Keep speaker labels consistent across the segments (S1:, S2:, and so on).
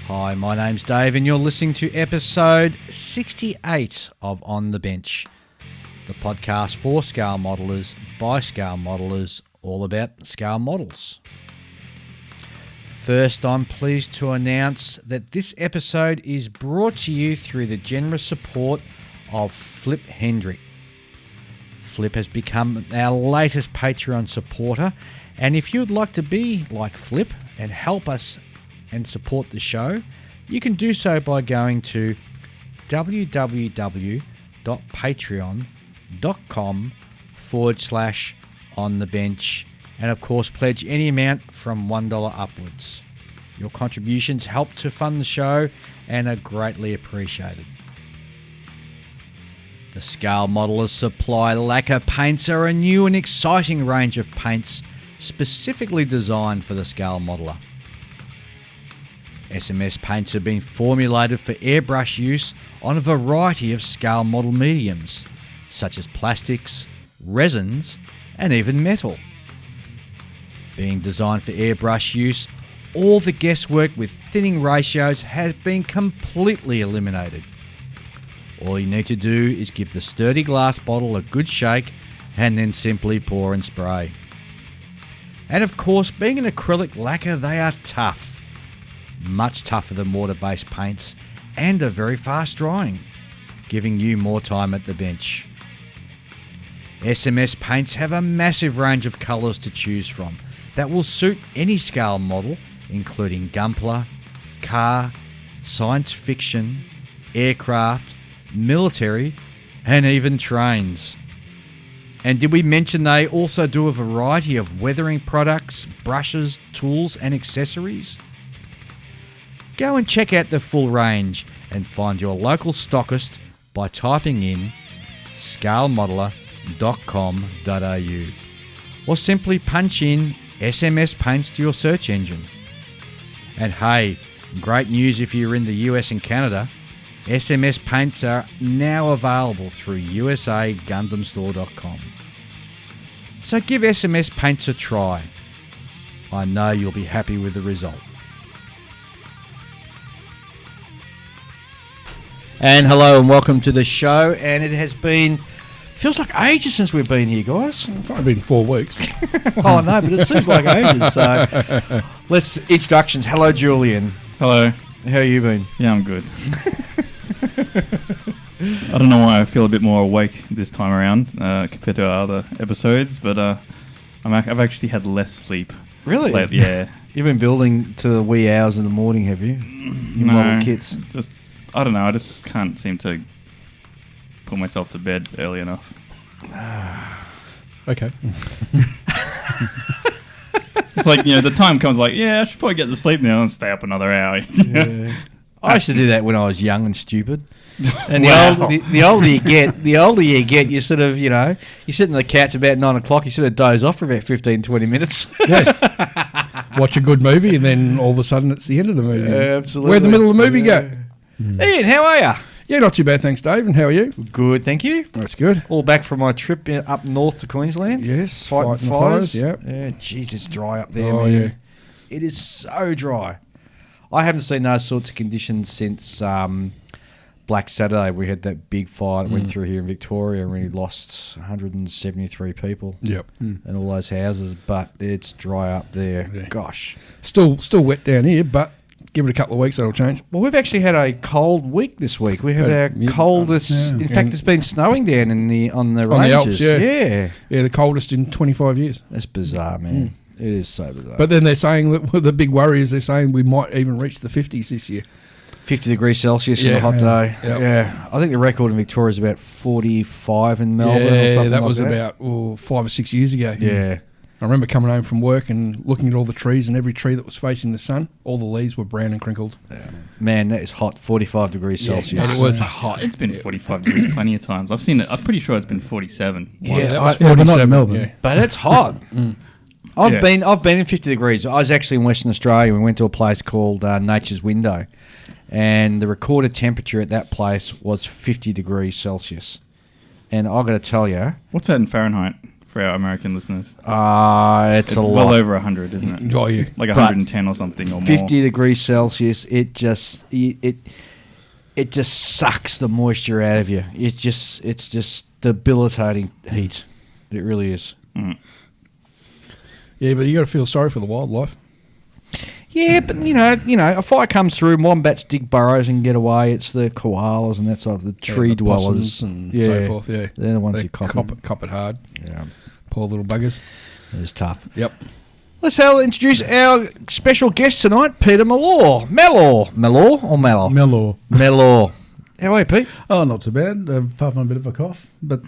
S1: Hi, my name's Dave and you're listening to episode 68 of On the Bench, the podcast for scale modelers by scale modelers, all about scale models. First, I'm pleased to announce that this episode is brought to you through the generous support of Flip Hendrick. Flip has become our latest Patreon supporter, and if you'd like to be like Flip and help us and support the show, you can do so by going to www.patreon.com/onthebench and of course pledge any amount from $1 upwards. Your contributions help to fund the show and are greatly appreciated. The Scale Modelers Supply lacquer paints are a new and exciting range of paints specifically designed for the scale modeler. SMS paints have been formulated for airbrush use on a variety of scale model mediums, such as plastics, resins, and even metal. Being designed for airbrush use, all the guesswork with thinning ratios has been completely eliminated. All you need to do is give the sturdy glass bottle a good shake and then simply pour and spray. And of course, being an acrylic lacquer, they are tough. Much tougher than water-based paints and are very fast drying, giving you more time at the bench. SMS paints have a massive range of colours to choose from that will suit any scale model, including Gunpla, car, science fiction, aircraft, military, and even trains. And did we mention they also do a variety of weathering products, brushes, tools, and accessories? Go and check out the full range and find your local stockist by typing in scalemodeler.com.au or simply punch in SMS paints to your search engine. And hey, great news if you're in the US and Canada, SMS paints are now available through usagundamstore.com. So give SMS paints a try. I know you'll be happy with the result. And hello and welcome to the show. And it has been, feels like ages since we've been here, guys.
S2: It's only been 4 weeks.
S1: Oh, no, but it seems like ages. So let's, introductions. Hello, Julian.
S3: Hello.
S1: How you been?
S3: Yeah, I'm good. I don't know why I feel a bit more awake this time around compared to our other episodes, but I've actually had less sleep.
S1: Really?
S3: Lately, yeah.
S1: You've been building to the wee hours in the morning, have you? Your model kits?
S3: Just, I don't know, I just can't seem to put myself to bed early enough.
S2: Okay.
S3: It's like, the time comes like, yeah, I should probably get to sleep now and stay up another hour.
S1: Yeah. I used to do that when I was young and stupid. And
S3: Wow.
S1: the older you get, you sort of, you sit on the couch about 9 o'clock, you sort of doze off for about 15, 20 minutes.
S2: Yeah. Watch a good movie and then all of a sudden it's the end of the movie.
S1: Yeah, absolutely.
S2: Where'd the middle of the movie go?
S1: Ian, how are you?
S2: Yeah, not too bad, thanks, Dave. And how are you?
S1: Good, thank you.
S2: That's good.
S1: All back from my trip up north to Queensland.
S2: Yes,
S1: Fighting
S2: fighting the fires, yeah.
S1: Yeah, geez, it's dry up there,
S2: Oh,
S1: man.
S2: yeah.
S1: It is so dry. I haven't seen those sorts of conditions since Black Saturday. We had that big fire that went through here in Victoria and we lost 173 people.
S2: Yep.
S1: And all those houses, but it's dry up there.
S2: Yeah.
S1: Gosh.
S2: Still wet down here, but give it a couple of weeks, that'll change.
S1: Well, we've actually had a cold week this week. We had our
S2: Yeah,
S1: coldest.
S2: yeah.
S1: In fact, it's been snowing down on the ranges.
S2: On the Alps, yeah.
S1: Yeah.
S2: Yeah, the coldest in 25 years.
S1: That's bizarre, man. It is so bizarre.
S2: But then they're saying that the big worry is they're saying we might even reach the 50s this year.
S1: 50 degrees Celsius on a hot day.
S2: Yep.
S1: Yeah. I think the record in Victoria is about 45 in Melbourne or something
S2: that
S1: like
S2: was
S1: that.
S2: about 5 or 6 years ago.
S1: Yeah.
S2: I remember coming home from work and looking at all the trees, and every tree that was facing the sun, all the leaves were brown and crinkled.
S1: Man, that is hot. 45 degrees Celsius.
S2: And it was hot.
S3: It's been 45 degrees plenty of times. I've seen it. I'm pretty sure it's been 47.
S1: Yeah,
S3: once.
S1: that
S2: was
S1: but not in
S2: 47,
S1: Melbourne.
S2: yeah.
S1: But it's hot. I've
S3: Yeah.
S1: been in 50 degrees. I was actually in Western Australia. We went to a place called Nature's Window, and the recorded temperature at that place was 50 degrees Celsius. And I've got to tell you,
S3: What's that in Fahrenheit? for our American listeners?
S1: It's a
S3: well
S1: lot.
S3: over 100, isn't it?
S2: Oh, yeah.
S3: Like
S1: But
S3: 110 or something or
S1: 50
S3: more.
S1: degrees Celsius, it just sucks the moisture out of you. It's just debilitating heat. It really is.
S3: Mm.
S2: Yeah, but you got to feel sorry for the wildlife.
S1: Yeah, but you know, a fire comes through, wombats dig burrows and get away. It's the koalas and that sort of the tree
S2: the
S1: dwellers
S2: possums and so forth. Yeah,
S1: they're the ones
S2: they
S1: who
S2: cop it hard.
S1: Yeah,
S2: Poor little buggers.
S1: it's tough.
S2: Yep.
S1: Let's introduce our special guest tonight, Peter Mellor. Mellor or Mellor?
S4: Mellor.
S1: Mellor. How are you, Pete?
S4: Oh, not too bad, apart from a bit of a cough. But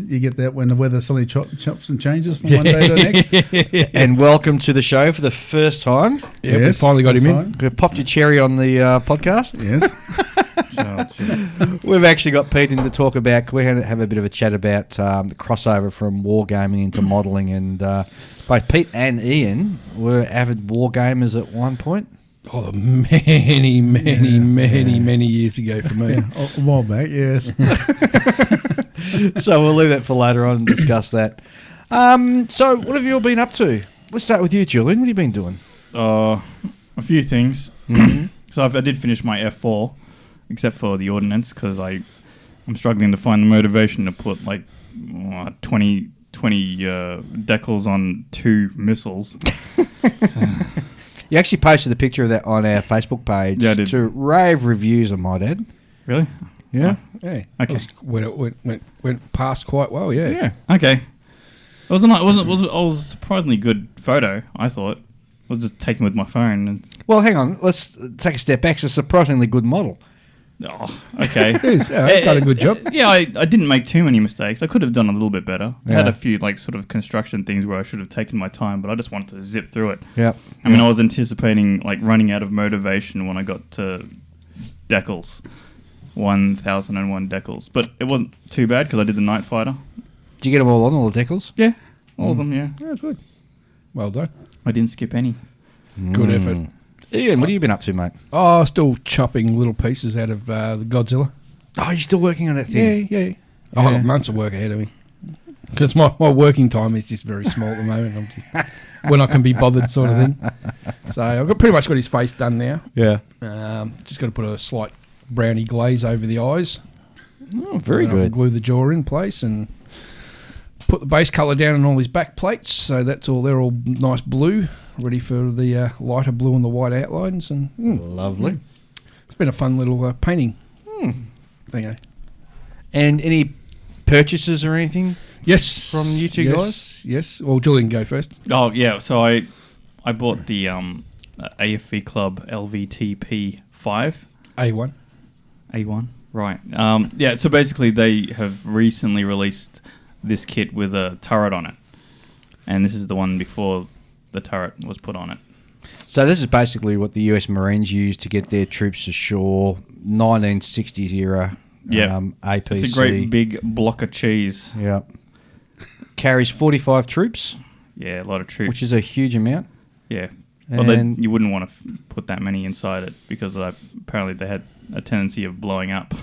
S4: you get that when the weather suddenly chops and changes from one day to the next.
S1: And welcome to the show for the first time.
S2: Yeah, we finally got him in.
S4: fine.
S1: We popped your cherry on the podcast.
S4: Yes.
S3: Oh, jeez.
S1: We've actually got Pete in to talk about. We have a bit of a chat about the crossover from wargaming into modelling, and both Pete and Ian were avid wargamers at one point.
S2: Oh, many years ago for me.
S4: Yeah, a while back, yes.
S1: So we'll leave that for later on and discuss that. So what have you all been up to? Let's start with you, Julian. What have you been doing?
S3: A few things.
S1: Mm-hmm.
S3: So I did finish my F4, except for the ordnance, because I'm struggling to find the motivation to put like 20 decals on 2 missiles.
S1: You actually posted a picture of that on our Facebook page.
S3: Yeah, I did.
S1: To rave reviews, I might add.
S3: Really?
S1: Yeah.
S2: Yeah.
S3: Okay.
S2: It went past quite well. Yeah.
S1: Yeah.
S3: Okay. It was a surprisingly good photo, I thought. I was just taken with my phone. And,
S1: Well, hang on. Let's take a step back. It's a surprisingly good model.
S3: oh, okay.
S2: It is. Yeah, it's done a good job.
S3: Yeah, I didn't make too many mistakes. I could have done a little bit better. I had
S1: Yeah.
S3: a few like sort of construction things where I should have taken my time, but I just wanted to zip through it.
S1: Yeah.
S3: I mean, I was anticipating like running out of motivation when I got to decals, 1001 decals, but it wasn't too bad because I did the Night Fighter.
S1: Did you get them all the decals?
S3: Yeah, all of them. Yeah,
S1: Yeah, good.
S2: Well done.
S3: I didn't skip any.
S2: Good effort.
S1: Ian, what have you been up to, mate?
S2: Oh, still chopping little pieces out of the Godzilla.
S1: Oh, you're still working on that thing?
S2: Yeah. I've got months of work ahead of me. Because my working time is just very small at the moment. I'm just when I can be bothered sort of thing. So I've pretty much got his face done now.
S1: Yeah.
S2: Just got to put a slight brownie glaze over the eyes.
S1: Oh, very good.
S2: Glue the jaw in place and put the base colour down on all his back plates. So they're all nice blue, ready for the lighter blue and the white outlines. And
S1: Lovely.
S2: it's been a fun little painting thing.
S1: And any purchases or anything?
S2: Yes.
S1: From you two guys?
S2: Yes. Well, Julian, go first.
S3: Oh yeah, so I bought the AFV Club LVTP 5
S2: A1.
S3: A1, right? Yeah, so basically they have recently released this kit with a turret on it, and this is the one before the turret was put on it.
S1: So this is basically what the US Marines used to get their troops ashore, 1960s era.
S3: Yeah,
S1: APC.
S3: it's a great big block of cheese.
S1: Yeah. Carries 45 troops,
S3: Yeah, a lot of troops,
S1: which is a huge amount.
S3: yeah. Well,
S1: And
S3: you wouldn't want to put that many inside it because apparently they had a tendency of blowing up.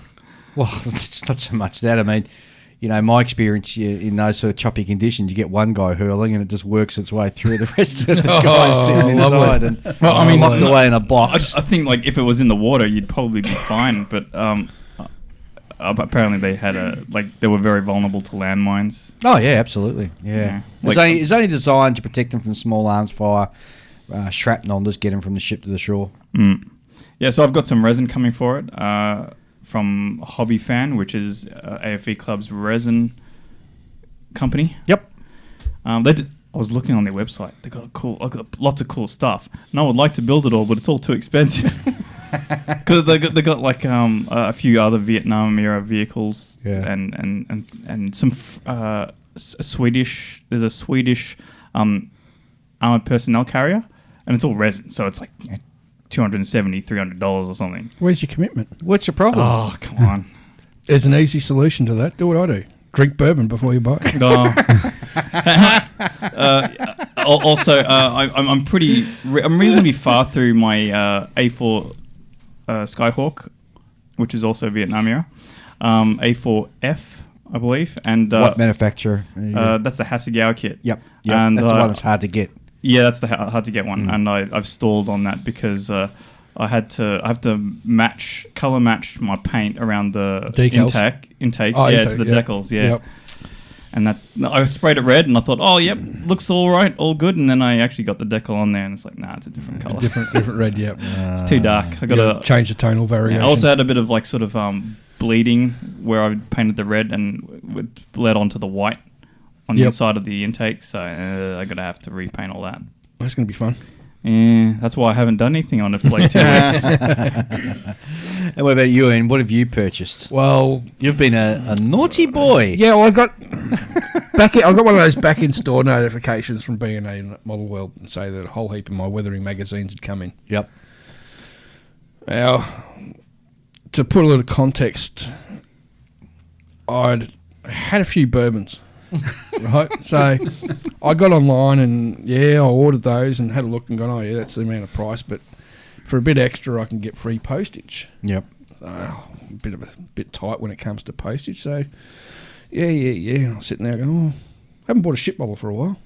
S1: well, it's not so much that. I mean, you know, my experience in those sort of choppy conditions, you get one guy hurling and it just works its way through the rest of the guys sitting inside and
S3: Well, I mean,
S1: locked away in a box.
S3: I think like if it was in the water, you'd probably be fine. But apparently they were very vulnerable to landmines.
S1: Oh yeah, absolutely. Yeah, it's only designed to protect them from small arms fire, shrapnel, and just get them from the ship to the shore.
S3: Yeah, so I've got some resin coming for it from Hobby Fan, which is AFE Club's resin company.
S1: Yep.
S3: I was looking on their website. I've got lots of cool stuff, and I would like to build it all, but it's all too expensive. Because they got like a few other Vietnam era vehicles, and some Swedish. There's a Swedish armored personnel carrier, and it's all resin, so it's like $270, $300 or something.
S2: Where's your commitment?
S1: What's your problem?
S3: Oh, come on.
S2: There's an easy solution to that. Do what I do. Drink bourbon before you buy it.
S3: No. Also, I'm reasonably far through my A4 Skyhawk, which is also Vietnam era. A4F, I believe. And
S1: What manufacturer?
S3: that's the Hasegawa kit.
S1: Yep.
S3: And
S1: that's the one that's hard to get.
S3: Yeah, that's the hard to get one, and I've stalled on that because I have to color match my paint around the intakes, to the decals,
S2: Yep.
S3: And that I sprayed it red, and I thought, oh, yep, looks all right, all good, and then I actually got the decal on there, and it's like, nah, it's a different color,
S2: different red. Yep.
S3: It's too dark. I got to
S2: change the tonal variation.
S3: I also had a bit of like sort of bleeding where I painted the red and it bled onto the white on the inside of the intake, so I got to have to repaint all that.
S2: That's going to be fun.
S3: Yeah, that's why I haven't done anything on it for like 2 weeks.
S1: And what about you, Ian? What have you purchased?
S2: Well,
S1: You've been a naughty boy.
S2: yeah, well, I got I got one of those back in store notifications from B&A and Model World and say that a whole heap of my weathering magazines had come in.
S1: Yep.
S2: Now, to put a little context, I'd had a few bourbons, right? So I got online and I ordered those and had a look and gone, oh yeah, that's the amount of price, but for a bit extra I can get free postage.
S1: Yep.
S2: So a bit tight when it comes to postage. So yeah. And I was sitting there going, I haven't bought a ship bottle for a while.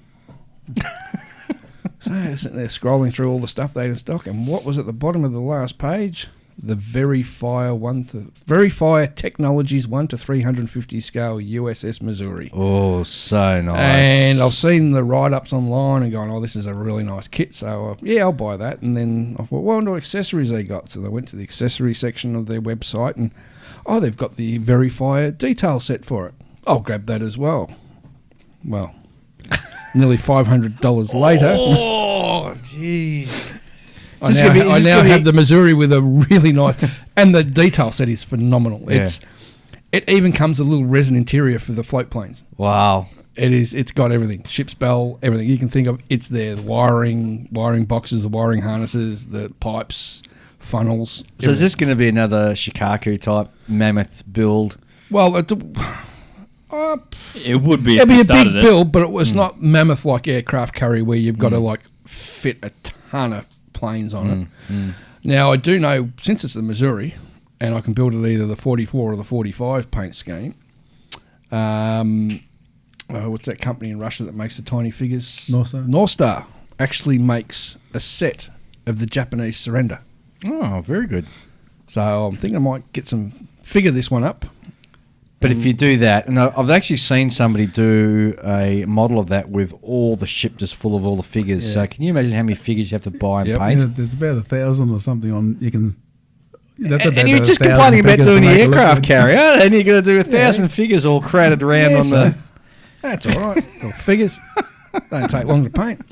S2: So I was sitting there scrolling through all the stuff they had in stock, and what was at the bottom of the last page? The Verifier Technologies 1 to 350 scale USS Missouri.
S1: Oh, so nice.
S2: And I've seen the write-ups online and gone, oh, this is a really nice kit, so I'll buy that. And then I thought, what accessories they got? So I went to the accessory section of their website and, they've got the Verifier detail set for it. I'll grab that as well. Well, nearly $500 later.
S1: Oh, jeez.
S2: I now have the Missouri with a really nice, and the detail set is phenomenal.
S1: Yeah.
S2: It even comes with a little resin interior for the float planes.
S1: Wow.
S2: It's got everything, ship's bell, everything you can think of. It's there, the wiring boxes, the wiring harnesses, the pipes, funnels.
S1: So is this going to be another Shikaku type mammoth build?
S2: Well,
S3: it would be.
S2: It'd be a big build, but it was not mammoth like aircraft carrier where you've got to like fit a ton of planes on it. Now I do know, since it's the Missouri and I can build it either the 44 or the 45 paint scheme, what's that company in Russia that makes the tiny figures? North Star actually makes a set of the Japanese Surrender.
S1: Oh, very good.
S2: So I'm thinking I might figure this one up.
S1: But if you do that, and I've actually seen somebody do a model of that with all the ship just full of all the figures. Yeah. So can you imagine how many figures you have to buy and paint?
S4: Yeah, there's about 1,000 or something on. You can.
S1: And you're just complaining about doing the aircraft carrier, and you're going to do 1,000 figures all crowded around on the.
S2: That's all right. Little figures don't take long to paint.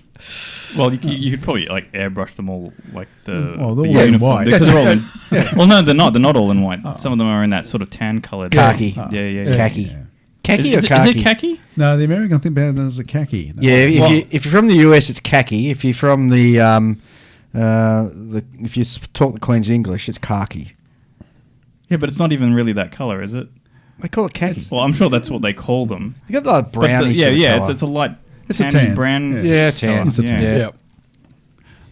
S3: Well, you could probably like airbrush them all, like the
S4: they're all in white.
S3: Because they're all in, well, no, they're not. They're not all in white. Oh. Some of them are in that sort of tan coloured.
S1: Khaki.
S3: Yeah.
S1: Khaki.
S4: Yeah.
S1: Khaki or
S3: Is
S1: khaki?
S3: it khaki?
S4: No, the American thing about it is a khaki. No.
S1: Yeah, if you're from the US, it's khaki. If you're from if you talk the Queen's English, it's khaki.
S3: Yeah, but it's not even really that colour, is it?
S1: They call it khaki.
S3: Well, I'm sure that's what they call them.
S1: You got that brownie.
S3: It's a light.
S4: It's a tan.
S3: Brown.
S1: Yeah, tan.
S4: It's a tan.
S2: Yeah.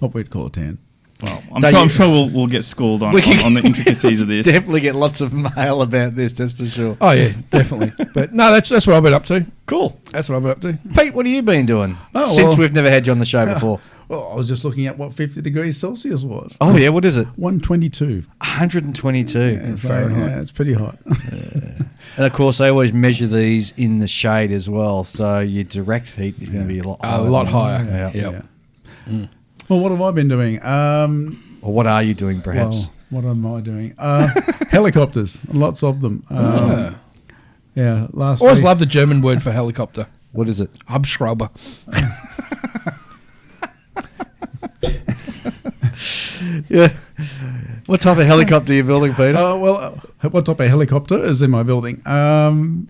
S4: What we'd call a tan.
S3: Well, I'm sure we'll get schooled on the intricacies of this.
S1: Definitely get lots of mail about this, that's for sure.
S2: Oh yeah, definitely. But no, that's what I've been up to.
S1: Cool.
S2: That's what I've been up to.
S1: Pete, what have you been doing since we've never had you on the show before?
S4: Well, I was just looking at what 50 degrees Celsius was.
S1: Oh yeah, what is it?
S4: 122.
S1: 122.
S4: Yeah, Fahrenheit. Yeah, it's pretty hot.
S1: And of course, they always measure these in the shade as well, so your direct heat is going to be a lot higher.
S2: Yeah.
S4: Well, what have I been doing?
S1: Or what are you doing, perhaps?
S4: Well, what am I doing? Helicopters, lots of them. Yeah, last
S2: Always
S4: week.
S2: love the German word for helicopter.
S1: What is it?
S2: Hubschrauber.
S1: Yeah. What type of helicopter are you building, Peter?
S4: What type of helicopter is in my building? I'm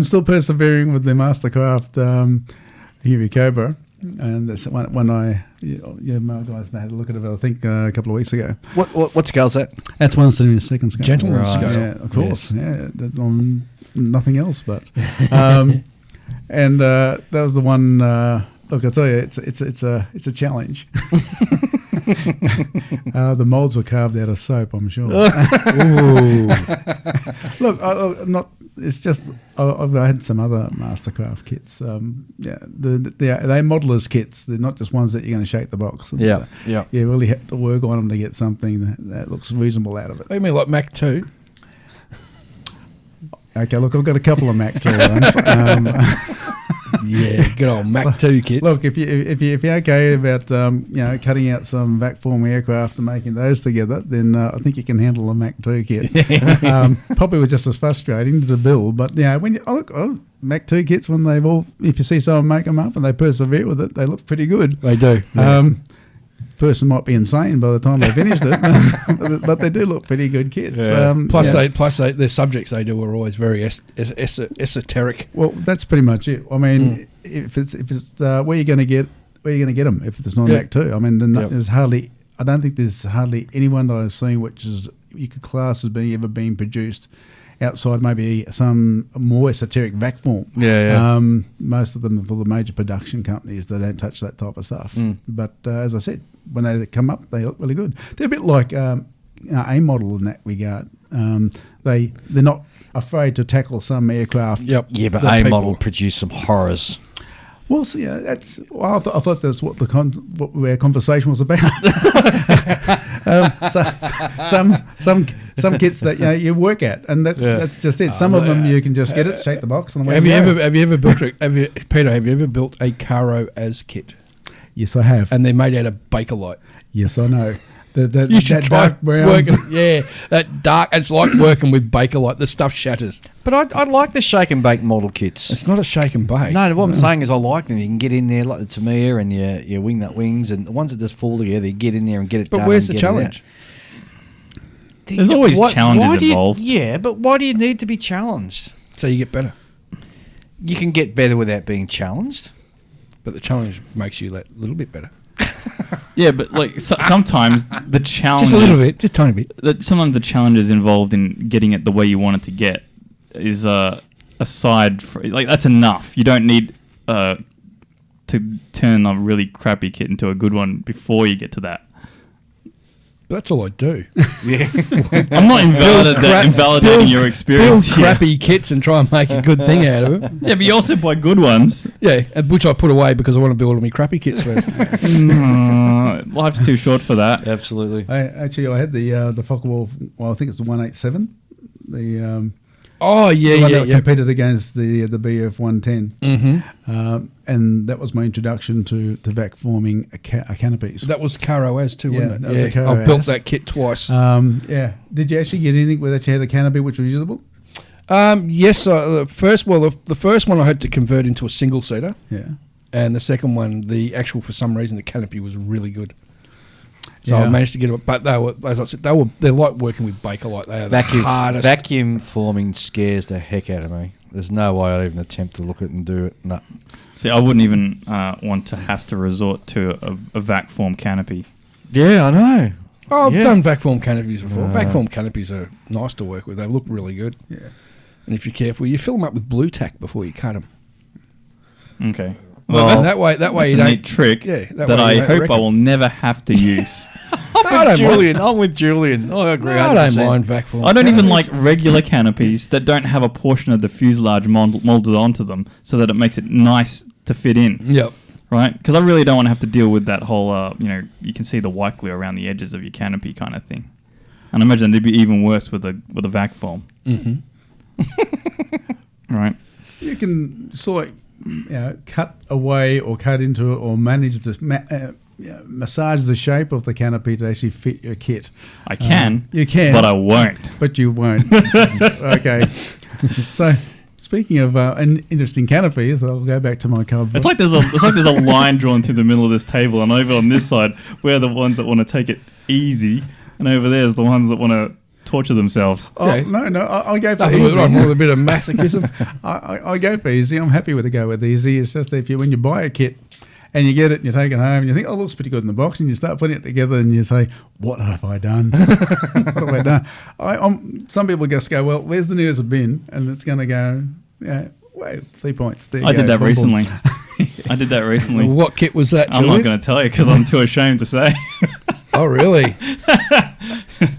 S4: still persevering with the Mastercraft Huey Cobra. And that's my guys had a look at it, I think, a couple of weeks ago.
S1: What scale's that?
S4: That's 1/72 scale.
S2: Gentleman's scale.
S4: Yeah, of course. Yes. Yeah, on nothing else, but and that was the one. Look, I tell you, it's a challenge. The moulds were carved out of soap, I'm sure. Look, not. It's just I've had some other Mastercraft kits. They're modeller's kits. They're not just ones that you're going to shake the box. And,
S1: Yeah.
S4: You really have to work on them to get something that looks reasonable out of it.
S2: You mean like Mac 2?
S4: Okay, look, I've got a couple of Mac 2 ones.
S2: Yeah, good old Mac 2 kits.
S4: Look, if you're okay about cutting out some vac form aircraft and making those together, then I think you can handle a Mac 2 kit. Probably was just as frustrating to build, but when Mac 2 kits, when if you see someone make them up and they persevere with it, they look pretty good.
S2: They do.
S4: Person might be insane by the time they finished it, but they do look pretty good kits.
S1: Yeah.
S2: Plus, the subjects they do are always very esoteric.
S4: Well, that's pretty much it. I mean, if it's where you're going to get them if it's not Mac 2. I mean, there's hardly. I don't think there's hardly anyone that I've seen which is you could class as being ever being produced outside maybe some more esoteric vac form. Most of them are for the major production companies. They don't touch that type of stuff. But as I said, when they come up, they look really good. They're a bit like a model in that regard. They're not afraid to tackle some aircraft.
S2: Yep.
S1: Yeah, but A model produced some horrors.
S4: Well, so I thought that's what our conversation was about. Some kits that you work at, and that's just it. Some of them you can just get it, shake the box, and away
S2: Have you ever built Peter? Have you ever built a Caro as kit?
S4: Yes, I have.
S2: And they're made out of Bakelite.
S4: Yes, I know.
S2: You should try
S4: dark brown.
S2: working. Yeah, that dark. It's like working with Bakelite. The stuff shatters.
S1: But I like the shake and bake model kits.
S2: It's not a shake and bake.
S1: No, what I'm saying is I like them. You can get in there like the Tamiya and your Wingnut Wings and the ones that just fall together. You get in there and get it done.
S2: But where's the challenge?
S3: There's always challenges involved.
S1: Yeah, but why do you need to be challenged?
S2: So you get better.
S1: You can get better without being challenged.
S2: But the challenge makes you a little bit better.
S3: Yeah, but like sometimes the challenge
S2: Just a little bit, just a tiny bit.
S3: Sometimes the challenges involved in getting it the way you want it to get is aside like that's enough. You don't need to turn a really crappy kit into a good one before you get to that.
S2: But that's all I do.
S1: Yeah,
S3: I'm not invalidating your experience.
S2: Build crappy kits and try and make a good thing out of it.
S3: Yeah, but you also buy good ones.
S2: Yeah, which I put away because I want to build all my crappy kits first.
S3: No, life's too short for that.
S1: absolutely.
S4: I had the Focke-Wulf. Well, I think it's the 187. The one that competed against the BF 110.
S2: Mm-hmm.
S4: And that was my introduction to vac forming canopies.
S2: That was Caro as too, wasn't it?
S4: That was a Caro
S2: I've built
S4: as.
S2: that kit twice.
S4: Did you actually get anything where that you had a canopy which was usable?
S2: Yes. The first one I had to convert into a single seater.
S4: Yeah.
S2: And the second one, for some reason, the canopy was really good. So I managed to get it, but they were, as I said, they're like working with Bakelite. They are the hardest.
S1: Vacuum forming scares the heck out of me. There's no way I'd even attempt to look at it and do it. No.
S3: See, I wouldn't even want to have to resort to a vac form canopy.
S1: Yeah, I know.
S2: Oh, I've done vac form canopies before. Vac form canopies are nice to work with. They look really good.
S4: Yeah.
S2: And if you're careful, you fill them up with blue tack before you cut them.
S3: Okay.
S2: Well, that way you don't.
S3: Neat trick
S2: Yeah,
S3: that I hope I will never have to use.
S1: I'm with Julian. I agree.
S2: I don't mind vac form.
S3: I don't even like regular canopies that don't have a portion of the fuselage molded onto them, so that it makes it nice to fit in.
S2: Yep.
S3: Right? Because I really don't want to have to deal with that whole, you can see the white glue around the edges of your canopy kind of thing. And I imagine it'd be even worse with a vac form.
S2: Mm-hmm.
S3: Right?
S4: You can sort of cut away or cut into it or manage this. Massage the shape of the canopy to actually fit your kit.
S3: I can.
S4: You can.
S3: But I won't.
S4: But you won't. Okay. So, speaking of interesting canopies, I'll go back to my cupboard.
S3: It's like there's a line drawn through the middle of this table, and over on this side, we're the ones that want to take it easy, and over there's the ones that want to torture themselves.
S4: Oh, yeah. No, I'll go for
S2: easy.
S4: easy.
S2: More a bit of masochism.
S4: I go for easy. I'm happy with the go with easy. It's just when you buy a kit and you get it and you take it home and you think, oh, it looks pretty good in the box, and you start putting it together and you say, what have I done? What have I done? Some people just go, well, where's the nearest bin? And it's going to go, wait, 3 points. There you
S3: I
S4: go.
S3: did that recently. I did that recently.
S2: What kit was that,
S3: I'm
S2: Julian?
S3: not going to tell you because I'm too ashamed to say.
S2: Oh, really?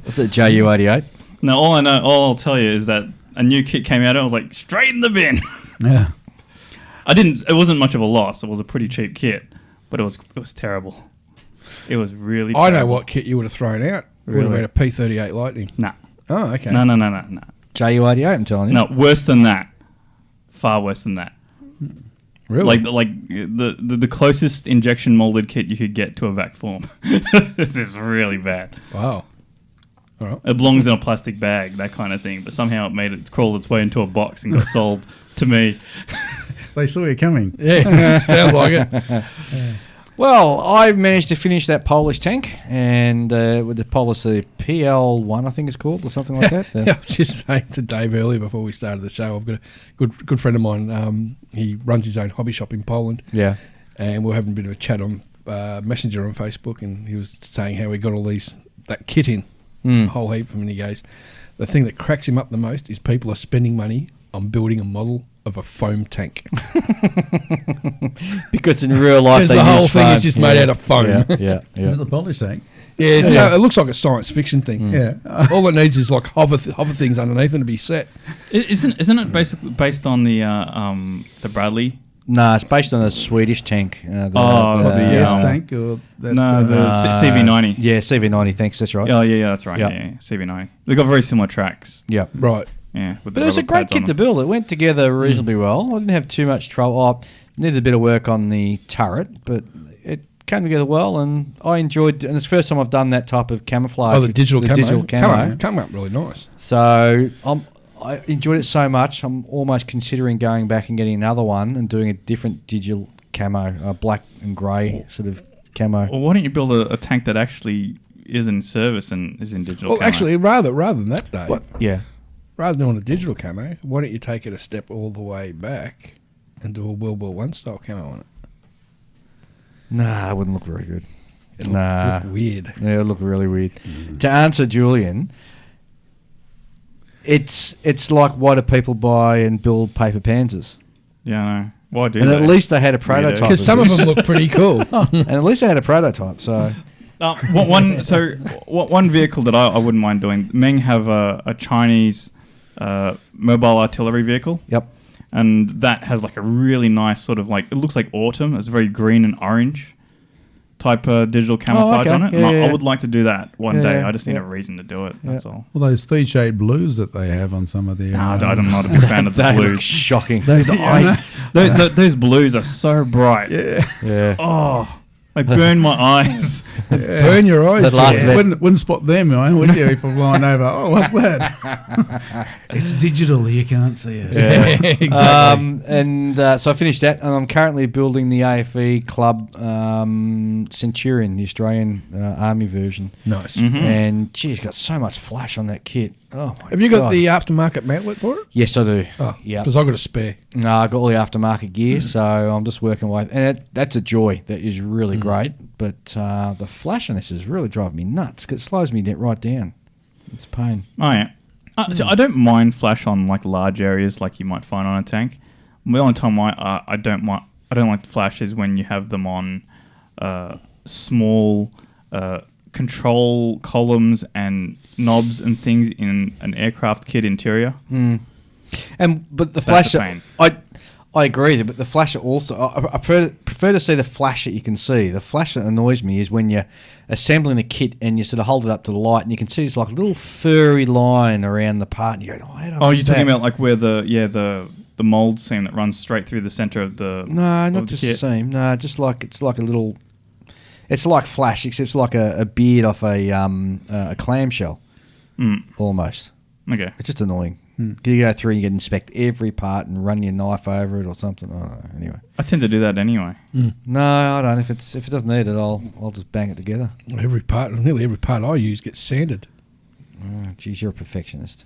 S1: What's it, JU88?
S3: No, all I know, all I'll tell you is that a new kit came out and I was like, straight in the bin.
S4: Yeah.
S3: It wasn't much of a loss. It was a pretty cheap kit, but it was terrible. It was really terrible.
S2: I know what kit you would have thrown out. It would have
S3: Really?
S2: been a P38 Lightning.
S3: Nah.
S2: Oh, okay.
S3: No.
S1: JU88, I'm telling you.
S3: No, worse than that. Far worse than that.
S2: Really?
S3: Like the closest injection molded kit you could get to a vac form. This is really bad.
S2: Wow. All right.
S3: It belongs in a plastic bag, that kind of thing. But somehow it crawled its way into a box and got sold to me.
S4: They saw you coming.
S2: Yeah, sounds like it.
S1: Well, I managed to finish that Polish tank, and with the Polish PL1, I think it's called, or something like that.
S2: I was just saying to Dave earlier before we started the show, I've got a good friend of mine. He runs his own hobby shop in Poland.
S1: Yeah.
S2: And we were having a bit of a chat on Messenger on Facebook, and he was saying how he got all that kit in, a whole heap of them, and he goes, the thing that cracks him up the most is people are spending money on building a model of a foam tank.
S1: Because in real life,
S2: Because
S1: they
S2: the whole
S1: use
S2: thing
S1: foam.
S2: is just made out of foam.
S1: Yeah.
S4: Is it the Polish tank?
S2: Yeah, it looks like a science fiction thing.
S4: Yeah.
S2: All it needs is like hover things underneath and to be set.
S3: Isn't it basically based on the Bradley?
S1: No, it's based on a Swedish tank.
S4: The
S3: the
S4: S
S3: um,
S4: tank or that?
S3: No, the CV90.
S1: Yeah, CV90, thanks, that's right.
S3: Oh yeah, that's right.
S1: Yep.
S3: Yeah, CV90. They've got very similar tracks.
S1: Yeah.
S2: Right.
S3: Yeah, with
S1: But
S3: the
S1: it was a
S3: rubber
S1: great
S3: pads on
S1: kit to
S3: them.
S1: build. It went together reasonably well. I didn't have too much trouble. I needed a bit of work on the turret, but it came together well, and I enjoyed. And it's the first time I've done that type of camouflage.
S2: Oh, the digital camo.
S1: Digital camo.
S2: Come up really nice.
S1: So I enjoyed it so much. I'm almost considering going back and getting another one and doing a different digital camo, black and grey sort of camo.
S3: Well, why don't you build a tank that actually is in service and is in digital?
S2: Well,
S3: camo?
S2: actually, rather than that, Dave,
S1: What? Yeah.
S2: rather than doing a digital camo, why don't you take it a step all the way back and do a World War One style camo on it?
S1: Nah, it wouldn't look very good.
S2: It'll
S1: Nah.
S2: look weird.
S1: Yeah, it looked really weird. To answer Julian, it's like, why do people buy and build paper panzers?
S3: Yeah, I know. Why do
S1: And
S3: they?
S1: at least they had a prototype.
S2: Because some of them look pretty cool.
S1: and at least they had a prototype. So
S3: One vehicle that I wouldn't mind doing. Meng have a Chinese mobile artillery vehicle.
S1: yep.
S3: And that has like a really nice sort of like, it looks like autumn. It's very green and orange type digital camouflage
S1: okay.
S3: on it.
S1: Yeah,
S3: And
S1: yeah.
S3: I would like to do that one day.
S1: Yeah,
S3: I just need
S1: yeah.
S3: a reason to do it. That's all.
S4: Well, those three-shade blues that they have on some of their...
S3: Nah, I'm not a big fan of the
S1: They look
S3: blues.
S1: shocking.
S3: Those those blues are so bright.
S1: Yeah.
S3: Oh, they burn my eyes.
S2: Burn your eyes.
S1: That last
S2: Yeah.
S1: bit.
S4: Wouldn't spot them, would you, if I'm flying over? Oh, what's that? It's digital, you can't see it.
S2: Yeah, exactly.
S1: So I finished that, and I'm currently building the AFE Club Centurion, the Australian Army version.
S2: Nice.
S3: Mhm.
S1: And geez, got so much flash on that kit. Oh my
S2: Have you got
S1: God.
S2: the aftermarket mantlet for it?
S1: Yes, I do.
S2: Oh,
S1: yeah.
S2: because I've got a spare.
S1: No, I got all the aftermarket gear, so I'm just working away. And that's a joy. That is really great. But the flash on this is really driving me nuts because it slows me right down. It's a pain.
S3: Oh yeah. So I don't mind flash on like large areas like you might find on a tank. The only time I don't like the flash is when you have them on small control columns and knobs and things in an aircraft kit interior.
S1: But the
S3: That's
S1: flasher,
S3: a pain.
S1: I agree, but the flasher also, I prefer to see the flash that you can see. The flash that annoys me is when you're assembling a kit and you sort of hold it up to the light and you can see it's like a little furry line around the part and you go, how did I
S3: Oh,
S1: miss
S3: you're talking
S1: that?
S3: about like where the mold seam that runs straight through the center of the
S1: No,
S3: of
S1: not
S3: the
S1: just the
S3: kit.
S1: same. No, just like it's like a little. It's like flash, except it's like a beard off a clamshell, almost.
S3: Okay.
S1: It's just annoying. You go through and you can inspect every part and run your knife over it or something. I don't know. Anyway,
S3: I tend to do that anyway.
S1: no, I don't. If it doesn't need it, I'll just bang it together.
S2: Nearly every part I use gets sanded.
S1: Oh, geez, you're a perfectionist.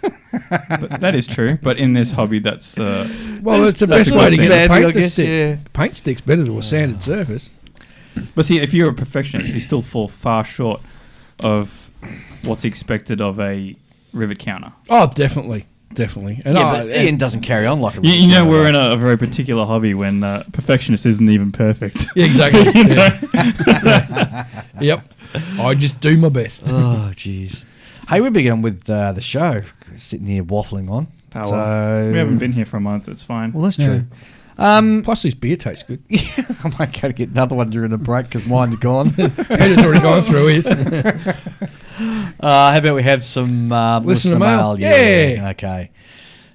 S3: But that is true. But in this hobby, that's
S2: Well, it's the
S1: That's
S2: best
S1: a
S2: way
S1: good
S2: to get
S1: thing,
S2: the
S1: I
S2: paint to
S1: guess,
S2: stick.
S1: yeah.
S2: Paint sticks better to a sanded surface.
S3: But see, if you're a perfectionist, you still fall far short of what's expected of a rivet counter.
S2: Oh, definitely. definitely. And
S1: Yeah, but Ian doesn't carry on like a
S3: You know, we're in a very particular hobby when perfectionist isn't even perfect.
S2: Yeah, exactly. Yeah. Yep. I just do my best.
S1: Oh, jeez. Hey, we're beginning with the show. Sitting here waffling on.
S3: Oh,
S1: So
S3: well, we haven't been here for a month. It's fine.
S1: Well, that's
S4: Yeah.
S1: true.
S2: Plus, this beer tastes good.
S1: I might go to get another one during the break because mine's gone.
S2: Peter's already gone through his.
S1: How about we have some
S2: Listener
S1: listener
S2: mail?
S1: mail?
S2: Yeah.
S1: Okay.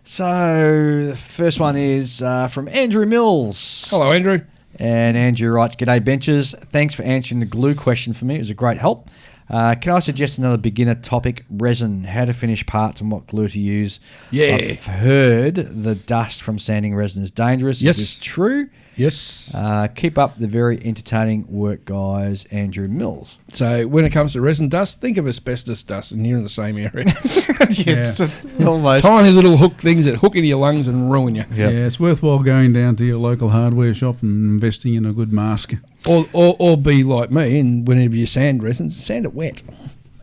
S1: So the first one is from Andrew Mills.
S2: Hello, Andrew.
S1: And Andrew writes, "G'day benchers. Thanks for answering the glue question for me. It was a great help. Can I suggest another beginner topic, resin, how to finish parts and what glue to use?
S2: Yeah.
S1: I've heard the dust from sanding resin is dangerous.
S2: Yes.
S1: Is this true?
S2: Yes.
S1: Keep up the very entertaining work, guys." Andrew Mills.
S2: So when it comes to resin dust, think of asbestos dust, and you're in the same area.
S1: Yes, almost.
S2: Tiny little hook things that hook into your lungs and ruin you.
S1: Yep.
S4: Yeah, it's worthwhile going down to your local hardware shop and investing in a good mask.
S2: Or be like me, and whenever you sand resins, sand it wet.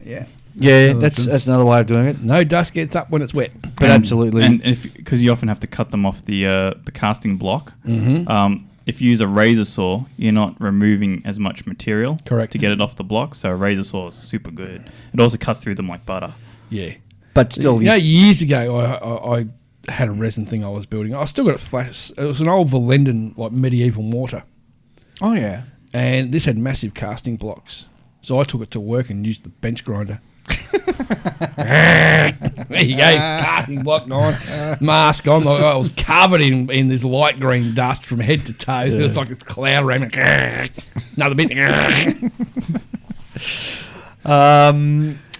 S4: Yeah.
S1: Yeah, that's another way of doing it.
S2: No dust gets up when it's wet.
S1: But absolutely.
S3: And because you often have to cut them off the casting block.
S2: Mm-hmm.
S3: If you use a razor saw, you're not removing as much material.
S2: Correct.
S3: To get it off the block. So a razor saw is super good. It also cuts through them like butter.
S2: Yeah.
S1: But still,
S2: You know, years ago, I had a resin thing I was building. I still got it flat. It was an old Valenden, like medieval mortar.
S1: oh yeah.
S2: And this had massive casting blocks. So I took it to work and used the bench grinder. There you go, casting block on, mask on. I was covered in this light green dust from head to toe. It was like a cloud around me. Another bit.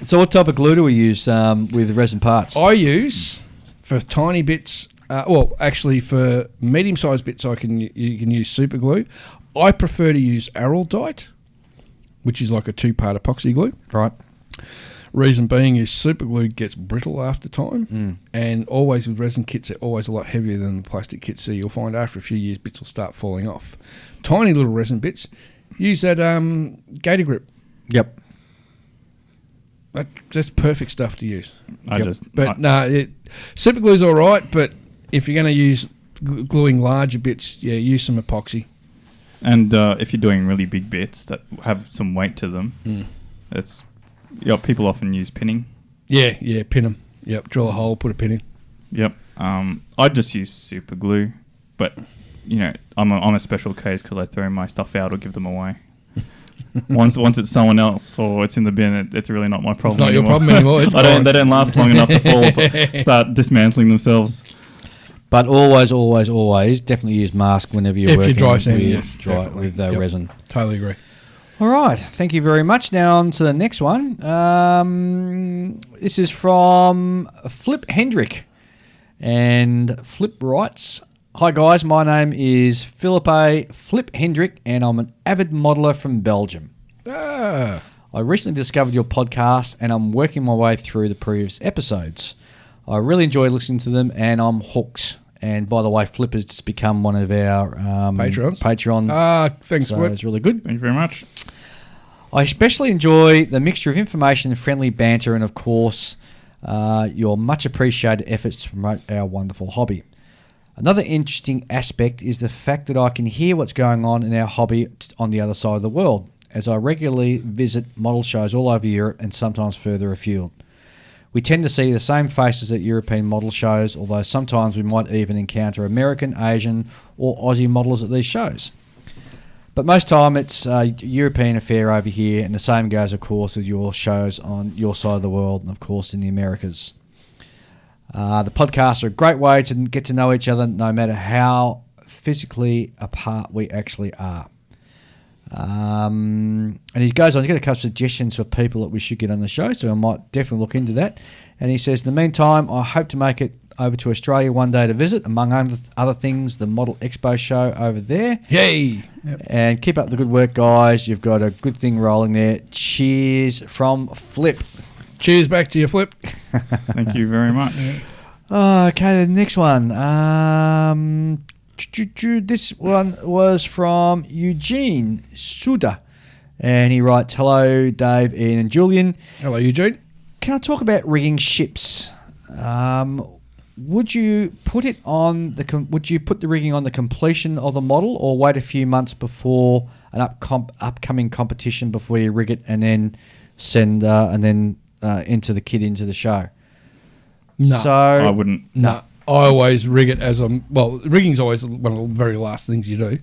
S1: So what type of glue do we use with resin parts?
S2: I use for tiny bits. Actually, for medium-sized bits, you can use super glue. I prefer to use araldite, which is like a 2-part epoxy glue.
S1: Right.
S2: Reason being is super glue gets brittle after time, and always with resin kits, they're always a lot heavier than the plastic kits. So you'll find after a few years, bits will start falling off. Tiny little resin bits. Use that Gator Grip.
S1: Yep.
S2: That's perfect stuff to use.
S3: Super
S2: glue's all right, but if you're going to use gluing larger bits, use some epoxy.
S3: And if you're doing really big bits that have some weight to them, people often use pinning.
S2: Yeah, pin them. Yep, drill a hole, put a pin in.
S3: Yep. I just use super glue, but I'm a special case because I throw my stuff out or give them away. Once it's someone else or it's in the bin, it's really not my problem.
S2: It's not your problem anymore. It's
S3: they don't last long enough to fall apart, start dismantling themselves.
S1: But always definitely use mask whenever you're working
S2: dry sanding,
S1: with resin.
S2: Totally agree.
S1: All right, thank you very much. Now on to the next one. This is from Flip Hendrick. And Flip writes, "Hi guys, my name is Philippe Flip Hendrick and I'm an avid modeler from Belgium. I recently discovered your podcast and I'm working my way through the previous episodes. I really enjoy listening to them and I'm hooked. And by the way, Flip has just become one of our Patreon.
S2: Thanks,
S1: so
S2: Flip.
S1: it's really good.
S3: Thank you very much.
S1: I especially enjoy the mixture of information and friendly banter and, of course, your much appreciated efforts to promote our wonderful hobby. Another interesting aspect is the fact that I can hear what's going on in our hobby on the other side of the world, as I regularly visit model shows all over Europe and sometimes further afield. We tend to see the same faces at European model shows, although sometimes we might even encounter American, Asian or Aussie models at these shows. But most time it's a European affair over here, and the same goes, of course, with your shows on your side of the world and, of course, in the Americas. The podcasts are a great way to get to know each other, no matter how physically apart we actually are. And he goes on, he's got a couple of suggestions for people that we should get on the show, so I might definitely look into that. And he says, in the meantime, I hope to make it over to Australia one day to visit, among other things, the Model Expo show over there.
S2: Yay!
S4: Yep.
S1: And keep up the good work, guys. You've got a good thing rolling there. Cheers from Flip.
S2: Cheers back to you, Flip.
S3: Thank you very much.
S1: Okay, the next one. This one was from Eugene Suda. And he writes, "Hello, Dave, Ian and Julian.
S2: Hello, Eugene.
S1: Can I talk about rigging ships? would you put it on would you put the rigging on the completion of the model, or wait a few months before an upcoming competition before you rig it and then send enter the kit into the show?
S2: No.
S1: So
S3: I wouldn't.
S2: No, I always rig it as I'm. Well, rigging's always one of the very last things you do.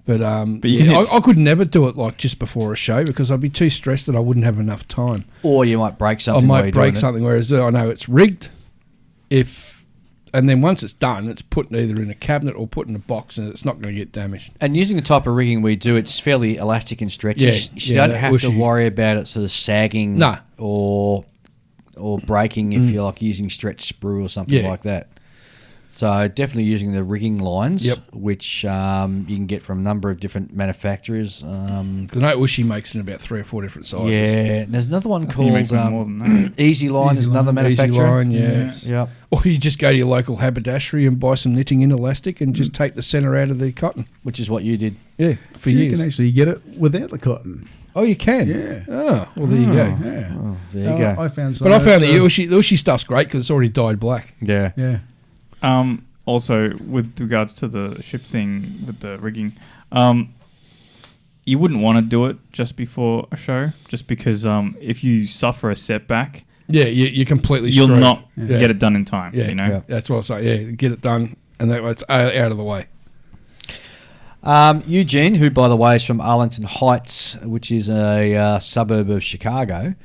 S2: But I could never do it like just before a show because I'd be too stressed that I wouldn't have enough time.
S1: Or you might break something.
S2: I might break something, whereas I know it's rigged. And then once it's done, it's put either in a cabinet or put in a box, and it's not going to get damaged.
S1: And using the type of rigging we do, it's fairly elastic and stretchy.
S2: Yeah,
S1: you don't have to worry about it sort of sagging or breaking if you're like using stretch sprue or something like that. So definitely using the rigging lines, which you can get from a number of different manufacturers.
S2: I know Ushi makes it in about 3 or 4 different sizes.
S1: Yeah, and there's another one called
S3: more than that.
S1: Easy Line. Is another manufacturer.
S2: Easy Line, yes.
S1: Yeah.
S2: Or you just go to your local haberdashery and buy some knitting in elastic and just take the centre out of the cotton.
S1: Which is what you did.
S2: Yeah, for
S4: You
S2: years.
S4: can actually get it without the cotton.
S2: Oh, you can?
S4: Yeah.
S2: Oh, well, there you go.
S4: Yeah.
S1: Oh, there you go.
S4: I found some.
S2: But I found the Ushi stuff's great because it's already dyed black.
S1: Yeah.
S4: Yeah.
S3: Also, with regards to the ship thing with the rigging, you wouldn't want to do it just before a show, just because if you suffer a setback,
S2: you're completely
S3: you'll
S2: screwed.
S3: not get it done in time.
S2: Yeah,
S3: you know.
S1: Yeah.
S2: That's what I was saying. Yeah, get it done, and that it's out of the way.
S1: Eugene, who by the way is from Arlington Heights, which is a suburb of Chicago,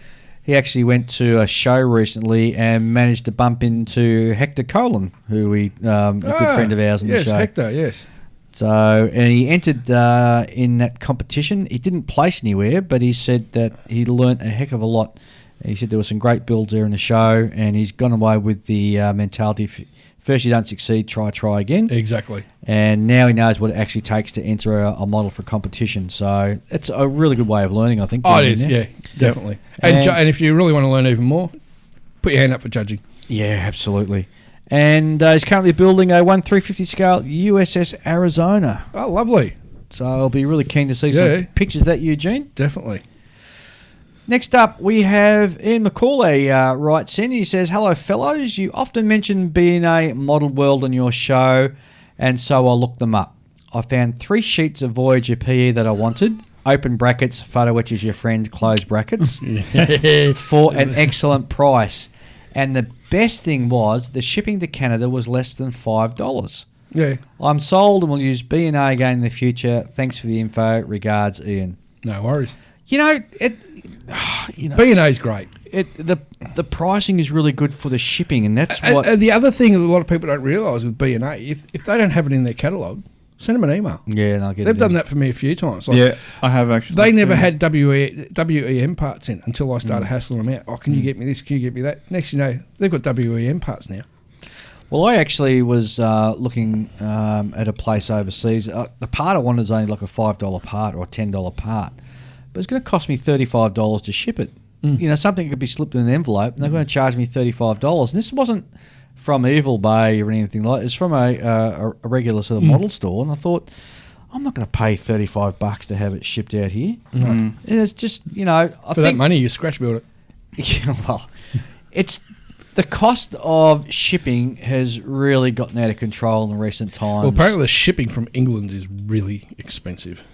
S1: he actually went to a show recently and managed to bump into Hector Colin, who a good friend of ours on the show.
S2: Yes, Hector, yes.
S1: So, and he entered in that competition. He didn't place anywhere, but he said that he learnt a heck of a lot. He said there were some great builds there in the show, and he's gone away with the mentality: first you don't succeed, try again.
S2: Exactly.
S1: And now he knows what it actually takes to enter a model for competition. So it's a really good way of learning, I think.
S2: Oh, it is. Yeah, definitely. And if you really want to learn even more, put your hand up for judging.
S1: Yeah, absolutely. And he's currently building a 1/350 scale USS Arizona.
S2: Oh, lovely.
S1: So I'll be really keen to see some pictures of that, Eugene.
S2: Definitely.
S1: Next up, we have Ian McCauley writes in. He says, "Hello, fellows. You often mention B&A Model World on your show, and so I looked them up. I found 3 sheets of Voyager PE that I wanted. Open brackets, photo which is your friend, close brackets, for an excellent price. And the best thing was the shipping to Canada was less than $5.
S2: Yeah.
S1: I'm sold and will use B&A again in the future. Thanks for the info. Regards, Ian."
S2: No worries.
S1: B&A's
S2: great.
S1: The pricing is really good for the shipping, and that's what.
S2: And the other thing that a lot of people don't realise with B&A, if they don't have it in their catalogue, send them an email.
S1: Yeah, and I'll get
S2: They've done that for me a few times.
S3: Like, I have actually.
S2: They never had WEM parts in until I started hassling them out. Oh, can you get me this? Can you get me that? Next, you know, they've got WEM parts now.
S1: Well, I actually was looking at a place overseas. The part I wanted is only like a $5 part or a $10 part, but it's going to cost me $35 to ship it. You know, something could be slipped in an envelope, and they're going to charge me $35. And this wasn't from Evil Bay or anything like. It's from a regular sort of model store, and I thought, I'm not going to pay $35 to have it shipped out here. And it's just, you know,
S2: For that money, you scratch build it.
S1: Yeah, well, it's the cost of shipping has really gotten out of control in recent times.
S2: Well, apparently the shipping from England is really expensive.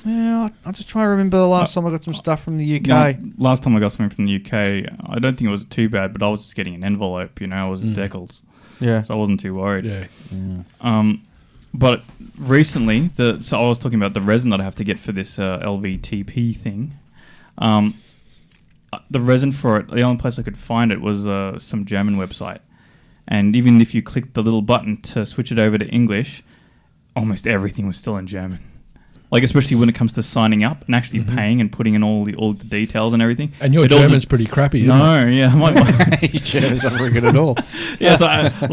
S1: Yeah, I'm just trying to remember the last time I got some stuff from the UK.
S3: No, last time I got something from the UK, I don't think it was too bad, but I was just getting an envelope, you know, it was decals.
S1: Yeah.
S3: So I wasn't too worried.
S2: Yeah.
S3: But recently, so I was talking about the resin that I have to get for this LVTP thing. The resin for it, the only place I could find it was some German website. And even if you clicked the little button to switch it over to English, almost everything was still in German. Like, especially when it comes to signing up and actually paying and putting in all the details and everything.
S2: And your German's pretty crappy, isn't it?
S3: No, yeah. My
S1: German's not very good at all.
S3: Yeah, so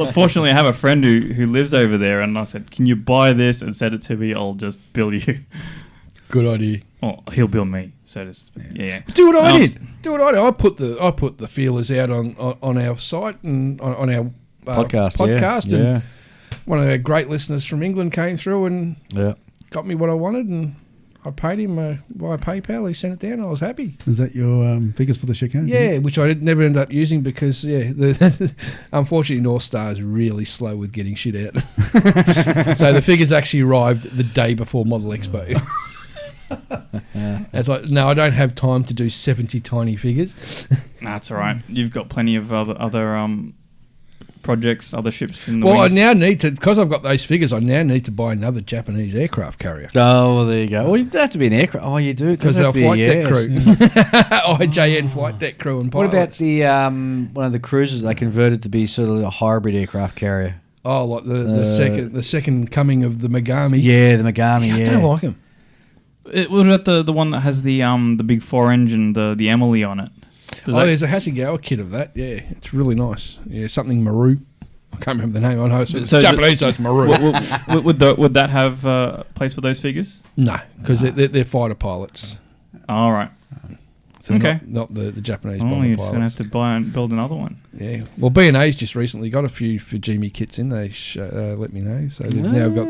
S3: fortunately I have a friend who lives over there, and I said, can you buy this and send it to me? I'll just bill you.
S2: Good idea.
S3: Oh, he'll bill me. So yeah.
S2: Do what I did. I put the feelers out on our site and on our podcast.
S1: Yeah.
S2: And one of our great listeners from England came through and got me what I wanted, and I paid him via PayPal. He sent it down. I was happy.
S4: Is that your figures for the chicane?
S2: Yeah, which I never ended up using because, unfortunately, North Star is really slow with getting shit out. So the figures actually arrived the day before Model Expo. It's like, no, I don't have time to do 70 tiny figures.
S3: Nah, it's all right. You've got plenty of other projects, other ships in the
S2: Well,
S3: wings.
S2: I now need to, because I've got those figures, I now need to buy another Japanese aircraft carrier.
S1: Oh, well, there you go. Well, you don't have to be an aircraft. Oh, you do.
S2: Because our flight deck crew. IJN flight deck crew and
S1: What
S2: pilots.
S1: about the one of the cruisers they converted to be sort of a hybrid aircraft carrier?
S2: Oh, like the second coming of the Megami.
S1: Yeah, the Megami.
S2: I don't like them.
S3: What about the one that has the big 4-engine, the Emily on it?
S2: There's a Hasegawa kit of that. Yeah, it's really nice. Yeah, something Maru. I can't remember the name. I know it's Japanese, so it's Maru.
S3: Would that have a place for those figures?
S2: No, because they're fighter pilots.
S3: All right.
S2: So
S3: Okay.
S2: not the Japanese
S3: Oh,
S2: bomber
S3: you're just going to
S2: pilots.
S3: have to buy and build another one.
S2: Yeah. Well, B&A's just recently got a few Fujimi kits in. They let me know. So they've now got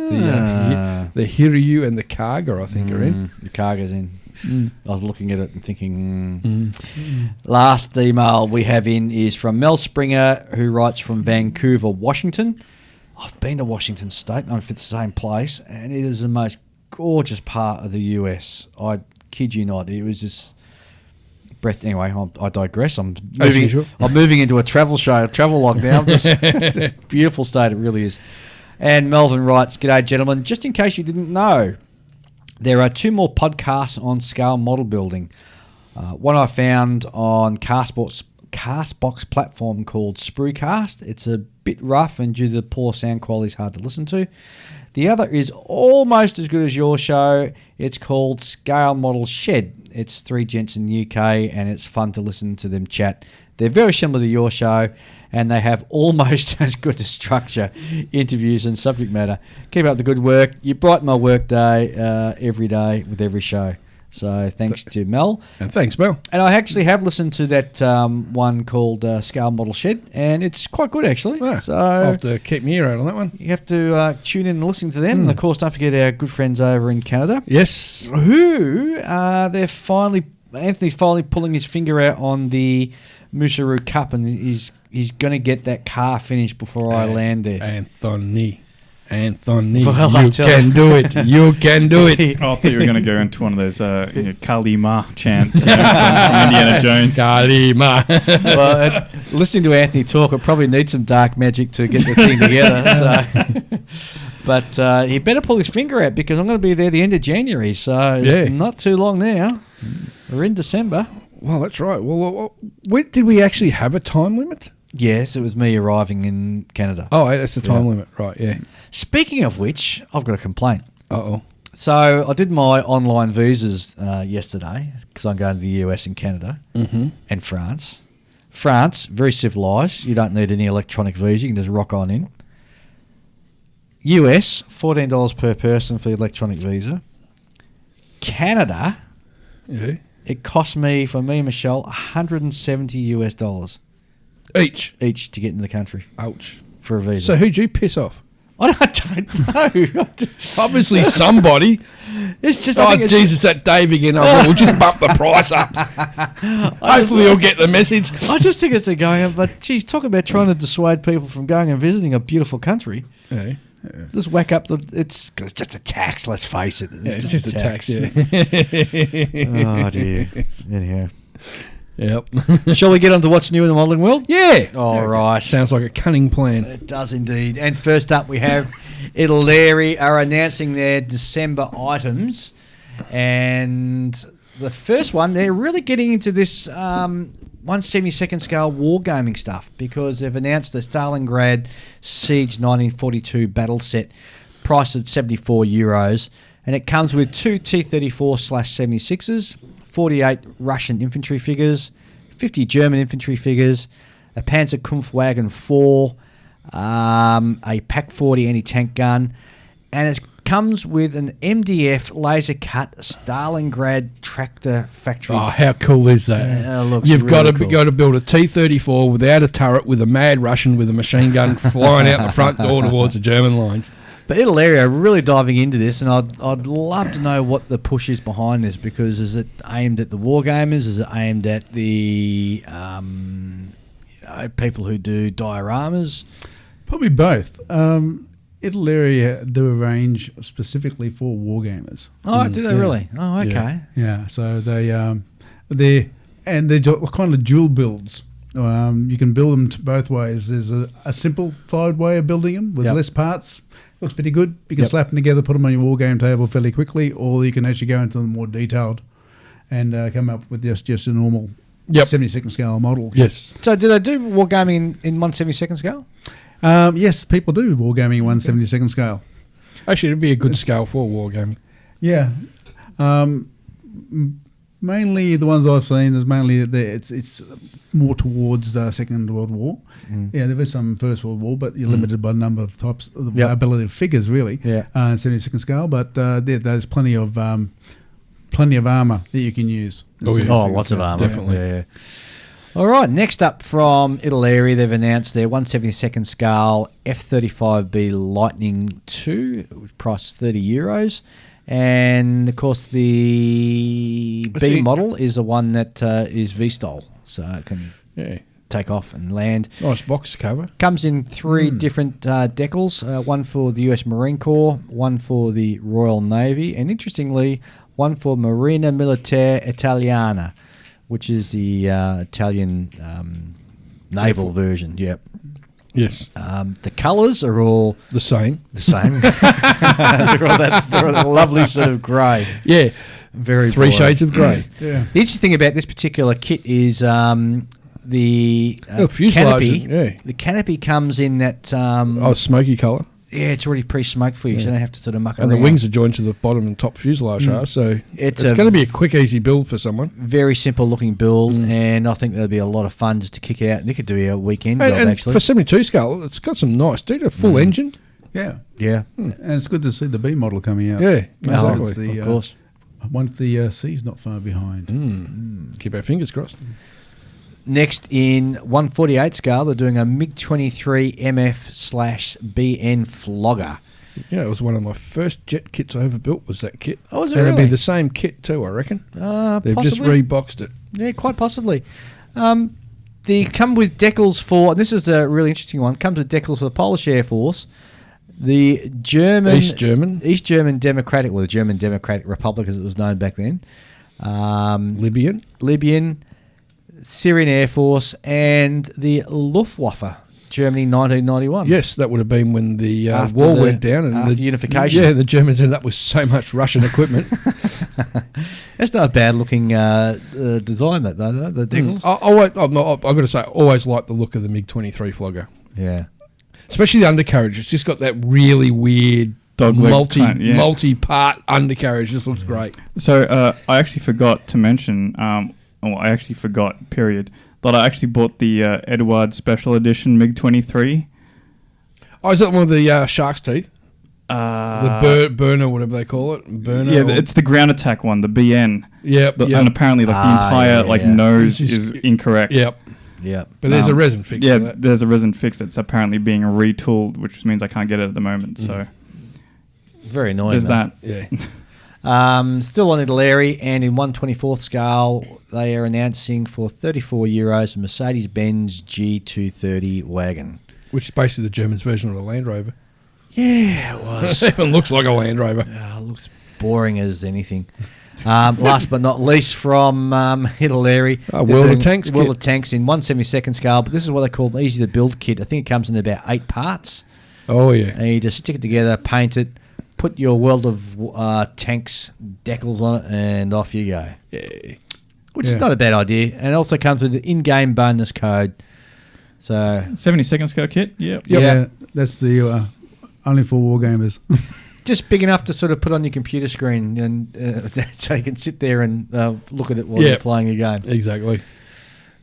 S2: the Hiryu and the Kaga, I think, are in.
S1: The Kaga's in. I was looking at it and thinking. Last email we have in is from Mel Springer, who writes from Vancouver, Washington. I've been to Washington State. I don't know if it's the same place, and it is the most gorgeous part of the US. I kid you not. It was just breath. Anyway, I digress. I'm moving into a travel log now. It's a beautiful state. It really is. And Melvin writes, "G'day, gentlemen. Just in case you didn't know, there are 2 more podcasts on scale model building. One I found on Castbox platform called Spruecast. It's a bit rough and due to the poor sound quality is hard to listen to. The other is almost as good as your show. It's called Scale Model Shed. It's 3 gents in the UK and it's fun to listen to them chat. They're very similar to your show and they have almost as good a structure, interviews and subject matter. Keep up the good work. You brighten my work day every day with every show." So thanks to Mel.
S2: And thanks, Mel.
S1: And I actually have listened to that one called Scale Model Shed, and it's quite good, actually. So
S2: I'll have to keep my ear out on that one.
S1: you have to tune in and listen to them. And, of course, don't forget our good friends over in Canada.
S2: Yes.
S1: Who, Anthony's finally pulling his finger out on the Musaru Cup, and he's going to get that car finished before I land there.
S2: Anthony,
S1: Well, I
S2: you
S1: tell
S2: can
S1: you.
S2: do it. You can do it.
S3: Oh, I thought you were going to go into one of those Kali Ma chants from Indiana Jones.
S2: Kalima.
S1: Well, listening to Anthony talk, I probably need some dark magic to get the thing together. So. But he better pull his finger out because I'm going to be there the end of January. So it's not too long now. We're in December.
S2: Well, that's right. Well, did we actually have a time limit?
S1: Yes, it was me arriving in Canada.
S2: Oh, that's the time limit. Right, yeah.
S1: Speaking of which, I've got a complaint.
S2: Uh-oh.
S1: So I did my online visas yesterday because I'm going to the US and Canada and France. France, very civilised. You don't need any electronic visa. You can just rock on in. US, $14 per person for the electronic visa. Canada, it cost me, for me and Michelle, $170 each to get into the country.
S2: Ouch.
S1: For a visa.
S2: So who'd you piss off?
S1: I don't know.
S2: Obviously somebody.
S1: It's just.
S2: Oh, Jesus, that Dave again. Oh, we'll just bump the price up. Hopefully you'll get the message.
S1: I just think it's a going, but geez, talk about trying to dissuade people from going and visiting a beautiful country.
S2: Yeah.
S1: Just whack up it's just a tax, let's face it.
S2: It's just a tax, yeah.
S1: Oh, dear. Anyhow.
S2: Yep.
S1: Shall we get on to what's new in the modelling world?
S2: Yeah.
S1: All right.
S2: Sounds like a cunning plan.
S1: It does indeed. And first up, we have Italeri are announcing their December items. And the first one, they're really getting into this 1/72 scale wargaming stuff because they've announced the Stalingrad Siege 1942 battle set priced at €74. And it comes with 2 T-34/76s, 48 Russian infantry figures, 50 German infantry figures, a Panzerkampfwagen 4, a PaK-40 anti-tank gun, and it comes with an MDF laser-cut Stalingrad tractor factory.
S2: Oh, how cool is that?
S1: Looks
S2: You've
S1: really
S2: got to build a T-34 without a turret with a mad Russian with a machine gun flying out the front door towards the German lines.
S1: But Italy are really diving into this, and I'd love to know what the push is behind this, because is it aimed at the wargamers? Is it aimed at the people who do dioramas?
S4: Probably both. Italy do a range specifically for wargamers.
S1: Oh, do they really? Oh, okay.
S4: Yeah, so they're kind of dual builds. You can build them both ways. There's a simplified way of building them with less parts. Looks pretty good. You can slap them together, put them on your war game table fairly quickly, or you can actually go into them more detailed and come up with just a normal 72nd scale model.
S2: Yes.
S1: So do they do wargaming in 1/72nd scale?
S4: Yes, people do wargaming in 1/72nd scale.
S2: Actually, it'd be a good scale for wargaming.
S4: Yeah. Mainly the ones I've seen is mainly it's more towards the Second World War. Yeah, there is some First World War, but you're limited by the number of types, the ability of figures really.
S1: Yeah.
S4: 72nd scale, but there's plenty of armour that you can use.
S1: Lots of armour.
S2: Definitely.
S1: Yeah. All right, next up from Italy, they've announced their 1/72nd scale F-35B Lightning II, price €30. And, of course, the B model is the one that is V-style, so it can take off and land.
S2: Nice box cover.
S1: Comes in three different decals, one for the US Marine Corps, one for the Royal Navy, and interestingly, one for Marina Militare Italiana, which is the Italian naval version. Yep.
S2: Yes.
S1: The colours are all
S2: The same.
S1: they're all that lovely sort of grey.
S2: Yeah.
S1: Very
S2: Three
S1: bright.
S2: shades of grey.
S4: Yeah.
S1: The interesting thing about this particular kit is the
S2: fuselage.
S1: canopy. The canopy comes in that.
S2: Smoky colour.
S1: Yeah, it's already pre-smoked for you, so you don't have to sort of muck
S2: And
S1: around.
S2: the wings are joined to the bottom and top fuselage are, so
S1: It's
S2: it's
S1: a-
S2: going to be a quick, easy build for someone.
S1: Very simple looking build, and I think that'll be a lot of fun just to kick it out. They could do a weekend job,
S2: And
S1: actually.
S2: for 72 scale, it's got some nice, a full engine.
S4: Yeah.
S1: Yeah,
S4: And it's good to see the B model coming out.
S2: Yeah,
S4: So
S2: exactly.
S4: it's the,
S1: of course.
S4: once the C's not far behind.
S2: Keep our fingers crossed.
S1: Next, in 1/48 scale, they're doing a MiG-23 MF/BN Flogger.
S2: Yeah, it was one of my first jet kits I ever built was that kit.
S1: Oh, was it
S2: And it'll
S1: really?
S2: be the same kit too, I reckon. They've just
S1: Possibly.
S2: reboxed it.
S1: Yeah, quite possibly. They come with decals for, and this is a really interesting one, comes with decals for the Polish Air Force, the German...
S2: East German.
S1: East German Democratic, well, the German Democratic Republic as it was known back then.
S2: Libyan.
S1: Libyan, Syrian Air Force, and the Luftwaffe, Germany 1991.
S2: Yes, that would have been when the
S1: After
S2: wall
S1: the-
S2: went down. And
S1: after
S2: the
S1: unification.
S2: Yeah, the Germans ended up with so much Russian equipment.
S1: That's not a bad looking design, that though, the decals.
S2: I've got to say, I always liked the look of the MiG-23 Flogger.
S1: Yeah.
S2: Especially the undercarriage. It's just got that really weird
S3: Dogleg kind, yeah.
S2: multi-part undercarriage. Just looks great.
S3: So I actually forgot to mention, period, that I actually bought the Edward Special Edition MiG-23.
S2: Oh, is that one with the shark's teeth? The burner, whatever they call it. Burner.
S3: Yeah, it's the ground attack one, the BN.
S2: Yep.
S3: And apparently, the entire nose
S2: It's
S3: is
S2: just-
S3: incorrect.
S2: Yep.
S1: Yeah.
S2: But there's a resin fix
S3: Yeah,
S2: for that.
S3: there's a resin fix that's apparently being retooled, which means I can't get it at the moment. So
S1: Very annoying.
S3: there's
S1: though.
S3: that.
S2: Yeah.
S1: Still on Italy, and in 1/24th scale, they are announcing for €34 a Mercedes-Benz G230 wagon.
S2: Which is basically the Germans' version of a Land Rover.
S1: Yeah, it was.
S2: It even looks like a Land Rover.
S1: Looks boring as anything. Last but not least, from Italy,
S2: World of Tanks
S1: World
S2: kit.
S1: of Tanks in 1/72nd scale, but this is what they call the easy to build kit. I think it comes in about 8 parts,
S2: Oh, yeah.
S1: and you just stick it together, paint it, put your World of Tanks decals on it, and off you go.
S2: Yeah.
S1: Which is not a bad idea, and it also comes with the in-game bonus code. So
S3: 72nd scale kit. Yep.
S1: Yeah.
S4: That's the only for wargamers.
S1: just big enough to sort of put on your computer screen, and so you can sit there and look at it while you're playing a game.
S2: Exactly.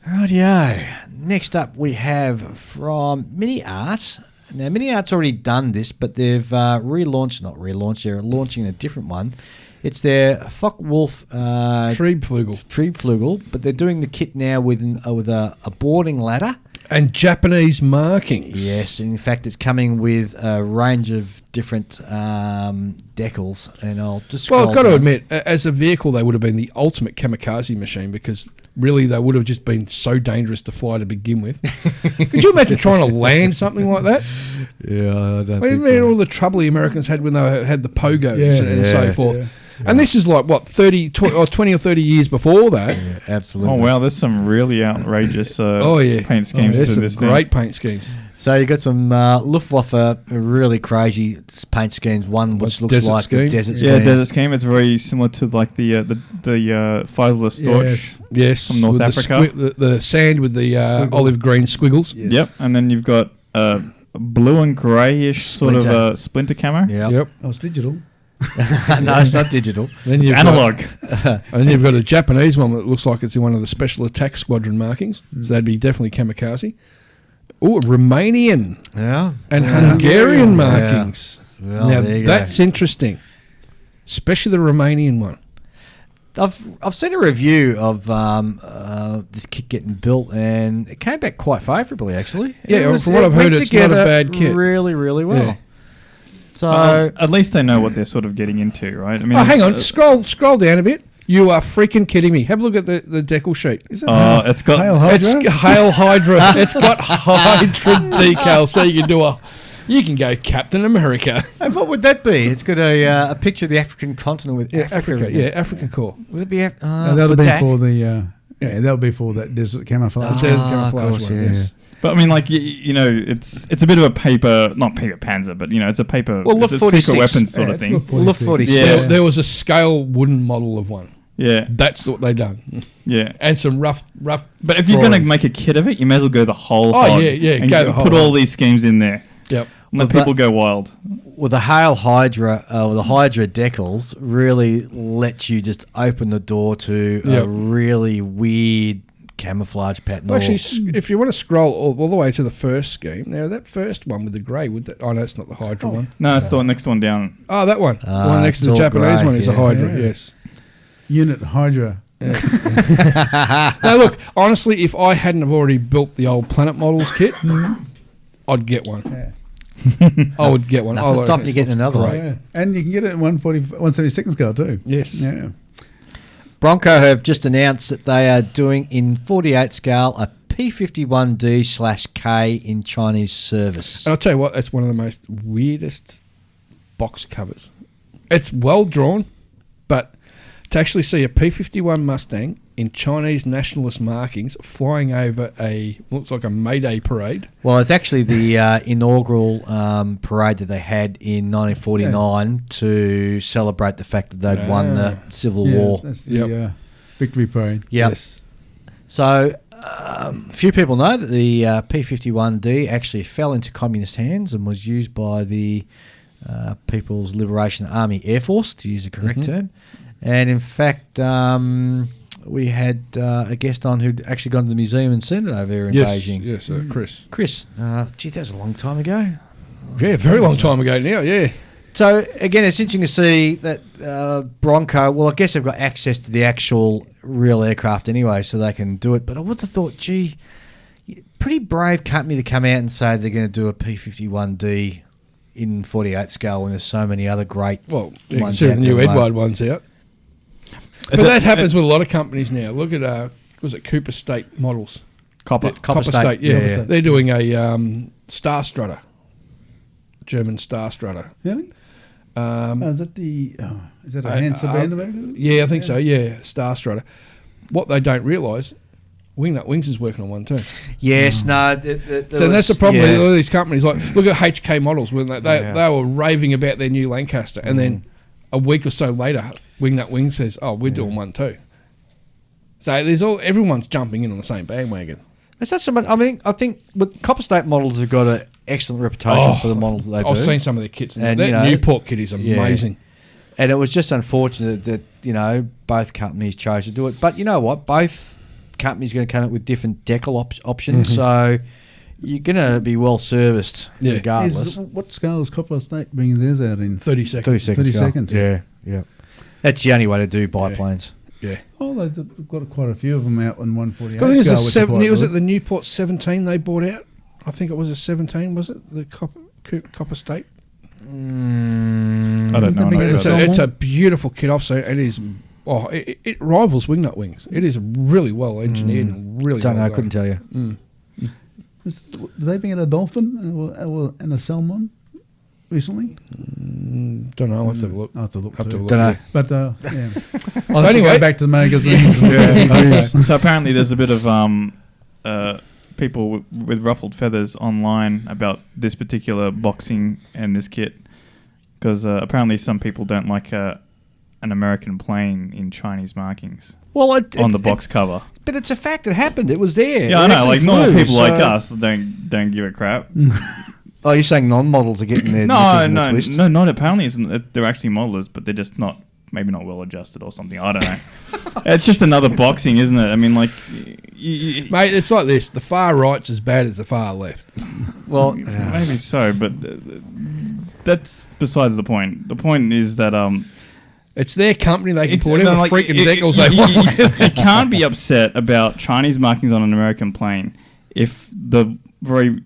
S1: Rightio. Next up, we have from Mini Art. Now, Mini Art's already done this, but they've they're launching a different one. It's their Focke-Wulf
S2: Triebflugel.
S1: Triebflugel, but they're doing the kit now with a boarding ladder
S2: And Japanese markings.
S1: Yes, in fact, it's coming with a range of different decals, and I'll just.
S2: Well, I've got to admit, as a vehicle, they would have been the ultimate kamikaze machine because really they would have just been so dangerous to fly to begin with. Could you imagine trying to land something like that?
S1: Yeah, I don't
S2: I
S1: think
S2: mean,
S1: so.
S2: all the trouble the Americans had when they had the pogos
S4: Yeah,
S2: and so forth.
S4: yeah.
S2: And this is like, what, 20 or 30 years before that?
S1: Yeah, absolutely.
S3: Oh wow, there's some really outrageous paint schemes
S2: There's
S3: to
S2: some
S3: this thing.
S2: great paint schemes.
S1: So you got some Luftwaffe really crazy paint schemes. One which looks
S2: desert
S1: like
S2: scheme?
S1: a desert scheme.
S3: Yeah, desert scheme. It's very similar to like the Faisal Storch.
S4: Yes.
S2: Yes,
S3: From North
S2: with
S3: Africa.
S2: the sand with the olive green squiggles.
S4: Yes.
S3: Yep, and then you've got blue and greyish sort of
S1: Splinter.
S3: splinter camo.
S1: Yeah.
S2: Yep.
S4: Oh, it's digital.
S1: No, it's not digital.
S2: Then
S3: It's
S2: you've
S3: analog.
S2: and then you've got a Japanese one that looks like it's in one of the special attack squadron markings. So that'd be definitely kamikaze. Oh, Romanian
S1: Yeah.
S2: and
S1: Yeah.
S2: Hungarian
S1: Yeah.
S2: markings.
S1: Well,
S2: Now
S1: there you
S2: that's
S1: go.
S2: interesting, especially the Romanian one.
S1: I've seen a review of this kit getting built, and it came back quite favourably, actually.
S2: Yeah,
S1: It
S2: from what I've
S1: went
S2: heard, it's not a
S1: together
S2: bad kit.
S1: Really, really well.
S2: Yeah.
S1: So
S3: At least they know what they're sort of getting into, right? I mean,
S2: Oh, hang on, scroll down a bit. You are freaking kidding me. Have a look at the decal sheet.
S4: Is it
S3: it's got
S4: Hail
S2: It's
S4: Hydra?
S2: Hail Hydra. It's got Hydra decal, so you can go Captain America.
S1: and what would that be? It's got a picture of the African continent with
S2: Yeah,
S1: Africa.
S2: Africa.
S1: in it.
S2: Yeah, Africa core.
S1: Would it be?
S4: that'll be
S1: that?
S4: for the that'll be for that desert camouflage.
S2: There's
S1: Ah,
S2: camouflage
S1: of course,
S2: one.
S1: yeah.
S2: Yes.
S3: But I mean, like you know, it's a bit of a paper, not paper panzer, but you know, it's a paper.
S1: Well,
S3: it's
S1: Luft
S3: a secret
S1: 46.
S3: weapons sort
S4: Yeah,
S3: of
S4: it's
S3: thing.
S4: Luft
S1: Luft
S4: 46.
S1: 46.
S3: Yeah.
S2: There was a scale wooden model of one.
S3: Yeah,
S2: That's what they done,
S3: yeah.
S2: and some rough.
S3: But if you're going to
S2: drawings.
S3: make a kit of it, you may as well go the whole.
S2: Oh,
S3: hog
S2: yeah, yeah,
S3: and
S2: go
S3: you
S2: the
S3: put
S2: whole
S3: all
S2: hog.
S3: these schemes in there.
S2: Yep.
S3: And let
S1: Well,
S3: people go wild.
S1: Well, the Hail Hydra, the Hydra decals really let you just open the door to
S2: Yep.
S1: a really weird camouflage pattern.
S2: Well, actually, if you want to scroll all the way to the first scheme, now that first one with the grey, would that? Oh no, it's not the Hydra one.
S3: No, it's the next one down.
S2: Oh, that one. The one next
S1: it's
S2: to the
S1: all
S2: Japanese
S1: grey,
S2: one is a
S1: yeah.
S2: Hydra.
S4: Yeah.
S2: Yes.
S4: Unit Hydra.
S2: Now look, honestly, if I hadn't have already built the old Planet Models kit, I'd get one.
S4: Yeah.
S2: I would get one.
S1: Nothing
S2: I
S1: stopping
S2: reckon
S1: you
S2: it
S1: getting
S2: looks
S1: another
S2: great.
S1: one.
S4: Yeah. And you can get it in 172nd scale too.
S2: Yes.
S4: Yeah.
S1: Bronco have just announced that they are doing in 48 scale a P51D/K in Chinese service.
S2: And I'll tell you what, that's one of the most weirdest box covers. It's well drawn, but to actually see a P-51 Mustang in Chinese nationalist markings flying over looks like a May Day parade.
S1: Well, it's actually the inaugural parade that they had in 1949 to celebrate the fact that they'd won the Civil War.
S4: That's the
S2: Yep.
S4: victory parade.
S1: Yep.
S2: Yes.
S1: So, few people know that the P-51D actually fell into communist hands and was used by the People's Liberation Army Air Force, to use the correct term. And in fact, we had a guest on who'd actually gone to the museum and seen it over there in Beijing.
S2: Yes, Chris.
S1: Chris, gee, that was a long time ago.
S2: Yeah, very long time ago now, yeah.
S1: So, again, it's interesting to see that Bronco, well, I guess they've got access to the actual real aircraft anyway, so they can do it. But I would have thought, gee, pretty brave company to come out and say they're going to do a P-51D in 48 scale when there's so many other great
S2: Well, you can
S1: ones
S2: see
S1: out
S2: the new
S1: there, mate.
S2: Edward one's out. But that happens with a lot of companies now. Look at, was it Cooper State Models?
S3: Copper.
S2: Copper
S1: State,
S2: State, yeah.
S1: yeah.
S2: They're doing a Star Strutter, German Star Strutter.
S4: Really? Is that is that a hand band of it?
S2: Yeah, I think so, yeah, Star Strutter. What they don't realise, Wingnut Wings is working on one too.
S1: Yes, no.
S2: So that's the problem
S1: yeah.
S2: with all these companies. Like, look at HK Models when they
S1: Yeah.
S2: were raving about their new Lancaster, and then a week or so later, Wingnut Wings says, "Oh, we're doing one too." So everyone's jumping in on the same bandwagon.
S1: That's not so much. I mean, I think with Copper State models have got an excellent reputation for the models that they do.
S2: I've seen some of their kits,
S1: And,
S2: that
S1: you know,
S2: Newport kit is amazing.
S1: And it was just unfortunate that, both companies chose to do it. But you know what? Both companies are going to come up with different decal options. So you're going to be well serviced regardless.
S4: What scale is Copper State bringing theirs out in?
S2: 30 seconds.
S1: 30 seconds.
S4: 30 seconds.
S1: Yeah, yeah. That's the only way to do biplanes.
S2: Yeah.
S4: Oh, they've got quite a few of them out in 148.
S2: I think it was
S4: scale, which are quite
S2: was it
S4: good.
S2: the Newport 17 they bought out? I think it was a 17, was it? The Copper State?
S3: I don't know.
S4: They've been
S3: enough
S4: getting
S3: about that.
S2: It's a beautiful kit off. So it is. Oh, it rivals Wingnut Wings. It is really well engineered and really.
S1: Don't know.
S2: well
S1: I
S2: done.
S1: couldn't tell you.
S4: Did they bring in a dolphin and a salmon recently?
S2: Don't know. I'll have to have a look.
S4: I'll have to look.
S2: Have to
S4: too.
S2: look.
S1: Don't know.
S4: But yeah.
S2: So anyway,
S4: Go back to the magazines.
S3: So apparently there's a bit of people with ruffled feathers online about this particular boxing and this kit, because apparently some people don't like an American plane in Chinese markings
S1: Well,
S3: on the box cover.
S1: but it's a fact. It happened. It was there.
S3: Yeah, I
S1: It
S3: know.
S1: actually
S3: Like normal
S1: flew,
S3: people like
S1: so-
S3: us don't give a crap.
S1: Oh, you're saying non-models are getting their
S3: No,
S1: knickers in a
S3: no,
S1: twist?
S3: no, not apparently. They're actually modelers, but they're just not. Maybe not well adjusted or something. I don't know. It's just another boxing, isn't it? I mean, like,
S2: mate, it's like this: the far right's as bad as the far left.
S1: Well,
S3: maybe so, but that's besides the point. The point is that
S2: It's their company; they can
S3: it's
S2: put whatever
S3: like,
S2: freaking
S3: it-
S2: decals they
S3: you-
S2: want.
S3: you can't be upset about Chinese markings on an American plane if the very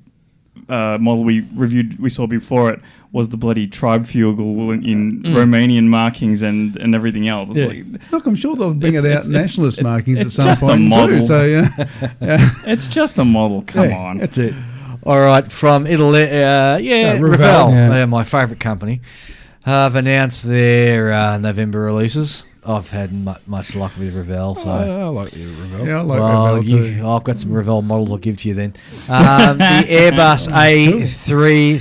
S3: model we saw before it was the bloody tribe fugal in Romanian markings and everything else. It's
S2: Yeah.
S3: like,
S4: Look, I'm sure they'll bring
S3: It's-
S4: it out
S3: it's-
S4: nationalist markings at
S3: it's
S4: some
S3: just a
S4: point
S3: model.
S4: too. So yeah.
S3: it's just a model. Come
S2: Yeah,
S3: on.
S2: that's it.
S1: all right, from Italy,
S2: Revell.
S1: Revell,
S4: Yeah.
S1: they're my favourite company. Have announced their November releases. I've had much luck with Revell, so.
S2: I like the Revell.
S4: Yeah, I like
S1: Well,
S4: Revell too.
S1: I've got some Revell models I'll give to you then. The Airbus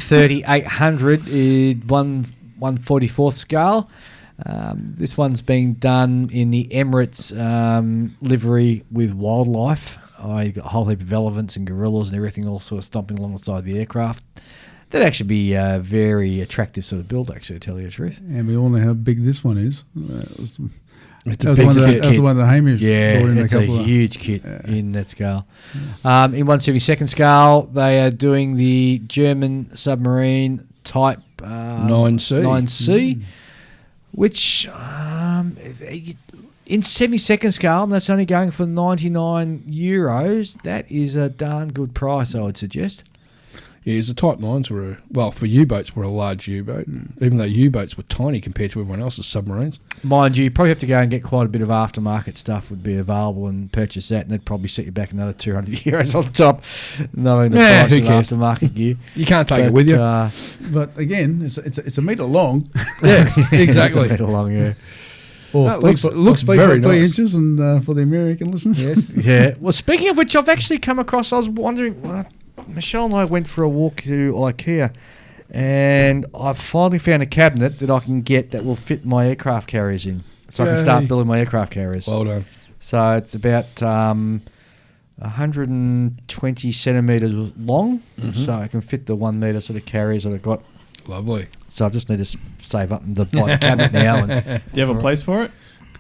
S1: A330-800 is 1/44th scale. This one's being done in the Emirates livery with wildlife. You've got a whole heap of elephants and gorillas and everything all sort of stomping alongside the aircraft. That'd actually be a very attractive sort of build, actually, to tell you the truth.
S4: And we all know how big this one is.
S2: It's
S4: That
S2: a
S4: was
S2: big
S4: one
S2: kit.
S4: that the one that Hamish brought in
S1: it's
S4: a
S1: a
S4: couple of.
S1: huge kit in that scale. In 1/72nd scale, they are doing the German submarine type
S2: 9C.
S1: 9C, which in 72nd scale, and that's only going for €99. That is a darn good price, I would suggest.
S2: Yeah, the Type 9s were, for U-boats were a large U-boat, even though U-boats were tiny compared to everyone else's submarines.
S1: Mind you, probably have to go and get quite a bit of aftermarket stuff would be available and purchase that, and that'd probably set you back another €200 on top, knowing the
S2: Yeah,
S1: price
S2: who
S1: of
S2: cares?
S1: aftermarket gear.
S2: You can't take it with you.
S4: But again, it's a metre long.
S2: Yeah, exactly.
S1: It's a bit long, yeah.
S4: Or
S2: That looks
S4: three
S2: very
S4: foot 3
S2: nice.
S4: inches, and for the American listeners.
S2: Yes.
S1: Yeah. Well, speaking of which, I've actually come across. I was wondering. Michelle and I went for a walk to IKEA, and I've finally found a cabinet that I can get that will fit my aircraft carriers in, so I can start
S2: Yay.
S1: building my aircraft carriers.
S2: Well done.
S1: So it's about 120 centimetres long, so I can fit the 1 metre sort of carriers that I've got.
S2: Lovely.
S1: So I just need to save up and buy the cabinet now. And
S3: Do you have a place for it?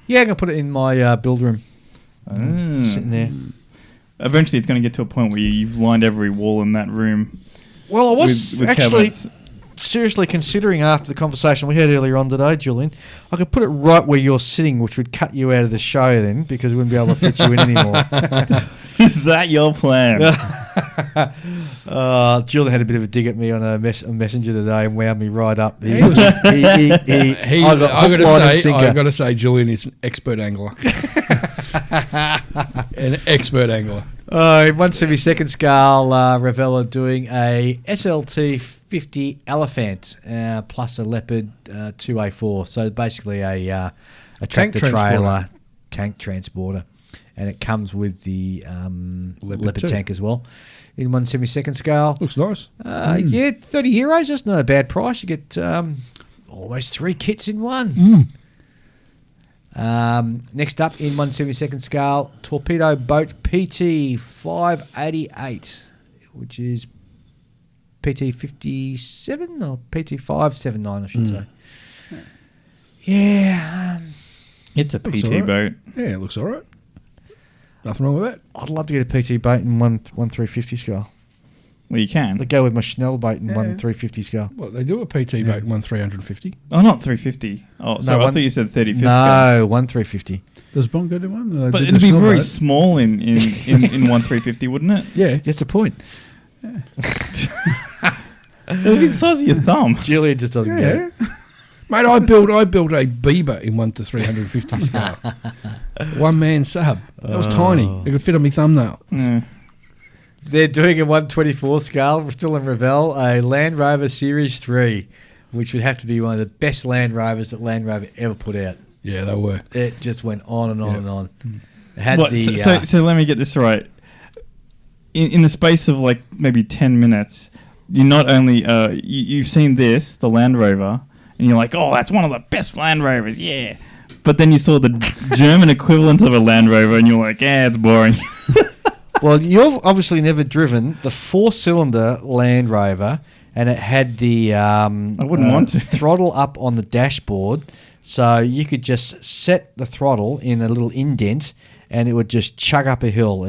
S1: yeah, I'm gonna put it in my build room, sitting there.
S3: Eventually, it's going to get to a point where you've lined every wall in that room.
S1: Well, I was
S3: with
S1: actually
S3: cabinets.
S1: seriously considering after the conversation we had earlier on today, Julian, I could put it right where you're sitting, which would cut you out of the show then, because we wouldn't be able to fit you in anymore.
S3: Is that your plan?
S1: Julian had a bit of a dig at me on a messenger today and wound me right up.
S2: He was-
S1: I
S2: got to say, Julian is an expert angler. An expert angler.
S1: In 1/72nd scale, Revell are doing a SLT 50 Elephant plus a Leopard 2A4. So basically a tractor trailer tank transporter. And it comes with the Leopard
S2: too.
S1: tank as well. In 1/72nd scale.
S2: Looks nice.
S1: Yeah, €30. That's not a bad price. You get almost 3 kits in one. Next up in 1/72nd scale, torpedo boat PT 588, which is PT 57 or PT 579, I should say. Yeah,
S3: It's a
S2: Looks
S3: PT
S2: alright.
S3: boat.
S2: Yeah, it looks all right. Nothing wrong with that.
S1: I'd love to get a PT boat in one 350 scale.
S3: Well, you can.
S1: They go with my Schnellbait in 1/350 scale.
S2: What, they do a PT boat in 1/350?
S3: Oh, not 350. Oh, sorry, I thought you said 35th scale.
S1: No, 1/350.
S4: Does Bongo do one?
S3: But it'd be very small in 1/350, wouldn't it?
S2: Yeah.
S1: That's the point.
S3: It'd be the size of your thumb.
S1: Julia just doesn't get it.
S2: Mate, I built a Bieber in 1/350 scale. One man sub. That was tiny. It could fit on my thumbnail.
S3: Yeah.
S1: They're doing a 1/24 scale. We're still in Ravel, a Land Rover Series 3, which would have to be one of the best Land Rovers that Land Rover ever put out.
S2: Yeah, they were.
S1: It just went on and on and on. It had
S3: What,
S1: the,
S3: so let me get this right. In the space of like maybe 10 minutes, you not only you've seen this, the Land Rover, and you're like, oh, that's one of the best Land Rovers, yeah. But then you saw the German equivalent of a Land Rover, and you're like, yeah, it's boring.
S1: well, you've obviously never driven the 4-cylinder Land Rover, and it had the
S3: I wouldn't want to.
S1: throttle up on the dashboard, so you could just set the throttle in a little indent, and it would just chug up a hill.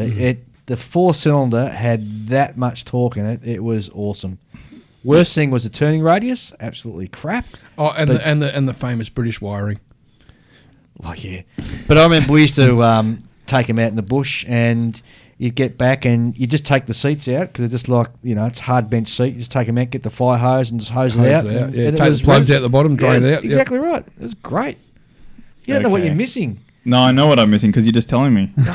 S1: The 4-cylinder had that much torque in it. It was awesome. Worst thing was the turning radius. Absolutely crap.
S2: Oh, and the famous British wiring.
S1: Oh, yeah. But I remember we used to take them out in the bush, and you'd get back and you just take the seats out because they're just like, it's hard bench seat. You just take them out, get the fire hose and just hose it out.
S2: Yeah, take the plugs out the bottom, drain it out.
S1: Exactly right. It was great. You don't know what you're missing.
S3: No, I know what I'm missing because you're just telling me.
S2: Yeah,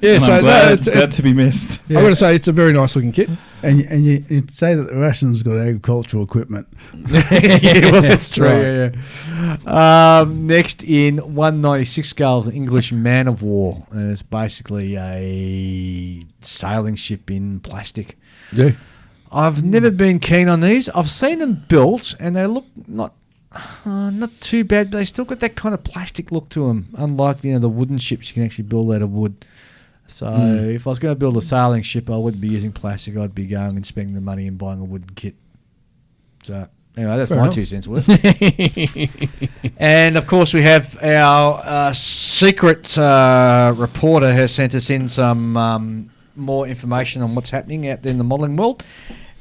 S3: and
S2: so
S3: I'm glad
S2: it's
S3: to be missed.
S2: I've got to say, it's a very nice looking kit.
S4: And you'd say that the Russians got agricultural equipment.
S1: Yeah, well, that's true. Yeah. Next in 196 scale, the English Man of War, and it's basically a sailing ship in plastic.
S2: Yeah.
S1: I've never been keen on these. I've seen them built, and they look not too bad, but they still got that kind of plastic look to them. Unlike the wooden ships, you can actually build out of wood. So if I was going to build a sailing ship, I wouldn't be using plastic. I'd be going and spending the money and buying a wooden kit. So anyway, that's my 2 cents worth. And of course, we have our secret reporter has sent us in some more information on what's happening out there in the modelling world.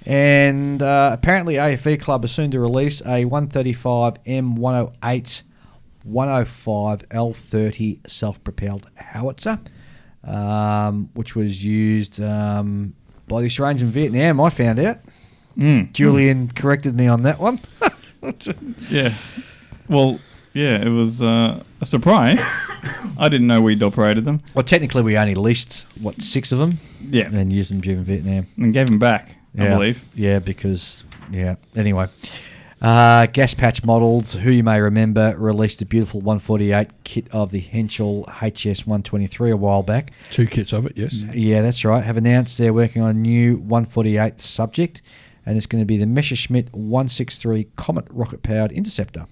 S1: And apparently AFE Club is soon to release a 135 M108 105 L30 self-propelled howitzer, which was used by the Australians in Vietnam, I found out. Julian corrected me on that one.
S3: Yeah. Well, yeah, it was a surprise. I didn't know we'd operated them.
S1: Well, technically we only leased, 6 of them?
S3: Yeah.
S1: And used them during Vietnam.
S3: And gave them back, I believe.
S1: Yeah, because, anyway. Gas Patch Models, who you may remember, released a beautiful 148 kit of the Henschel HS123 a while back.
S2: 2 kits of it, yes.
S1: Yeah, that's right. Have announced they're working on a new 148 subject, and it's going to be the Messerschmitt 163 Comet rocket-powered interceptor.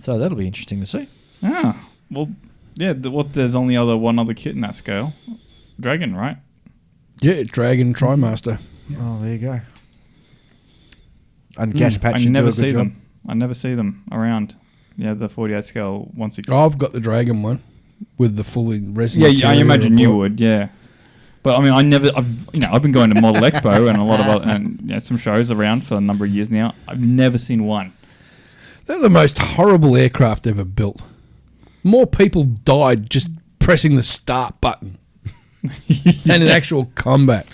S1: So that'll be interesting to see.
S3: Ah, well, yeah, there's only one other kit in that scale. Dragon, right?
S2: Yeah, Dragon TriMaster.
S1: Oh, there you go. And Gas Patch should do a good job.
S3: Them. I never see them around. Yeah, the 48 scale 160.
S2: I've got the Dragon one with the fully resin.
S3: Yeah, I imagine you would. Yeah, but I mean, I've been going to Model Expo and a lot of some shows around for a number of years now. I've never seen one.
S2: They're the most horrible aircraft ever built. More people died just pressing the start button than in actual combat.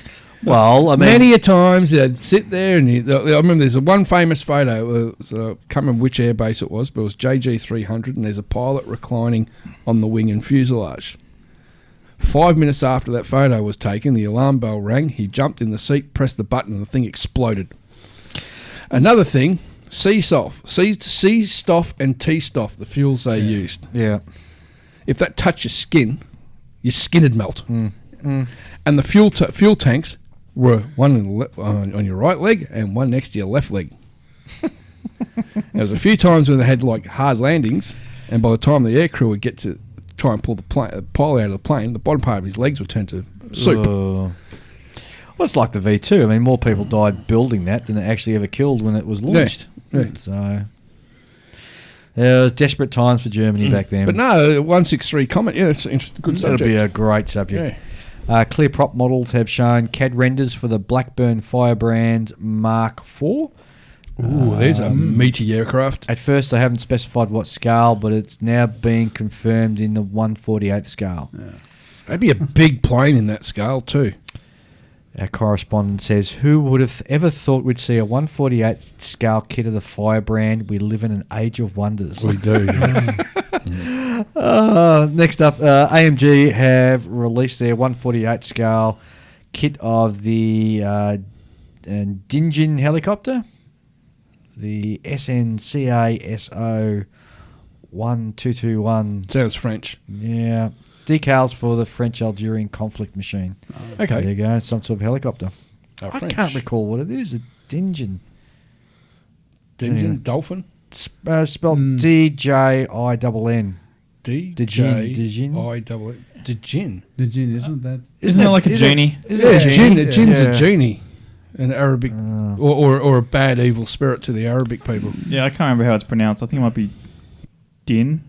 S1: Well, I mean,
S2: many a times they'd sit there and I remember there's one famous photo. I can't remember which airbase it was, but it was JG300, and there's a pilot reclining on the wing and fuselage. 5 minutes after that photo was taken, the alarm bell rang. He jumped in the seat, pressed the button, and the thing exploded. Another thing. C-Stoff and T-Stoff, the fuels they used.
S1: Yeah.
S2: If that touched your skin would melt. And the fuel tanks were one on your right leg and one next to your left leg. There was a few times when they had hard landings, and by the time the aircrew would get to try and pull the pile out of the plane, the bottom part of his legs would turn to soup.
S1: Well, it's like the V2. I mean, more people died building that than it actually ever killed when it was launched. Yeah. So there was desperate times for Germany back then.
S2: But no, 163 Comet, yeah, it's a good subject.
S1: It'll be a great subject. Clear prop models have shown CAD renders for the Blackburn Firebrand Mark IV.
S2: Ooh, there's a meaty aircraft.
S1: At first, they haven't specified what scale, but it's now being confirmed in the 1/48th scale.
S4: Yeah.
S2: That'd be a big plane in that scale too.
S1: Our correspondent says, "Who would have ever thought we'd see a 1/48th scale kit of the Firebrand? We live in an age of wonders."
S2: We do. Yes.
S1: Next up, AMG have released their 1/48 scale kit of the Dingin helicopter, the SNCA-SO 1221.
S2: Sounds French.
S1: Yeah, decals for the French-Algerian conflict machine.
S2: Okay.
S1: There you go, some sort of helicopter.
S2: Oh,
S1: I
S2: French.
S1: can't recall what it is. A Dingin.
S2: Dingin,
S1: Yeah.
S2: dolphin.
S1: Spelled D-J-I-N-N.
S2: D-J-I-double-N. Djinn.
S4: The gin, isn't that?
S3: Isn't it like a genie?
S2: Yeah, Jinn. A Jinn's
S1: Yeah.
S2: a genie. An Arabic, or a bad evil spirit to the Arabic people.
S3: Yeah, I can't remember how it's pronounced. I think it might be Din.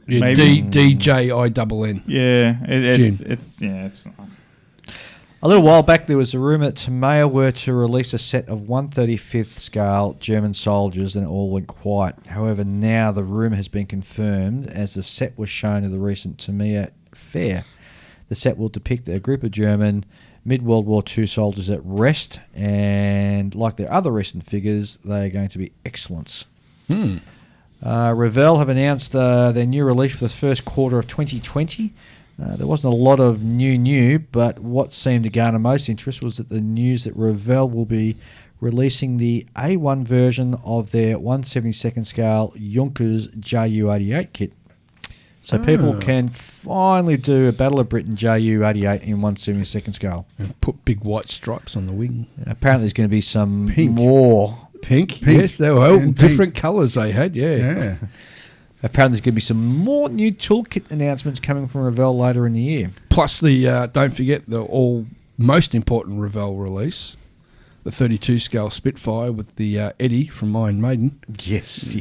S2: Yeah,
S3: Maybe.
S2: D-J-I-double-N.
S3: Yeah,
S2: Jin.
S3: it's
S1: A little while back, there was a rumour that Tamiya were to release a set of 1/35th scale German soldiers, and it all went quiet. However, now the rumour has been confirmed as the set was shown at the recent Tamiya fair. The set will depict a group of German mid-World War II soldiers at rest, and like their other recent figures, they are going to be excellence. Revell have announced their new release for the first quarter of 2020. There wasn't a lot of new, but what seemed to garner most interest was that the news that Revell will be releasing the A1 version of their 1/72nd scale Junkers Ju-88 kit. So people can finally do a Battle of Britain Ju-88 in 1/72nd scale.
S2: And put big white stripes on the wing.
S1: Apparently there's going to be some
S4: Pink.
S1: more...
S2: Pink.
S4: Pink.
S2: Yes, they were all
S4: And
S2: different colours they had,
S4: Yeah.
S1: Apparently there's going to be some more new toolkit announcements coming from Revell later in the year.
S2: Plus the, don't forget, the all most important Revell release, the 32 scale Spitfire with the Eddie from Iron Maiden.
S1: Yes.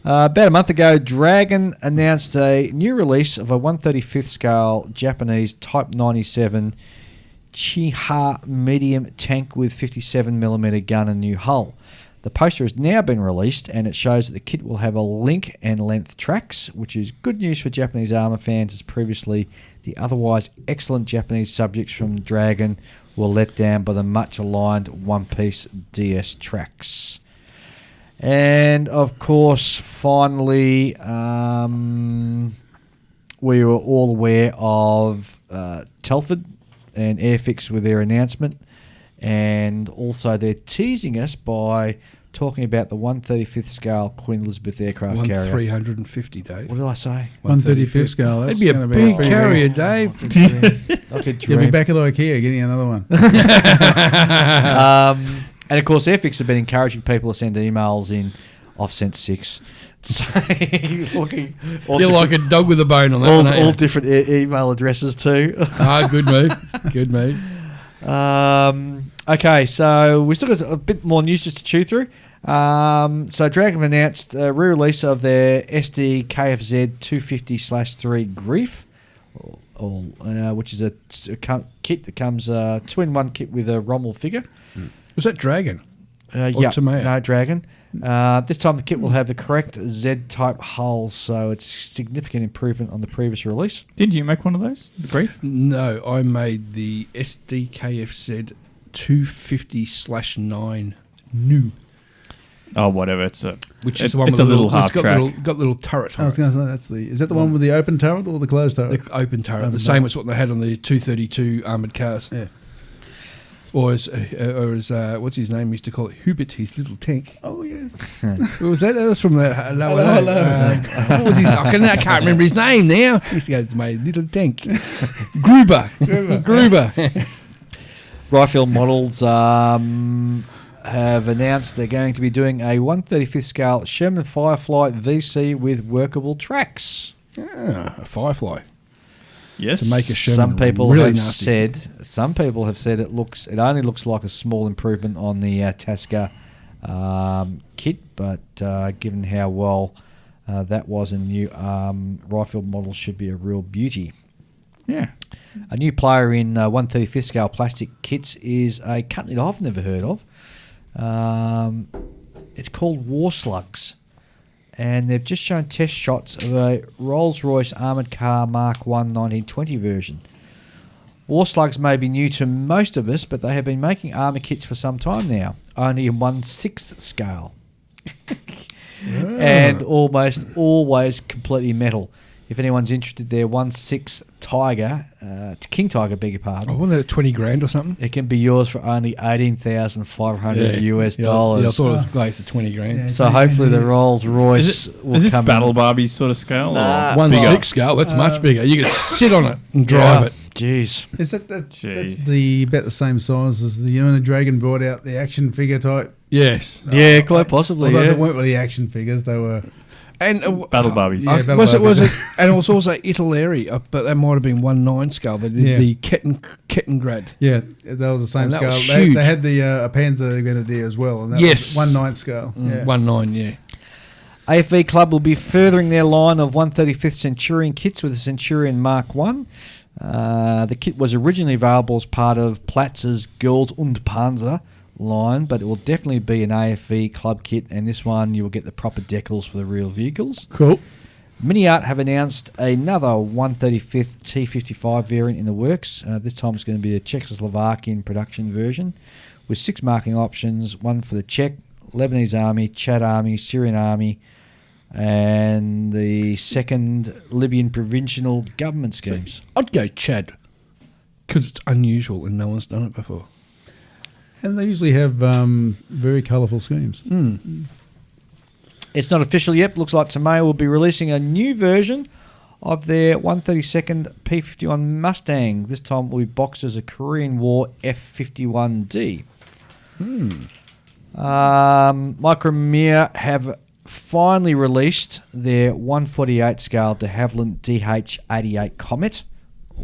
S1: About a month ago, Dragon announced a new release of a 1/35th scale Japanese Type 97 Chiha medium tank with 57mm gun and new hull. The poster has now been released, and it shows that the kit will have a link and length tracks, which is good news for Japanese armour fans, as previously the otherwise excellent Japanese subjects from Dragon were let down by the much-aligned one-piece DS tracks. And, of course, finally, we were all aware of Telford and Airfix with their announcement, and also they're teasing us by talking about the 1/35th scale Queen Elizabeth aircraft carrier.
S2: 350, Dave.
S1: What did I say?
S4: 1/35th scale.
S2: That'd
S4: That's
S2: be a
S4: gonna
S2: big
S4: pretty
S2: carrier,
S4: big.
S2: Dave.
S1: I could
S4: You'll be
S1: dream.
S4: back at IKEA getting another one.
S1: And of course, Airfix have been encouraging people to send emails in. I've sent 6. Looking all
S2: You're like a dog with a bone on that one, aren't
S1: all
S2: you?
S1: different email addresses too.
S2: Good move. Good move.
S1: Okay, so we've still got a bit more news just to chew through. So Dragon have announced a re-release of their SD KFZ 250/3 Grief, which is a kit that comes 2-in-1 kit with a Rommel figure.
S2: Was that Dragon?
S1: Yeah,
S2: Tamiya?
S1: no, Dragon. This time the kit will have the correct Z-type hull, so it's significant improvement on the previous release.
S3: Did you make one of those? The Grief?
S2: No, I made the SDKFZ 250/9 new,
S3: Oh, whatever. It's a
S2: which is
S3: It-
S2: the one
S3: it's
S2: with
S3: a little half
S2: got
S3: track.
S2: got little turret
S4: I
S2: on
S4: was
S2: it.
S4: going to say that's the. Is that the one with the open turret or the closed turret?
S2: The open turret,
S4: Open
S2: the same
S4: turret.
S2: as what they had on the 232 armoured cars.
S4: Yeah.
S2: Or as what's his name used to call it, Hubert, his little tank.
S4: Oh yes.
S2: What was that? That was from the Hello.
S4: Hello.
S2: What was his? I can't remember his name now. He used to go, it's my little tank. Gruber.
S1: Rifle Models have announced they're going to be doing a 1/35th scale Sherman Firefly VC with workable tracks.
S2: A Firefly.
S3: yes.
S2: To make a Sherman
S1: Some people
S2: really
S1: have
S2: nasty.
S1: said it only looks like a small improvement on the Tasca kit, but given how well that was in new rifle model, should be a real beauty.
S3: Yeah.
S1: A new player in 135th scale plastic kits is a company that I've never heard of. It's called War Slugs, and they've just shown test shots of a Rolls-Royce Armoured Car Mark 1 1920 version. War Slugs may be new to most of us, but they have been making armour kits for some time now, only in 1/6 scale. And almost always completely metal. If anyone's interested, their 1/6 Tiger, King Tiger, beg your pardon.
S2: Oh, wasn't that 20 grand or something?
S1: It can be yours for only $18,500 US dollars.
S2: Yeah, I thought it was close to 20 grand.
S4: Yeah.
S1: So hopefully the Rolls Royce will
S3: Is this
S1: come
S3: Battle
S1: in.
S3: Barbie sort of scale?
S1: Nah.
S3: Or
S2: 1/6 scale, that's much bigger. You could sit on it and drive it.
S1: Jeez.
S4: Is that's
S3: Gee.
S4: about the same size as the Dragon brought out the action figure type?
S2: Yes.
S1: Yeah, quite possibly.
S4: Although
S1: Yeah.
S4: they weren't really action figures, they were.
S2: And
S3: Battle Barbies.
S4: Yeah, Battle
S2: was
S4: Barbies.
S2: it? And it was also Italeri, but that might have been 1/9 scale. They did
S4: Yeah.
S2: the Kettengrad.
S4: Yeah, that was the same
S2: And that
S4: scale.
S2: was
S4: They
S2: huge.
S4: had the Panzer Grenadier as well, and that
S2: Yes.
S4: was 1/9 scale. Yeah.
S2: 1/9, yeah.
S1: AFV Club will be furthering their line of 135th Centurion kits with the Centurion Mark 1. The kit was originally available as part of Platz's Girls und Panzer line, but it will definitely be an AFV Club kit, and this one you will get the proper decals for the real vehicles.
S4: Cool.
S1: Mini-Art have announced another 135th T55 variant in the works. This time it's going to be a Czechoslovakian production version with 6 marking options, one for the Czech, Lebanese Army, Chad Army, Syrian Army, and the second Libyan provincial government schemes.
S2: I'd go Chad because it's unusual and no one's done it before.
S4: And they usually have very colourful schemes.
S1: It's not official yet. Looks like Tomei will be releasing a new version of their 132nd P51 Mustang. This time it will be boxed as a Korean War F51D. Micromeer have finally released their 148 scale de Havilland DH88 Comet,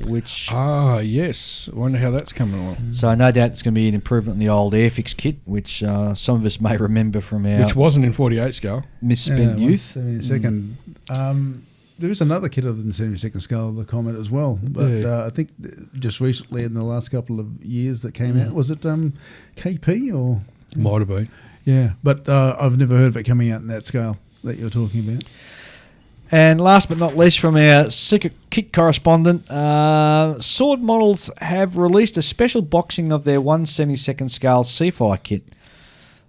S1: which
S2: Yes. I wonder how that's coming along.
S1: so no doubt it's going to be an improvement in the old Airfix kit, which some of us may remember from our
S2: Which wasn't in 48 scale.
S1: misspent youth.
S4: 72nd. There is another kit other than 72nd scale of the Comet as well, but
S2: Yeah.
S4: I think just recently in the last couple of years that came out, was it KP or?
S2: Might have been.
S4: Yeah, but I've never heard of it coming out in that scale that you're talking about.
S1: And last but not least, from our secret kit correspondent, Sword Models have released a special boxing of their 172nd scale Seafire kit.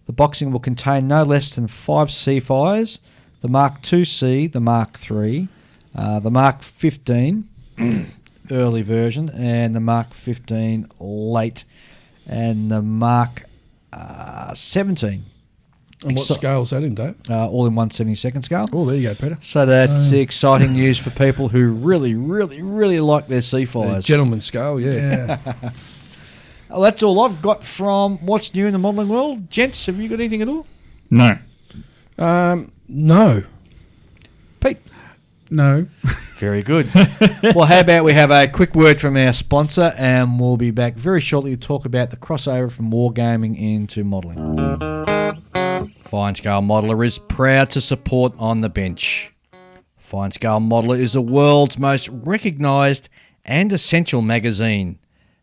S1: The boxing will contain no less than 5 Seafires, the Mark II-C, the Mark III, the Mark 15 early version, and the Mark 15 late, and the Mark 17.
S2: And what scale's that in, Dave?
S1: All in 172nd scale.
S2: Oh, there you go, Peter.
S1: So that's exciting news for people who really, really, really like their Seafires.
S2: Gentleman scale, yeah.
S1: Well, that's all I've got from what's new in the modelling world. Gents, have you got anything at all?
S3: No.
S2: No.
S1: Pete?
S4: No.
S1: Very good. Well, how about we have a quick word from our sponsor, and we'll be back very shortly to talk about the crossover from wargaming into modelling. Fine Scale Modeller is proud to support On the Bench. Fine Scale Modeller is the world's most recognised and essential magazine,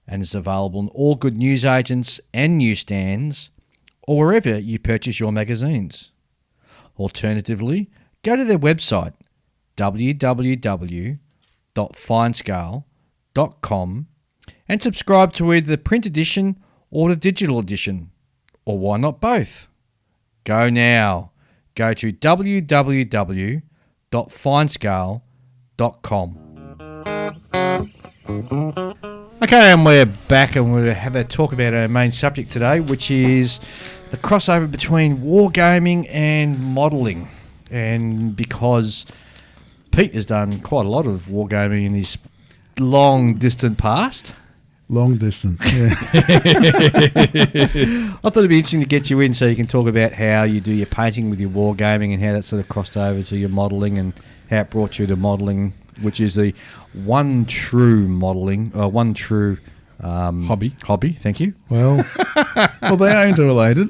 S1: and is available in all good newsagents and newsstands, or wherever you purchase your magazines. Alternatively, go to their website www.finescale.com and subscribe to either the print edition or the digital edition, or why not both? Go now. Go to www.finescale.com. Okay, and we're back, and we'll have a talk about our main subject today, which is the crossover between wargaming and modelling. And because Pete has done quite a lot of wargaming in his long distant past,
S4: Long distance, yeah.
S1: I thought it'd be interesting to get you in so you can talk about how you do your painting with your wargaming and how that sort of crossed over to your modelling and how it brought you to modelling, which is the one true
S2: Hobby.
S1: Thank you.
S4: Well, they are interrelated.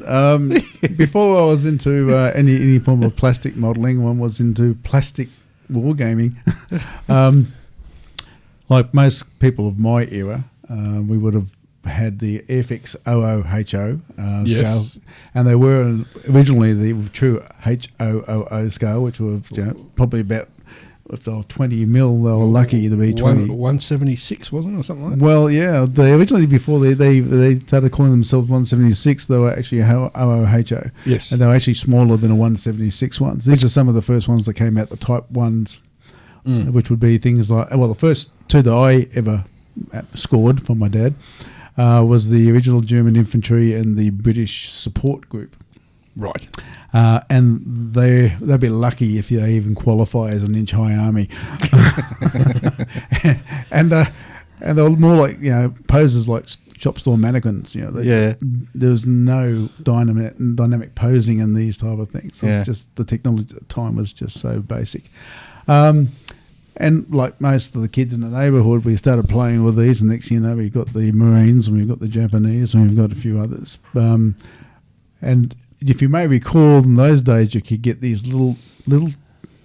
S4: Before I was into any form of plastic modelling, one was into plastic wargaming. like most people of my era, we would have had the Airfix OOHO
S2: Yes.
S4: scale, and they were originally the true HOOO scale, which was probably about, if they were 20 mil, they were lucky to be 20.
S2: 176, wasn't it, or something like that?
S4: Well, yeah, they originally, before they started calling themselves 176, they were actually OOHO.
S2: Yes.
S4: And they were actually smaller than a 176 ones. These are some of the first ones that came out, the type ones, which would be things like, well, the first two that I ever scored from my dad was the original German infantry and the British support group.
S2: Right.
S4: And they'd be lucky if they even qualify as an inch-high army. and they were more like, poses like shop store mannequins. There was no dynamic posing in these type of things. So it's just the technology at the time was just so basic. And like most of the kids in the neighbourhood, we started playing with these, and next thing you know, we've got the Marines, and we've got the Japanese, and we've got a few others. And if you may recall, in those days, you could get these little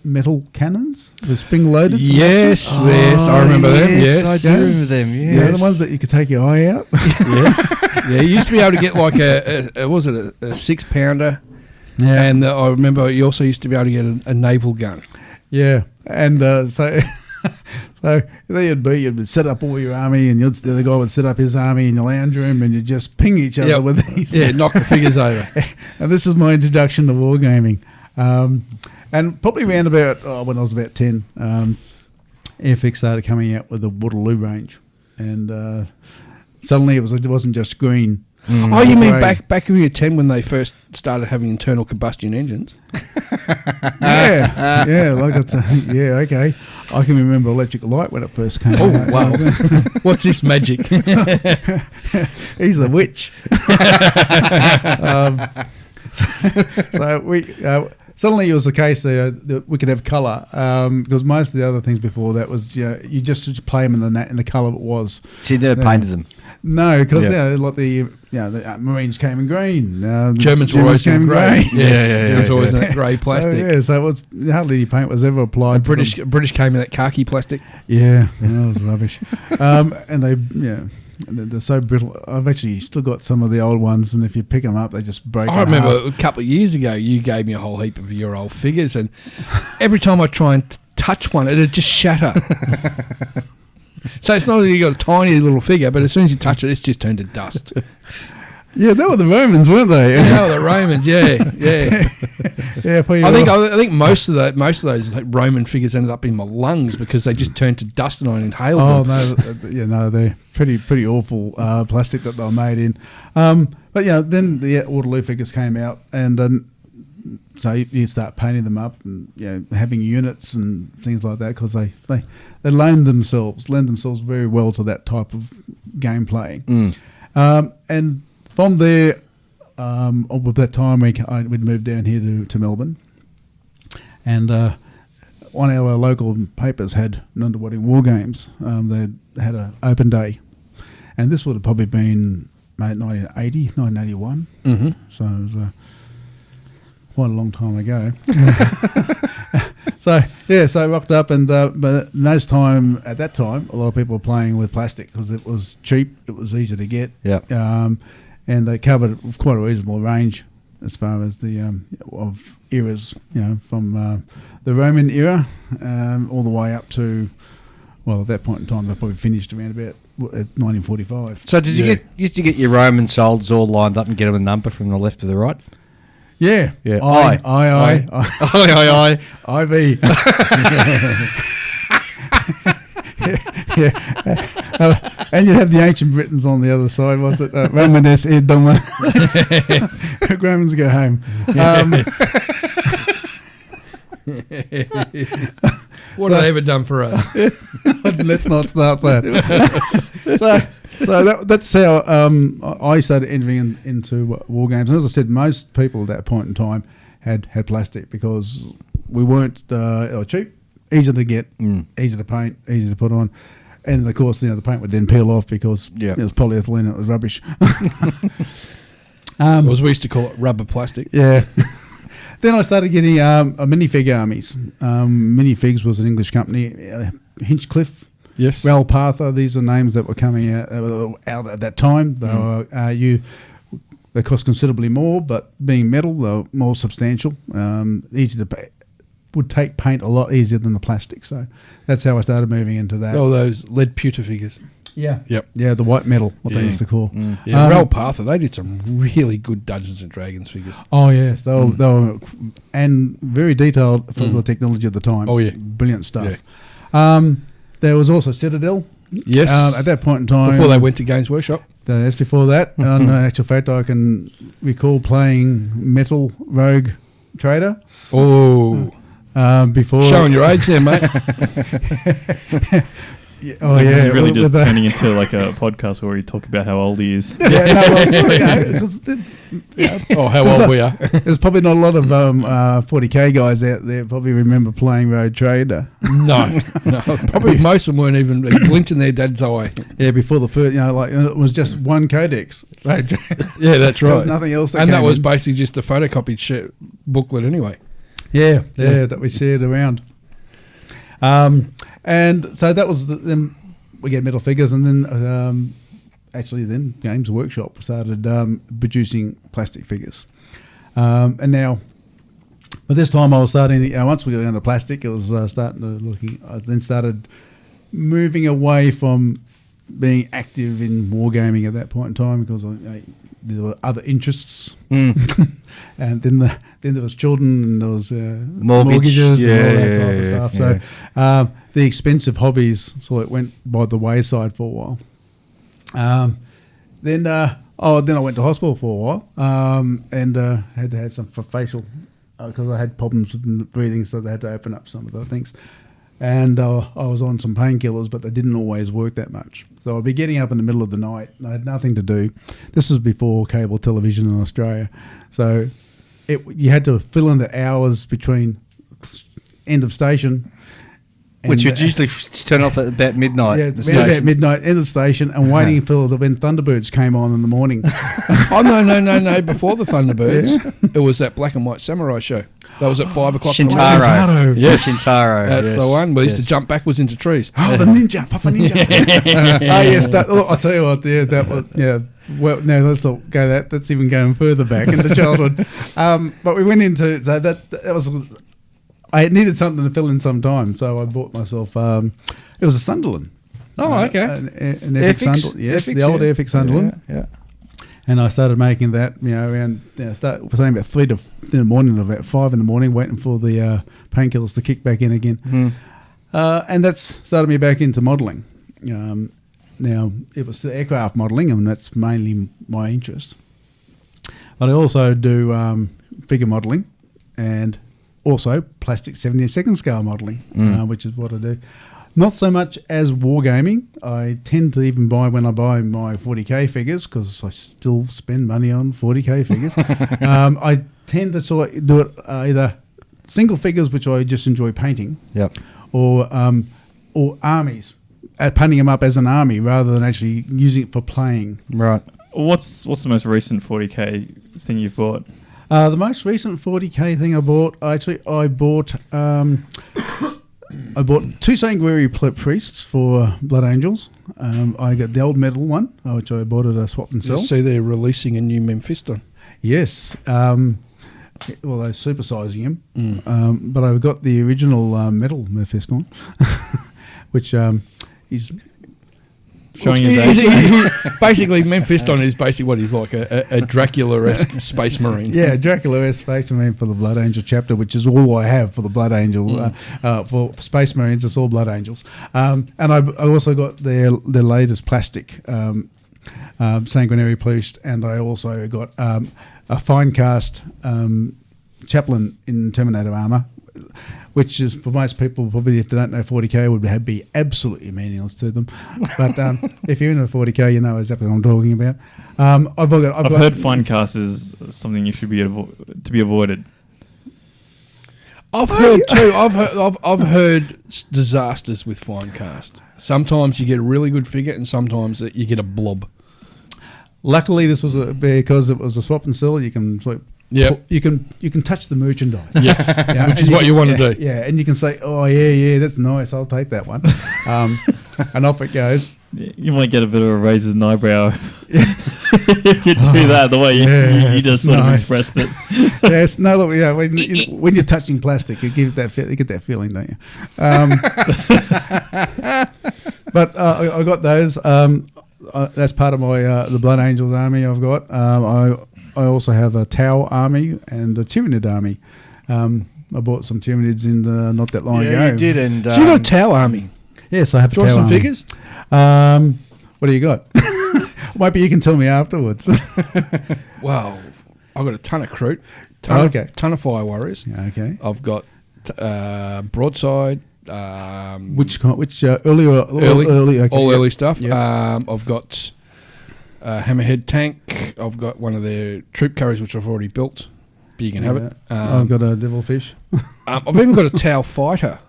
S4: metal cannons, the spring loaded.
S2: Yes, I remember them. Yes,
S1: I do remember them. Yes.
S4: Yeah, the ones that you could take your eye out.
S2: Yes. Yeah, you used to be able to get like a 6-pounder.
S4: Yeah.
S2: And I remember you also used to be able to get a naval gun.
S4: Yeah, and so there you'd set up all your army, and the other guy would set up his army in your lounge room, and you'd just ping each other with these.
S2: Yeah, knock the figures over.
S4: And this is my introduction to wargaming. And probably around about, when I was about 10, Airfix started coming out with the Waterloo range. And suddenly it wasn't just green.
S2: Oh, you mean back when you were 10 when they first started having internal combustion engines?
S4: Yeah, okay. I can remember electric light when it first came out.
S2: Oh, wow. What's this magic?
S4: He's a witch. Suddenly it was the case that we could have colour, because most of the other things before that was you just play them in the colour it was.
S1: So you never painted them?
S4: No, because like the Marines came in green.
S2: Germans were always in grey. Yes, Germans were always in that grey plastic.
S4: So it was hardly any paint was ever applied.
S2: And British came in that khaki plastic.
S4: Yeah, that was rubbish. And they're so brittle. I've actually still got some of the old ones, and if you pick them up, they just break.
S2: I remember a couple of years ago, you gave me a whole heap of your old figures, and every time I try and touch one, it'd just shatter. So it's not that you got a tiny little figure, but as soon as you touch it, it's just turned to dust.
S4: Yeah, they were the Romans, weren't they?
S2: Yeah, they were the Romans. Yeah.
S4: Yeah.
S2: I think most of those Roman figures ended up in my lungs because they just turned to dust and I inhaled them.
S4: No, they're pretty awful plastic that they were made in. But then the Waterloo figures came out, and so you start painting them up, and having units and things like that, because they lend themselves very well to that type of gameplay. And from there, at that time, we'd moved down here to Melbourne, and one of our local papers had Nundawading War Games. They had an open day, and this would have probably been 1981.
S2: Mm-hmm.
S4: So it was quite a long time ago. So I rocked up, and but at that time, a lot of people were playing with plastic because it was cheap, it was easy to get.
S1: Yeah.
S4: And they covered quite a reasonable range as far as the of eras, from the Roman era all the way up to, at that point in time, they probably finished around about 1945.
S1: So did you used to get your Roman soldiers all lined up and get them a number from the left to the right?
S4: Yeah.
S1: I.
S4: IV. And you'd have the ancient Britons on the other side, was it? Romanes ed Doma. Romans go home.
S2: What have they ever done for us?
S4: Let's not start that. So that's how I started entering into war games. And as I said, most people at that point in time had plastic because we weren't cheap, easy to get, easy to paint, easy to put on. And of course, the paint would then peel off because it was polyethylene and it was rubbish.
S2: We used to call it rubber plastic.
S4: Yeah. Then I started getting minifig armies. Minifigs was an English company, Hinchcliffe.
S2: Yes.
S4: Ralpatha. These are names that were coming out at that time. They cost considerably more, but being metal, they're more substantial. Easy to pay. Would take paint a lot easier than the plastic. So that's how I started moving into that.
S2: Oh, those lead pewter figures.
S4: Yeah.
S2: Yep.
S4: Yeah, the white metal, what they used to call.
S2: Yeah, Ralpatha, they did some really good Dungeons and Dragons figures.
S4: Oh, yes. They were and very detailed for the technology of the time.
S2: Oh, yeah.
S4: Brilliant stuff. Yeah. There was also Citadel.
S2: Yes.
S4: At that point in time.
S2: Before they went to Games Workshop.
S4: That's before that. In actual fact, I can recall playing Metal Rogue Trader.
S2: Oh.
S4: Before
S2: Showing your age there, mate.
S4: Oh,
S3: This
S4: yeah.
S3: is really just turning into like a podcast where we talk about how old he is.
S2: How old we are.
S4: There's probably not a lot of 40k guys out there probably remember playing Road Trader.
S2: No. Probably most of them weren't even a glint in their dad's eye.
S4: Yeah, before the first, it was just one codex. Road Trader.
S2: Yeah, that's
S4: There
S2: right.
S4: was nothing else.
S2: And that was basically just a photocopied booklet anyway.
S4: Yeah, that we shared around. And so that was then we get metal figures, and then then Games Workshop started producing plastic figures. And now, by this time, I was starting. Once we got into plastic, it was starting to I then started moving away from being active in wargaming at that point in time because there were other interests. And then there was children, and there was mortgages and all that type of stuff. So the expensive hobbies sort of went by the wayside for a while. Then I went to hospital for a while and had to have some for facial because I had problems with the breathing, so they had to open up some of the things. And I was on some painkillers, but they didn't always work that much. So I'd be getting up in the middle of the night, and I had nothing to do. This was before cable television in Australia. So you had to fill in the hours between end of station.
S1: Which would usually turn off at about midnight.
S4: Yeah, about midnight, end of station, and waiting for when Thunderbirds came on in the morning.
S2: Oh, no. Before the Thunderbirds, it was that black and white samurai show. That was at 5 o'clock.
S1: Shintaro.
S2: Yes.
S1: Shintaro.
S2: That's the one. We used to jump backwards into trees.
S4: Oh, the ninja, Papa Ninja. Yes, I'll tell you what, that was, well, no, let's not go that's even going further back into childhood. But we went into, so that was, I needed something to fill in some time, so I bought myself, it was a Sunderland.
S2: Oh, okay.
S4: An Airfix Sunderland. Yes, the old Airfix Sunderland.
S2: Yeah.
S4: And I started making that, around, saying about 3 in the morning, about 5 in the morning, waiting for the painkillers to kick back in again. And that's started me back into modelling. Now, it was the aircraft modelling, and that's mainly my interest. But I also do figure modelling and also plastic 72nd scale modelling, which is what I do. Not so much as wargaming. I tend to even buy when I buy my 40k figures because I still spend money on 40k figures. I tend to sort of do it either single figures, which I just enjoy painting, or armies, painting them up as an army rather than actually using it for playing.
S1: Right.
S3: What's the most recent 40k thing you've bought?
S4: The most recent 40k thing I bought, I bought 2 Sanguinary priests for Blood Angels. I got the old metal one, which I bought at a swap and sell.
S2: You see they're releasing a new Mephiston.
S4: Yes. Well, they're supersizing him. But I've got the original metal Mephiston, which is...
S3: Showing his age.
S2: Basically, Mephiston is basically what he's like, a Dracula-esque space marine.
S4: Yeah, Dracula-esque Space Marine for the Blood Angel chapter, which is all I have for the Blood Angel. For Space Marines, it's all Blood Angels. And I also got their latest plastic Sanguinary Priest, and I also got a fine cast chaplain in Terminator armour, which is, for most people, probably if they don't know 40k, would be absolutely meaningless to them. But if you're in a 40k, you know exactly what I'm talking about. I've
S3: heard fine cast is something you should be to be avoided.
S2: I've heard too. I've heard disasters with fine cast. Sometimes you get a really good figure, and sometimes you get a blob.
S4: Luckily, this was because it was a swap and sell. You can sort of you can touch the merchandise.
S2: Yes, which is what you want to do.
S4: Yeah, and you can say, "Oh yeah, that's nice. I'll take that one." and off it goes.
S3: You might get a bit of a raise in eyebrow if you do that the way you just sort of expressed it.
S4: Yes, no, look, yeah. When you're touching plastic, you get that feeling, don't you? But I got those. That's part of my the Blood Angels army. I've got. I also have a Tau army and a Tyranid army. I bought some Tyranids in not that long ago.
S1: You did, and
S2: So you got a Tau army.
S4: Yes, I have.
S2: Do you want some figures?
S4: What do you got? Maybe you can tell me afterwards.
S2: Well, I've got a ton of Kroot, ton of Fire Warriors.
S4: Okay.
S2: I've got Broadside.
S4: Which early? Okay,
S2: all early stuff.
S4: Yep.
S2: I've got Hammerhead tank. I've got one of their troop carriers which I've already built. But you can have it.
S4: I've got a Devilfish.
S2: I've even got a Tau fighter.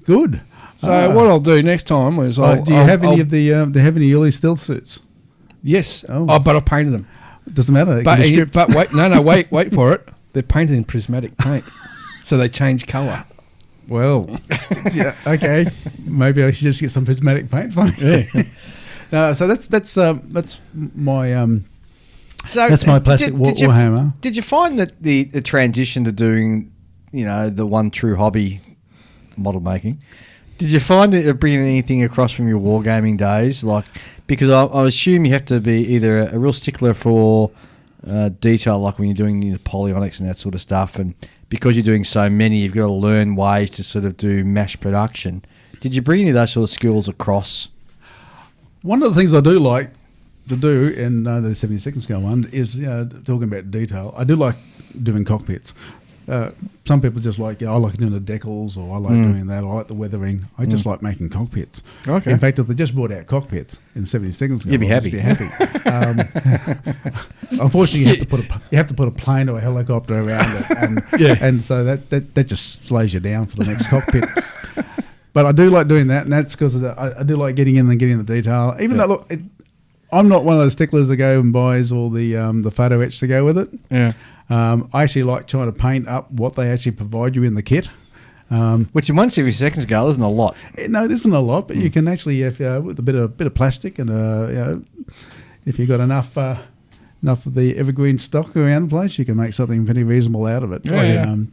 S4: Good.
S2: So what I'll do next time is
S4: do you have any of the? Do you have any early stealth suits?
S2: Yes.
S4: Oh.
S2: But I've painted them.
S4: Doesn't matter.
S2: But wait for it. They're painted in prismatic paint, so they change colour.
S4: Well, yeah, okay. Maybe I should just get some prismatic paint for you. Yeah. So that's my that's my plastic Warhammer.
S1: Did you find that the transition to doing, the one true hobby, model making, did you find it bringing anything across from your wargaming days? Like, because I assume you have to be either a real stickler for detail, like when you're doing the polyonics and that sort of stuff, and because you're doing so many, you've got to learn ways to sort of do mass production. Did you bring any of those sort of skills across? One
S4: of the things I do like to do in the 72nd scale one is talking about detail. I do like doing cockpits. Some people just like, I like doing the decals, or I like doing that. I like the weathering. I just like making cockpits. Okay. In fact, if they just brought out cockpits in 72nd scale,
S1: you'd be happy.
S4: Unfortunately, you have to put a plane or a helicopter around it, and so that just slows you down for the next cockpit. But I do like doing that, and that's because I do like getting in and getting the detail. Even though, look, I'm not one of those sticklers that go and buys all the photo etch to go with it. Yeah. I actually like trying to paint up what they actually provide you in the kit.
S1: Which in 1/72 scale isn't a lot.
S4: No, it isn't a lot, but you can actually, with a bit of plastic and if you've got enough of the evergreen stock around the place, you can make something pretty reasonable out of it. A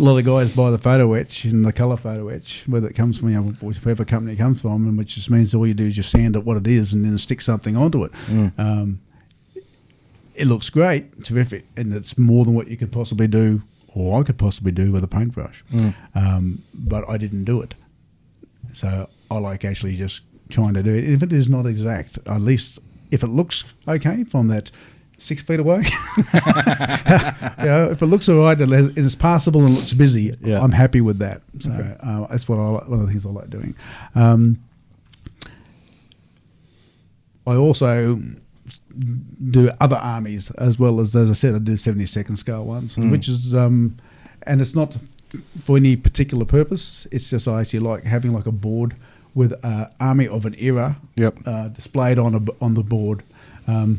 S4: lot of guys buy the photo etch and the colour photo etch, whether it comes from whichever company it comes from, and which just means all you do is just sand it what it is and then stick something onto it. It looks great, terrific, and it's more than what you could possibly do, or I could possibly do with a paintbrush. But I didn't do it. So I like actually just trying to do it. If it is not exact, at least if it looks okay from that 6 feet away, if it looks all right and it's passable and looks busy, I'm happy with that. So that's what I like, one of the things I like doing. I also do other armies as well as I said, I do 72nd scale ones, which is and it's not for any particular purpose. It's just I actually like having like a board with an army of an era displayed on the board. I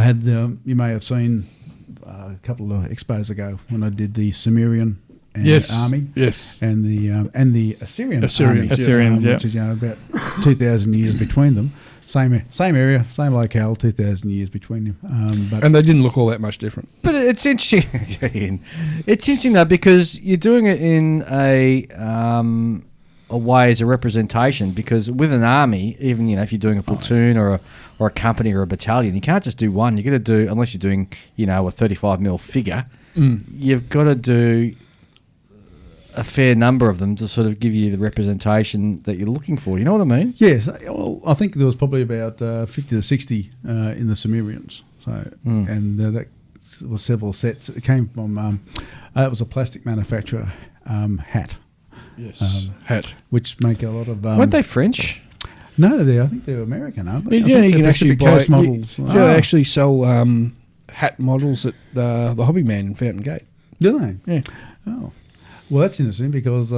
S4: had you may have seen a couple of expos ago when I did the Sumerian army, and the Assyrians, which is about 2,000 years between them. Same area, same locale, 2,000 years between them.
S2: And they didn't look all that much different.
S1: But it's interesting. It's interesting though, because you're doing it in a way as a representation. Because with an army, even if you're doing a platoon or a company or a battalion, you can't just do one. You're going to do, unless you're doing a 35mm figure, you've got to do a fair number of them to sort of give you the representation that you're looking for. You know what I mean?
S4: Yes. Well, I think there was probably about 50 to 60 in the Sumerians. So, and that was several sets. It came from it was a plastic manufacturer, Hat.
S2: Yes, Hat,
S4: which make a lot of.
S1: Weren't they French?
S4: No, I think they're American, aren't they?
S2: Yeah, you can actually buy
S4: models.
S2: They actually sell hat models at the Hobby Man in Fountain Gate.
S4: Do they?
S2: Yeah.
S4: Oh. Well, that's interesting because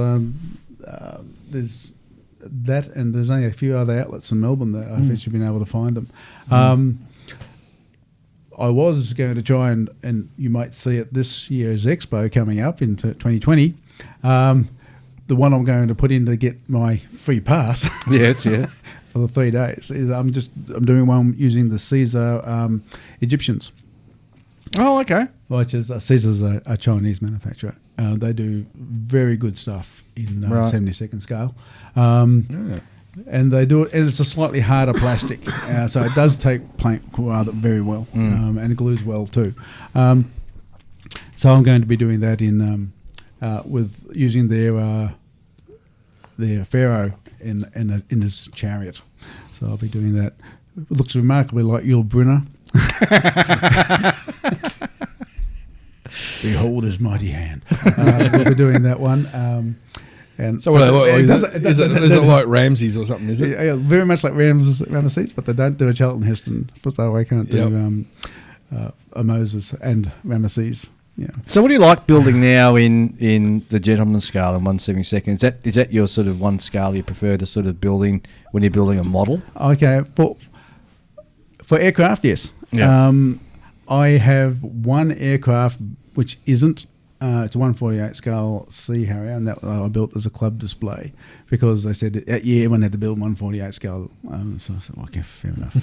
S4: there's that, and there's only a few other outlets in Melbourne that I've actually been able to find them. I was going to try and you might see it this year's expo coming up in 2020. the one I'm going to put in to get my free pass
S1: Yes, yeah.
S4: for the 3 days is I'm doing one using the Caesar Egyptians,
S1: Oh, okay.
S4: which is Caesar's a Chinese manufacturer. They do very good stuff in
S1: Right.
S4: 72nd scale. And they do it, and it's a slightly harder plastic, so it does take paint rather very well, and it glues well too. So I'm going to be doing that in with using their pharaoh in his chariot. So I'll be doing that. It looks remarkably like Yul Brynner. Behold his mighty hand. We'll be doing that one. And
S2: So what are they like?
S4: it
S2: Is it like Ramses or something? Is it?
S4: yeah, very much like Ramesses, but they don't do a Charlton Heston, so I can't do a Moses and Ramesses. Yeah.
S1: So what do you like building now in the gentleman's scale in 1/72nd? Is that your sort of one scale you prefer to sort of building when you're building a model?
S4: Okay, for aircraft, yes.
S1: Yeah.
S4: I have one aircraft which isn't. It's a 1/48 scale Sea Harrier, and that I built as a club display because they said everyone had to build 1/48 scale. So I said, okay, fair enough.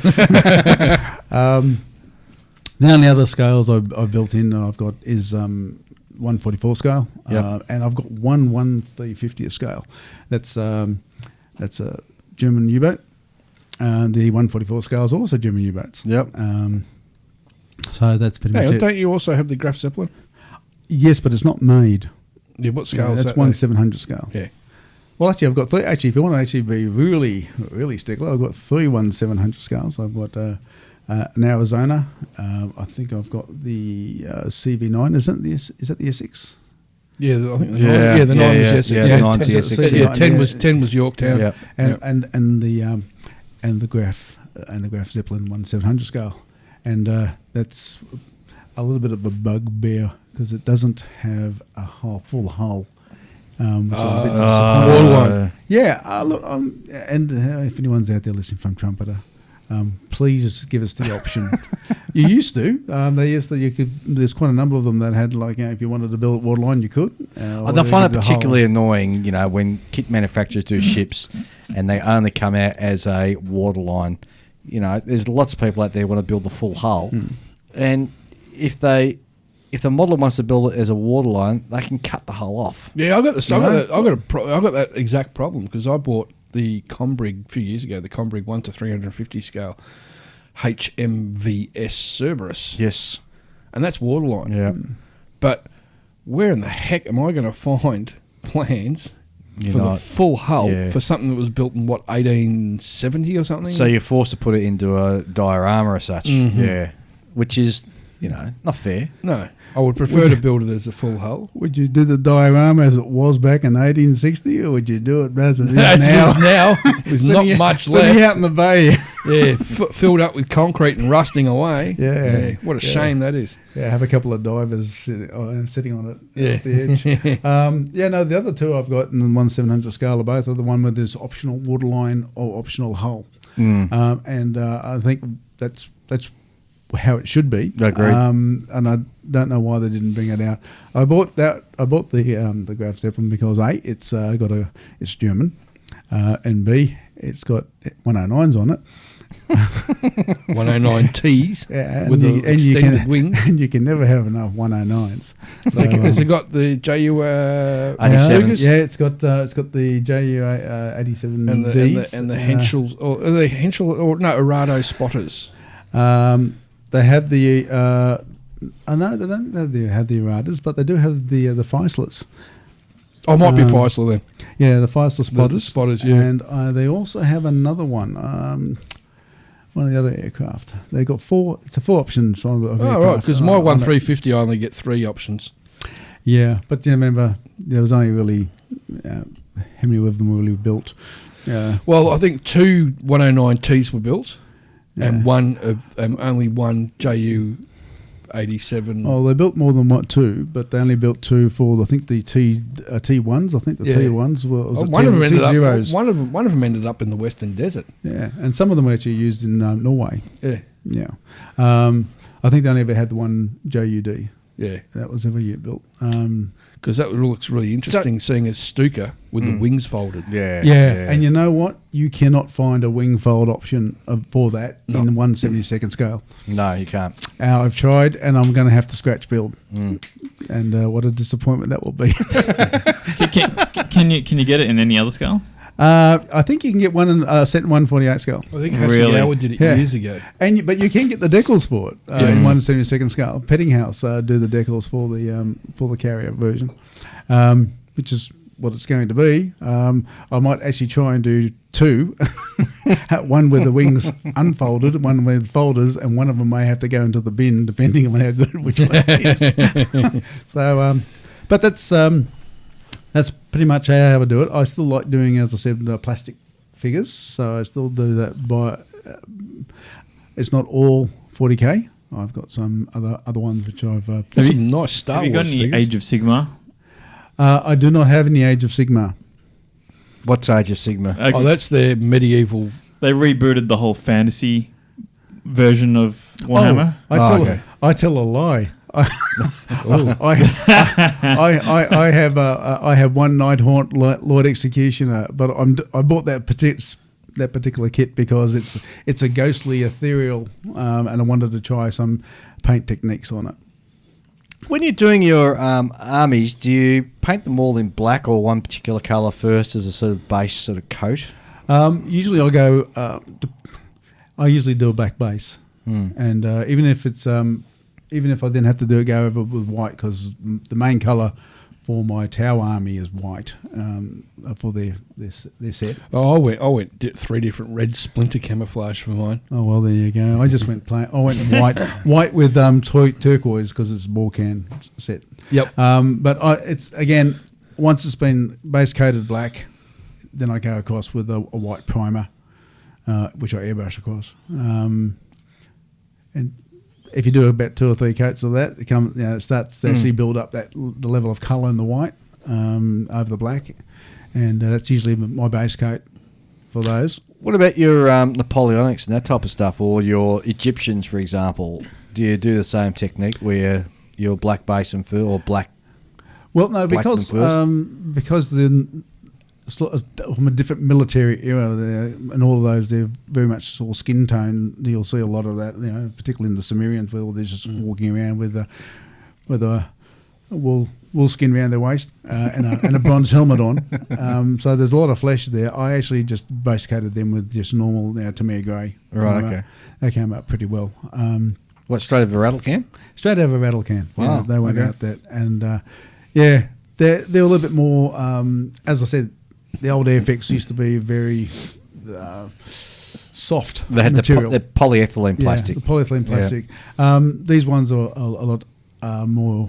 S4: The only other scales I've built in I've got is 1/44 scale, and I've got one 1/350th scale. That's a German U-boat. The 1/44 scale is also German U-boats.
S1: Yep.
S4: So that's pretty much it.
S2: Don't you also have the Graf Zeppelin?
S4: Yes, but it's not made.
S2: Yeah, what scale is
S4: that's
S2: that?
S4: 1/700 scale.
S2: Yeah.
S4: Well, actually, I've got three. Actually, if you want to actually be really, really stickler, I've got three 1/700 scales. I've got an Arizona. I think I've got the CV9. Is that the Essex?
S2: Yeah, I think the
S1: Yeah,
S2: 9, yeah, the 9 was
S1: yeah,
S2: Essex.
S1: yeah,
S2: Yeah,
S1: 9
S2: 10,
S1: Essex,
S2: yeah,
S4: yeah.
S2: 10 was Yorktown.
S1: Yeah.
S4: And the Graf Zeppelin 1/700 scale, and that's a little bit of a bugbear because it doesn't have a full hull. Which I'm a bit disappointed.
S2: Waterline.
S4: Yeah, look, and if anyone's out there listening from Trumpeter, please just give us the option. You used to. You could. There's quite a number of them that had if you wanted to build a waterline, you could.
S1: I find it particularly annoying, when kit manufacturers do ships and they only come out as a waterline. There's lots of people out there who want to build the full hull, and if the modeler wants to build it as a waterline, they can cut the hull off.
S2: Yeah, I got that exact problem because I bought the Combrig a few years ago, the Combrig 1/350 scale HMVS Cerberus.
S1: Yes.
S2: And that's waterline.
S1: Yeah.
S2: But where in the heck am I going to find plans for the full hull for something that was built in 1870 or something?
S1: So you're forced to put it into a diorama or such.
S2: Mm-hmm.
S1: Yeah. Which is, not fair.
S2: No, I would prefer to build it as a full hull.
S4: Would you do the diorama as it was back in 1860, or would you do it as it is
S2: As it
S4: now?
S2: is now, there's not much
S4: Sitting
S2: left.
S4: out in the bay.
S2: Yeah, filled up with concrete and rusting away.
S4: Yeah.
S2: What a shame that is.
S4: Yeah, have a couple of divers sitting on it at the edge. The other two I've got in the 1/700 scale are both the one with this optional waterline or optional hull. And I think that's how it should be.
S1: Agreed.
S4: And I don't know why they didn't bring it out. I bought the Graf Zeppelin because it's German, and B, it's got 109s on it.
S2: 109 Ts with
S4: the
S2: extended wings.
S4: And you can never have enough 109s. So,
S2: Has it got the JU
S1: 87s?
S4: Yeah, it's got the JU 87Ds
S2: and the Henschel or Arado spotters.
S4: They have the. No, they don't have the Aradas, but they do have the Feislers.
S2: Oh, might be Feisler then.
S4: Yeah, the Feisler spotters.
S2: The spotters, yeah.
S4: And they also have another one. One of the other aircraft. They've got four. It's a 4 options on the.
S2: Oh, right, because my 1/350 I only get 3 options.
S4: Yeah, but you remember there was only really how many of them were really built. Yeah.
S2: Well, I think 2 109Ts were built,
S4: Yeah.
S2: and only one JU 87.
S4: Oh, they built more than two, but they only built 2 for the T1s. I think the T1s were
S2: one of them ended
S4: T0s.
S2: up. One of them ended up in the Western Desert.
S4: Yeah, and some of them were actually used in Norway.
S2: Yeah.
S4: Yeah. I think they only ever had the one JUD.
S2: Yeah.
S4: that was ever yet built.
S2: Because that looks really interesting, seeing a Stuka with the wings folded.
S1: Yeah.
S4: And you know what? You cannot find a wing fold option for that in 1/72nd scale.
S1: No, you can't.
S4: I've tried, and I'm going to have to scratch build. And what a disappointment that will be.
S3: Can you get it in any other scale?
S4: I think you can get one set in 1/48 scale.
S2: I think Hashigawa did it years ago.
S4: But you can get the decals for it in 1/72nd scale. Pettinghouse do the decals for the carrier version, which is what it's going to be. I might actually try and do two, one with the wings unfolded, one with folders, and one of them may have to go into the bin depending on how good which one is. So, but that's pretty much how I would do it. I still like doing, as I said, the plastic figures, so I still do that it's not all 40K. I've got some other ones which I've...
S2: There's some nice Star Wars
S3: Have you got any
S2: figures.
S3: Age of Sigmar?
S4: I do not have any Age of Sigmar.
S1: What's Age of Sigma?
S2: Oh, that's their medieval...
S3: They rebooted the whole fantasy version of Warhammer.
S4: I tell a lie. I have one Nighthaunt Lord Executioner, but I bought that particular kit because it's a ghostly ethereal, and I wanted to try some paint techniques on it.
S1: When you're doing your armies, do you paint them all in black or one particular colour first as a sort of base sort of coat?
S4: Usually I'll go. I usually do a black base, and even if I then have to go over with white, because the main colour for my Tau army is white for their set.
S2: Oh, I went 3 different red splinter camouflage for mine.
S4: Oh well, there you go. I just went plain. I went white with turquoise because it's a Borcan set.
S2: Yep.
S4: But it's again, once it's been base coated black, then I go across with a white primer, which I airbrush across. And if you do about 2 or 3 coats of that, it starts to actually build up the level of colour in the white over the black, and that's usually my base coat for those.
S1: What about your Napoleonics and that type of stuff, or your Egyptians, for example? Do you do the same technique where you're black base and fur, or black?
S4: Well, no, because from a different military era there, and all of those, they're very much all skin tone. You'll see a lot of that, particularly in the Sumerians, where they're just walking around with a wool skin around their waist and a bronze helmet on. So there's a lot of flesh there. I actually just base coated them with just normal Tamir grey.
S1: Right, okay.
S4: They came out pretty well.
S1: What, straight out of a rattle can?
S4: Straight out of a rattle can.
S1: Wow.
S4: They went out that, and they're a little bit more. As I said, the old Airfix used to be very soft
S1: They had
S4: material.
S1: the polyethylene plastic.
S4: Yeah, the polyethylene plastic. These ones are a lot more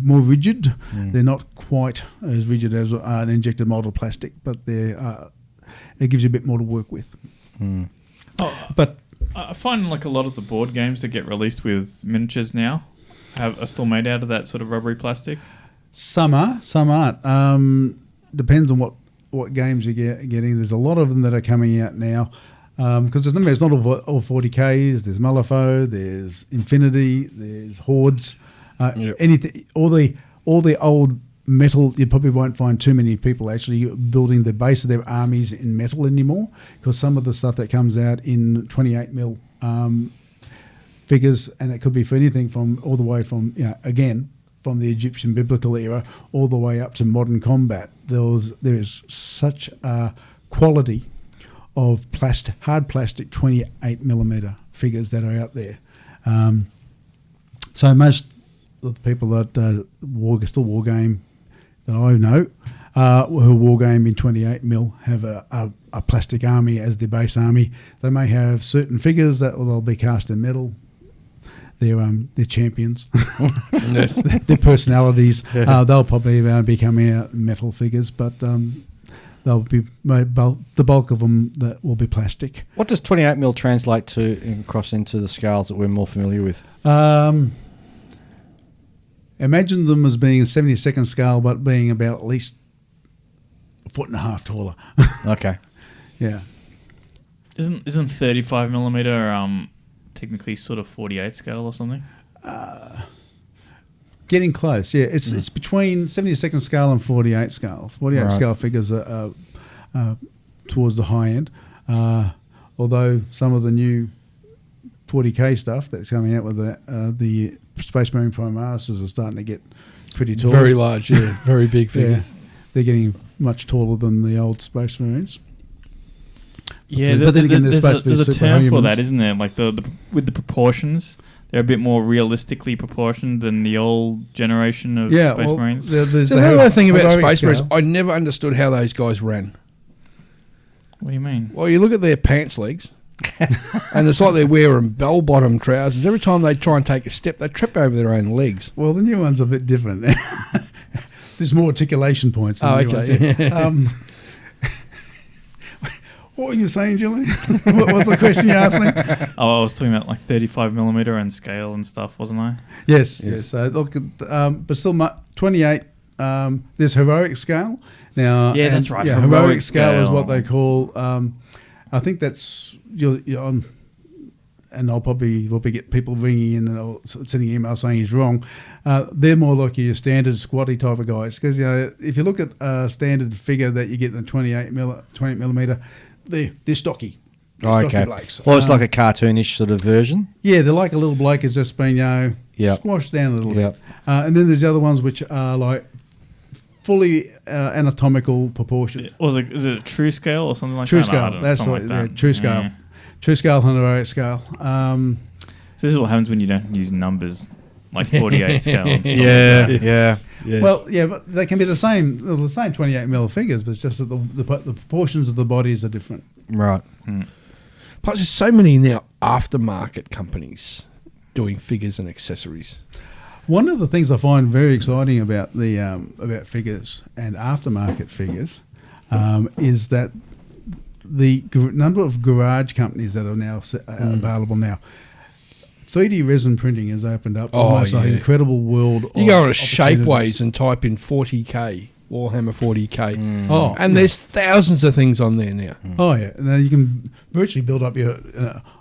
S4: rigid. They're not quite as rigid as an injected molded plastic, but it gives you a bit more to work with.
S3: But I find like a lot of the board games that get released with miniatures now are still made out of that sort of rubbery plastic.
S4: Some are, some aren't. Depends on what games you're getting. There's a lot of them that are coming out now. Because it's not all 40Ks. There's Malifaux, there's Infinity, there's Hordes. Anything, all the old metal, you probably won't find too many people actually building the base of their armies in metal anymore, because some of the stuff that comes out in 28mm figures, and it could be for anything from all the way from, again, from the Egyptian biblical era all the way up to modern combat. There is such a quality of hard plastic 28mm figures that are out there. So most of the people that still wargame that I know who wargame in 28mm have a plastic army as their base army. They may have certain figures that they'll be cast in metal. They're champions. Their personalities. They'll probably be coming out in metal figures, but they'll be the bulk of them that will be plastic.
S1: What does 28mm translate to across into the scales that we're more familiar with?
S4: Imagine them as being a 72nd scale, but being about at least 1.5 foot taller.
S1: Okay.
S4: Yeah.
S3: Isn't 35mm technically sort of 48 scale or something?
S4: Getting close, yeah. It's between 72nd scale and 48 scale. 48 scale figures are towards the high end. Although some of the new 40K stuff that's coming out with the Space Marine Primaris are starting to get pretty tall.
S2: Very large, yeah. Very big figures.
S4: Yeah, they're getting much taller than the old Space Marines.
S3: Yeah,
S4: but then again,
S3: there's a term for that,
S4: superhumans.
S3: isn't there? Like the with the proportions, they're a bit more realistically proportioned than the old generation of Space Marines.
S2: So the other thing about Space Marines, I never understood how those guys ran.
S3: What do you mean?
S2: Well, you look at their pants legs, and it's like they're wearing bell-bottom trousers. Every time they try and take a step, they trip over their own legs.
S4: Well, the new one's a bit different. There's more articulation points. Than the new ones. What were you saying, Julian? What was the question you asked me?
S3: Oh, I was talking about like 35mm and scale and stuff, wasn't I?
S4: Yes. So look, but still, 28. There's heroic scale now.
S3: Yeah, that's right.
S4: Yeah, heroic scale is what they call. I think that's and I'll probably get people ringing in and sending emails saying he's wrong. They're more like your standard squatty type of guys, because if you look at a standard figure that you get in a 28 millimeter, they're stocky.
S1: Okay.
S4: Blokes.
S1: Well, it's like a cartoonish sort of version.
S4: Yeah, they're like a little bloke who's just been squashed down a little bit. And then there's the other ones which are like fully anatomical proportion.
S3: Is it a true scale or something like
S4: true
S3: that?
S4: Scale. That's
S3: something like that.
S4: True scale.
S3: Yeah.
S4: True scale and heroic scale.
S3: So this is what happens when you don't use numbers like 48 scale. And stuff
S1: Yeah,
S3: like that.
S1: yeah.
S2: Yes.
S4: Well, yeah, but they can be the same 28 mil figures, but it's just that the proportions of the bodies are different.
S1: Right.
S2: Plus, there's so many now aftermarket companies doing figures and accessories.
S4: One of the things I find very exciting about the about figures and aftermarket figures is that the number of garage companies that are now available now. 3D resin printing has opened up almost an incredible world.
S2: You go on a
S4: opportunities.
S2: Shapeways and type in 40K, Warhammer 40K.
S4: Oh,
S2: and there's thousands of things on there now.
S4: Oh yeah, now you can virtually build up your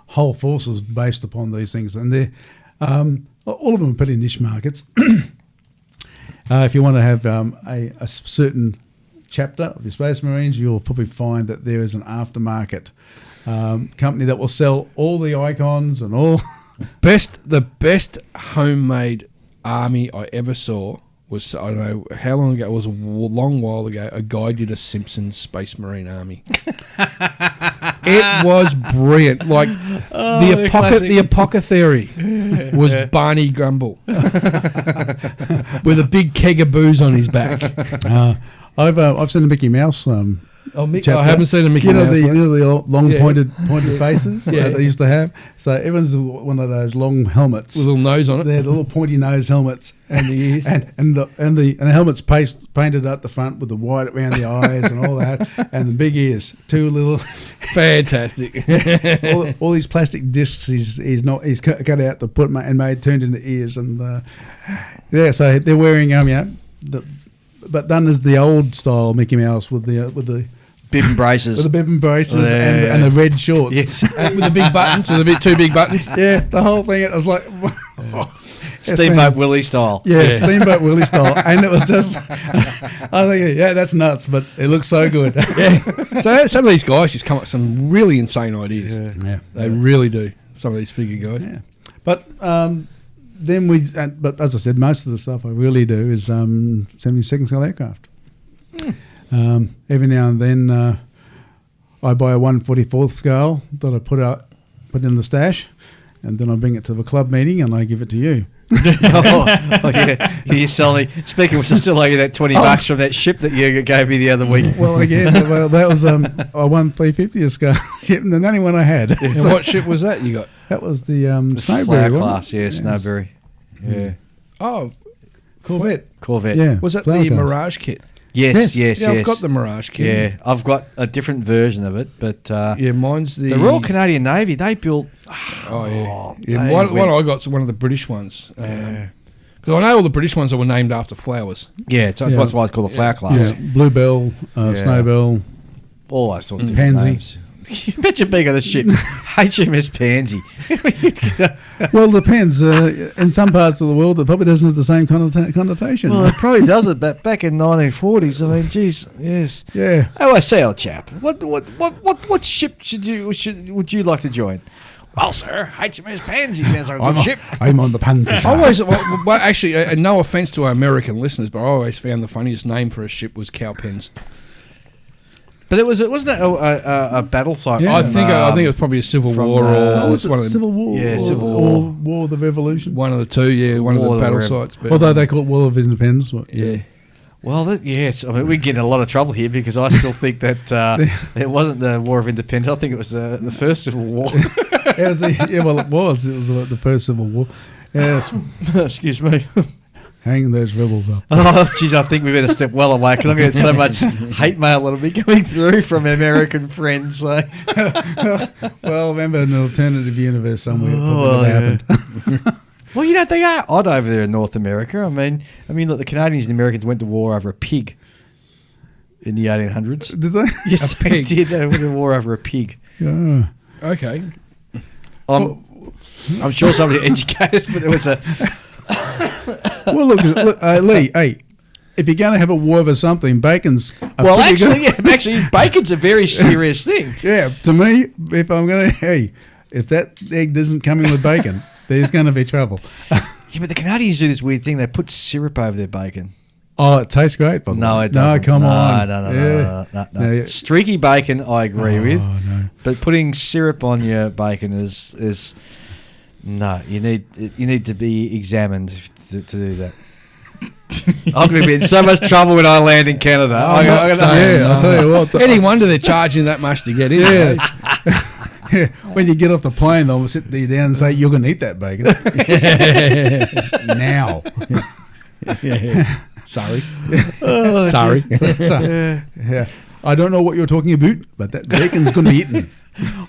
S4: whole forces based upon these things, and they're all of them are pretty niche markets. If you want to have a certain chapter of your Space Marines, you'll probably find that there is an aftermarket company that will sell all the icons and all.
S2: The best homemade army I ever saw was, I don't know how long ago, it was a long while ago, a guy did a Simpsons Space Marine army. It was brilliant. Like the apothecary was Barney Grumble with a big keg of booze on his back.
S4: I've seen a Mickey Mouse.
S2: I haven't seen a Mickey Mouse.
S4: The long pointed faces that they used to have. So everyone's one of those long helmets
S2: with a little nose on it.
S4: They're the little pointy nose helmets,
S2: and the ears,
S4: and the helmets painted at the front with the white around the eyes and all that, and the big ears, two little.
S2: Fantastic.
S4: all these plastic discs he's cut out to put turned into ears, and so they're wearing but done as the old style Mickey Mouse with the
S1: bib and braces,
S4: with the bib and braces and the red shorts,
S2: yes. With the big buttons, two big buttons.
S4: Yeah, the whole thing. It was like
S1: Steamboat Willie style.
S4: Yeah, Steamboat Willie style, and it was just. I think, that's nuts, but it looks so good.
S2: Yeah. So some of these guys just come up with some really insane ideas.
S4: Yeah,
S2: they really do. Some of these figure guys.
S4: Yeah, but. But as I said, most of the stuff I really do is 72nd scale aircraft. Every now and then I buy a 1/44th scale that I put in the stash, and then I bring it to the club meeting and I give it to you.
S1: You sell me. Speaking of, still owe you that $20 from that ship that you gave me the other week.
S4: Well, again, that was a 1/350th scale ship, and the only one I had.
S2: And what ship was that you got?
S4: That was the Snowberry
S1: Flower
S4: one.
S1: class, Snowberry. Yeah.
S2: Oh,
S4: Corvette.
S1: Yeah.
S2: Was that
S4: Flower
S2: the
S4: class.
S2: Mirage kit?
S1: Yes.
S2: Yeah, I've got the Mirage kit.
S1: Yeah, I've got a different version of it, but
S2: mine's the
S1: Royal Canadian Navy. They built.
S2: One I got's one of the British ones. Because I know all the British ones that were named after flowers.
S1: Yeah, that's why it's called the flower class.
S4: Yeah. Bluebell, Snowbell,
S1: all those sorts of
S4: Pansy.
S1: names. You bet you're big on the ship. HMS Pansy.
S4: Well, it depends. In some parts of the world, it probably doesn't have the same connotation.
S1: Well, it probably doesn't, but back in 1940s, I mean, geez, yes.
S4: yeah.
S1: Oh, I say, old chap, what ship would you like to join? Well, sir, HMS Pansy sounds like a good ship.
S4: I'm on the Pansy
S2: I
S4: side.
S2: always, well, actually, and no offense to our American listeners, but I always found the funniest name for a ship was Cowpens.
S1: But wasn't it a battle site?
S4: Yeah.
S2: I think it was probably a Civil
S1: from,
S2: War or
S1: it's
S2: one of the,
S4: Civil War.
S1: Yeah,
S4: or,
S1: Civil
S4: or
S1: War.
S4: War of the Revolution.
S2: one of the two. Yeah, one
S1: War
S2: of
S1: of
S2: the
S1: the
S2: battle
S1: Rev-
S2: sites. But,
S4: Although they call it War of Independence. But,
S2: yeah.
S1: Well, yes. I mean, we get in a lot of trouble here because I still think that it wasn't the War of Independence. I think it was the first Civil War.
S4: It was it was. It was the first Civil War. Yes.
S1: Excuse me.
S4: Hang those rebels up.
S1: Oh, geez, I think we better step well away because I'm getting so much hate mail that'll be coming through from American friends. So.
S4: Well, remember in an alternative universe somewhere, it probably
S1: Oh,
S4: never
S1: yeah.
S4: happened.
S1: Well, you know, they are odd over there in North America. I mean, look, the Canadians and the Americans went to war over a pig in the 1800s.
S4: Did they?
S1: Yes,
S2: A
S1: they
S2: pig?
S1: did. They went to war over a pig.
S4: Yeah.
S2: Okay.
S1: I'm sure somebody educated us, but there was a...
S4: Well, look, Lee, hey, if you're going to have a war over something, bacon's a
S1: Well,
S4: pretty
S1: actually,
S4: good-
S1: actually, bacon's a very serious thing.
S4: Yeah, to me, if I'm going to, if that egg doesn't come in with bacon, there's going to be trouble.
S1: Yeah, but the Canadians do this weird thing. They put syrup over their bacon.
S4: Oh, it tastes great, by the
S1: No,
S4: way.
S1: it doesn't.
S4: No, come on.
S1: No.
S4: Yeah. No, yeah.
S1: Streaky bacon, I agree with.
S4: Oh, no.
S1: But putting syrup on your bacon is no. You need to be examined to do that. I'm going to be in so much trouble when I land in Canada.
S2: I'm not saying,
S4: Yeah, I'll tell you what.
S2: Any wonder they're charging that much to get in.
S4: Yeah. Yeah. When you get off the plane, they'll sit you down and say, you're going to eat that bacon. Now.
S2: Yes. Sorry.
S1: Oh,
S2: Sorry.
S4: Yeah. I don't know what you're talking about, but that bacon's going to be eaten.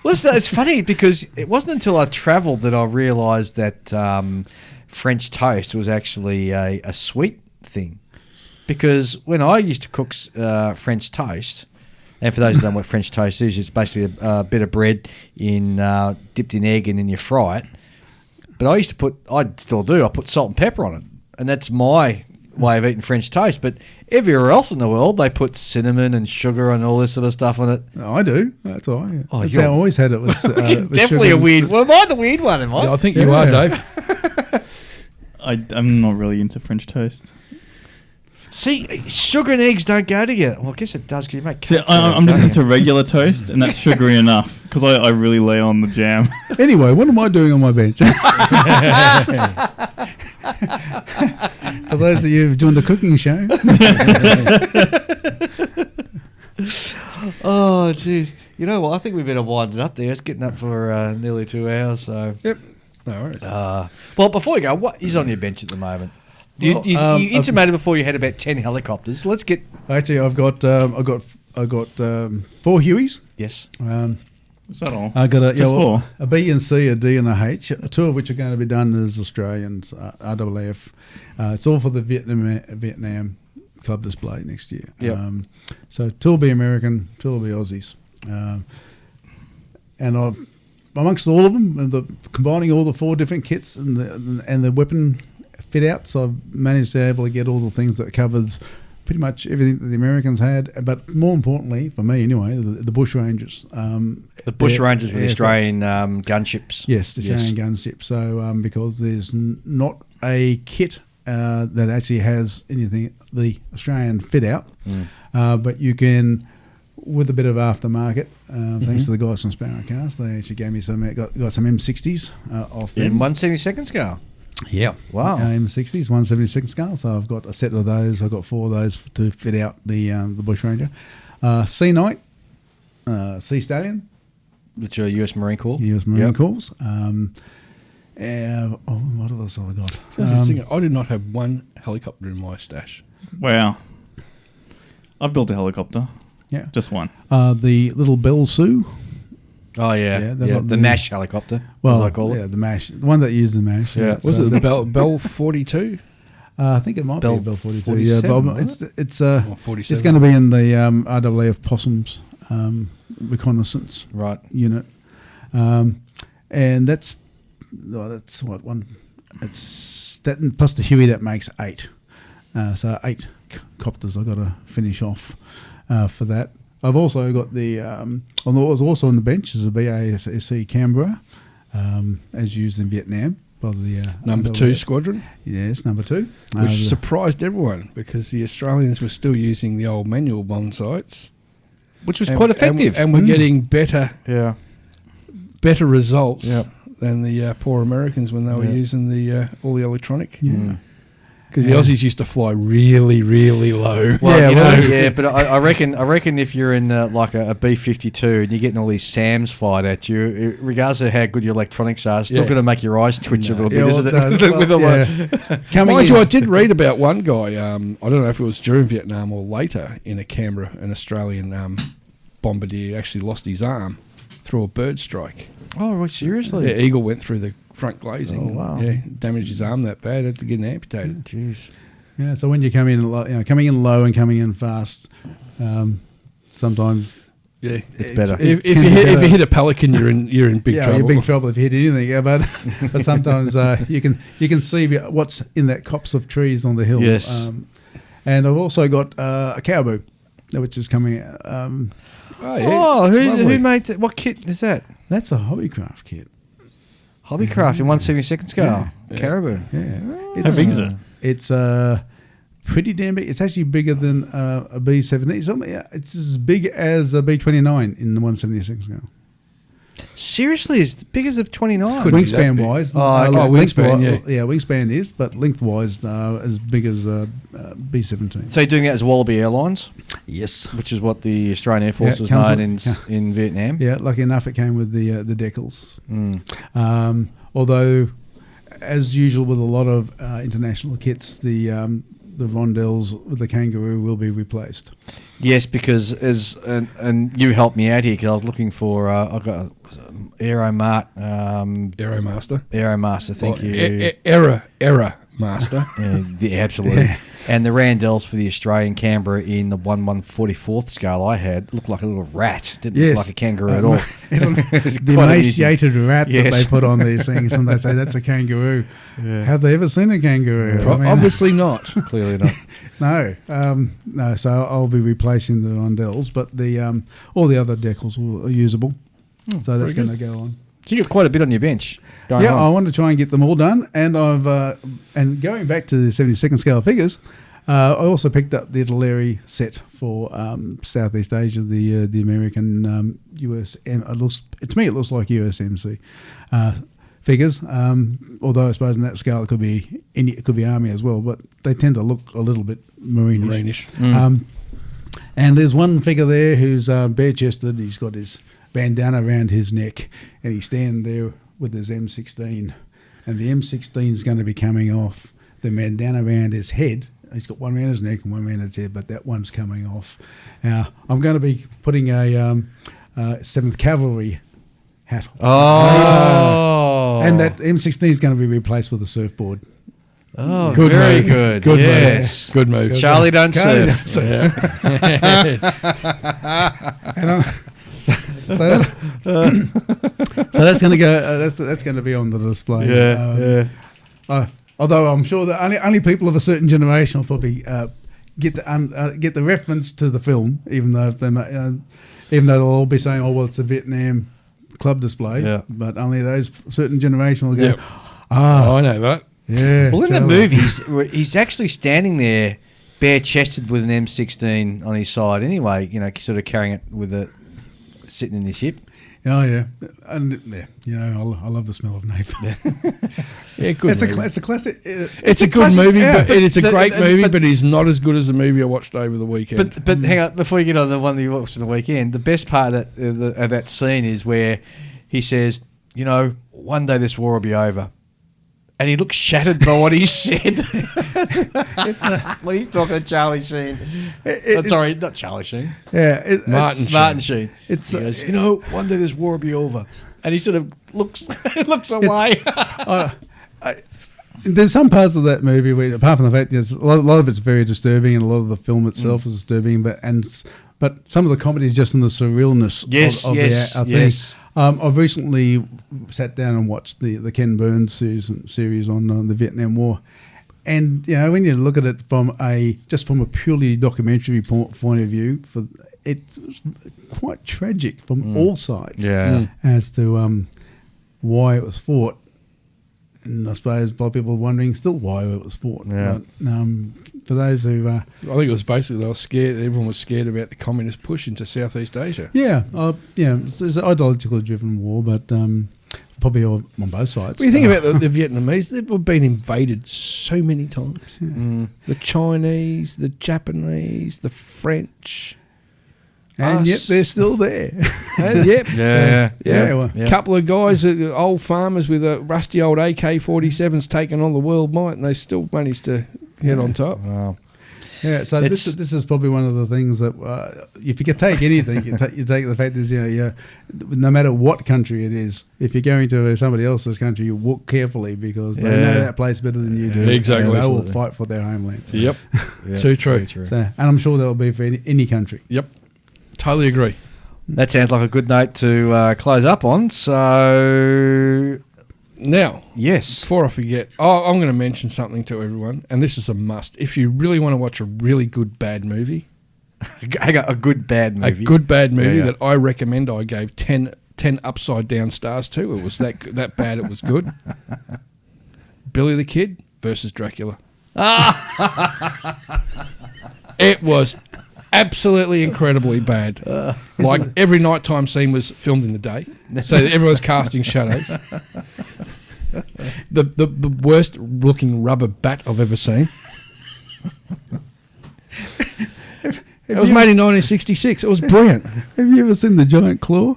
S1: Well, it's funny because it wasn't until I travelled that I realised that French toast was actually a sweet thing. Because when I used to cook French toast, and for those who don't know what French toast is, it's basically a bit of bread dipped in egg and then you fry it. But I still do, I put salt and pepper on it. And that's my way of eating French toast. But everywhere else in the world, they put cinnamon and sugar and all this sort of stuff on it.
S4: No, I do. That's all. Yeah.
S1: Oh,
S4: That's
S1: you're-
S4: how I always had it. With, with
S1: Definitely
S4: sugar
S1: a
S4: and-
S1: weird... Well, am I the weird one, am I?
S2: Yeah, I think you are,
S4: Yeah.
S2: Dave.
S3: I'm not really into French toast.
S1: See, sugar and eggs don't go together. Well, I guess it does because you make
S3: See,
S1: cakes out of
S3: I'm
S1: it,
S3: just
S1: don't
S3: into
S1: you?
S3: regular toast, and that's sugary enough because I really lay on the jam.
S4: Anyway, what am I doing on my bench? For those of you who've joined the cooking show.
S1: Oh, jeez. You know what? I think we better wind it up there. It's getting up for nearly 2 hours. So,
S2: Yep. No worries.
S1: well, before we go, what is on your bench at the moment? You intimated before you had about 10 helicopters. Let's get...
S4: Actually, I've got 4 Hueys.
S1: Yes.
S3: Is that all?
S4: I got
S3: Just 4?
S4: a B and C, a D and a H. 2 of which are going to be done as Australians, RAAF. It's all for the Vietnam club display next year.
S1: Yep.
S4: So 2 will be American, 2 will be Aussies. And I've amongst all of them, and combining all the 4 different kits and the weapon fit outs, I've managed to able to get all the things that covers pretty much everything that the Americans had, but more importantly, for me anyway, the Bush Rangers.
S1: The Bush Rangers were the Australian gunships.
S4: Yes, the Australian gunship. So because there's not a kit that actually has anything, the Australian fit out, but you can, with a bit of aftermarket, thanks to the guys from Sparrow Cars, they actually gave me got some M60s off them.
S1: In 1/72 scale.
S4: Yeah.
S1: Wow.
S4: M60s, 1/72 scale. So I've got a set of those. I've got 4 of those to fit out the Bush Ranger. C Knight, Sea Stallion,
S1: Which are US Marine Corps.
S4: US Marine
S1: Yep.
S4: Corps. What else have I got?
S2: I do not have one helicopter in my stash.
S3: Wow. I've built a helicopter.
S4: Yeah.
S3: Just one.
S4: The little Bell Sioux.
S1: Oh, yeah.
S4: Yeah, they've
S1: Yeah,
S4: got
S1: the
S4: the-
S1: MASH helicopter,
S4: Well,
S1: as I call it.
S4: yeah, the MASH, the one that used the MASH.
S1: Yeah.
S2: Was
S4: So
S2: it the
S4: that's-
S2: Bell 42?
S4: I think it might
S1: Bell
S4: be a Bell 42.
S1: 47,
S4: Yeah, but
S1: wasn't
S4: it's
S2: Or 47?
S4: it's going to be in the RAAF Possums reconnaissance
S1: Right.
S4: unit. And that's what one. It's that plus the Huey that makes 8. So 8 copters I've got to finish off for that. I've also got the. I was also on the bench as a BASC Canberra, as used in Vietnam. By the
S2: Number 2 squadron.
S4: Yes, number 2.
S2: Which surprised everyone because the Australians were still using the old manual bomb sights.
S1: Which was quite effective.
S2: And we're getting better results
S1: Yep.
S2: than the poor Americans when they were using the all the electronic.
S4: Yeah.
S2: Because the Aussies used to fly really, really low.
S1: Well, but I reckon if you're in like a B-52 and you're getting all these SAMs fired at you, regardless of how good your electronics are, it's still going to make your eyes twitch a little bit, isn't it? With
S2: Mind you, I did read about one guy, I don't know if it was during Vietnam or later in a Canberra, an Australian bombardier actually lost his arm through a bird strike.
S1: Oh, right, seriously?
S2: Yeah, eagle went through the front glazing.
S1: Oh, wow.
S2: Yeah, damaged his arm that bad, had to get it amputated.
S1: Jeez.
S4: Yeah, so when you come in, coming in low and coming in fast, sometimes
S1: it's better.
S2: If you hit a pelican, you're in big trouble.
S4: You're in big trouble if you hit anything. Yeah, but sometimes you can see what's in that copse of trees on the hill.
S1: Yes.
S4: And I've also got a cowboo, which is coming.
S1: Who made it? What kit is that?
S4: That's a Hobbycraft kit.
S1: Hobbycraft in 1/72 scale.
S4: Yeah.
S1: Caribou.
S4: Yeah.
S3: How big is it?
S4: It's pretty damn big. It's actually bigger than a B-17. It's as big as a B-29 in the 1/76 scale.
S1: Seriously, as big as a 29?
S4: Wingspan wise.
S2: Wingspan,
S4: yeah, wingspan is, but lengthwise as big as a B-17.
S1: So you're doing that as Wallaby Airlines?
S4: Yes.
S1: Which is what the Australian Air Force was
S4: comes
S1: known
S4: with-
S1: in Vietnam?
S4: Yeah, lucky enough it came with the decals. Although, as usual with a lot of international kits, the rondelles with the Kangaroo will be replaced.
S1: Yes, because and you helped me out here because I was looking for I got Aeromart Aeromaster. Thank you.
S2: Error Master.
S1: Absolutely. And the Randalls for the Australian Canberra in the 1/144th scale I had looked like a little rat. Didn't look like a kangaroo at all.
S4: The emaciated rat that they put on these things, and they say that's a kangaroo. Yeah. Have they ever seen a kangaroo?
S2: Obviously not.
S1: Clearly not.
S4: No. So I'll be replacing the rondelles, but the all the other decals are usable. So that's going to go on.
S1: So you got quite a bit on your bench.
S4: I want to try and get them all done, and I've and going back to the 72nd scale figures, I also picked up the Italeri set for Southeast Asia, the American US. To me, it looks like USMC figures. Although I suppose in that scale it could be Army as well, but they tend to look a little bit marinish. And there's one figure there who's bare-chested. He's got his bandana around his neck, and he's standing there with his M16, and the M16 is going to be coming off. The bandana around his head, he's got one around his neck and one around his head, but that one's coming off. Now, I'm going to be putting a 7th Cavalry hat on.
S1: Oh.
S4: And that M16 is going to be replaced with a surfboard.
S1: Oh, very good.
S2: Good
S1: yes.
S2: move. Good move.
S1: Charlie don't surf.
S4: So that's going to go. That's going to be on the display. Although I'm sure that only people of a certain generation will probably get the reference to the film, even though they'll all be saying, "Oh, well, it's a Vietnam club display."
S1: Yeah.
S4: But only those certain generation will go,
S2: Yep. I know that.
S4: Yeah.
S1: Well, in the movie, he's actually standing there bare-chested with an M16 on his side anyway, sort of carrying it sitting in his hip.
S4: Oh, yeah. And, I love the smell of napalm.
S2: Good movie.
S4: It's a classic.
S2: It's a good movie, but it's a great movie, but it's not as good as the movie I watched over the weekend.
S1: But hang on, before you get on the one that you watched on the weekend, the best part of that scene is where he says, one day this war will be over. And he looks shattered by what he said. When he's talking to Charlie Sheen. Sorry, not Charlie Sheen.
S4: Yeah,
S1: Martin Sheen.
S4: He
S1: goes, one day this war will be over. And he sort of looks away.
S4: There's some parts of that movie where, apart from the fact a lot of it's very disturbing, and a lot of the film itself is disturbing, but some of the comedy is just in the surrealness of the thing. I've recently sat down and watched the Ken Burns series on the Vietnam War. And, you know, when you look at it from a purely documentary point of view, it's quite tragic from all sides as to why it was fought. And I suppose a lot of people are wondering still why it was fought.
S1: Yeah.
S4: But for those who...
S2: I think it was basically they were scared. Everyone was scared about the communist push into Southeast Asia.
S4: Yeah, it's an ideologically driven war, but probably on both sides.
S2: When you think about the Vietnamese, they've been invaded so many times.
S1: Mm.
S2: The Chinese, the Japanese, the French...
S4: And yet they're still there.
S2: Yep.
S1: Yeah.
S4: Yeah.
S2: Couple of guys, old farmers with rusty old AK-47s taking on the world might, and they still managed to get on top.
S1: Wow.
S4: Yeah, so this is probably one of the things that if you can take anything, you take the fact is, no matter what country it is, if you're going to somebody else's country, you walk carefully because they know that place better than you do.
S2: Exactly.
S4: And they will fight for their homeland. So.
S2: Yep. Too true.
S4: So, and I'm sure that will be for any country.
S2: Yep. Totally agree.
S1: That sounds like a good note to close up on. So,
S2: now,
S1: yes.
S2: Before I forget, I'm going to mention something to everyone, and this is a must. If you really want to watch a really good bad movie,
S1: a good bad movie.
S2: A good bad movie that I recommend. I gave 10 upside down stars to. It was that bad. It was good. Billy the Kid versus Dracula. It was absolutely incredibly bad. Like every nighttime scene was filmed in the day, so everyone's casting shadows. The worst looking rubber bat I've ever seen. It was made in 1966. It was brilliant.
S4: Have you ever seen The Giant Claw?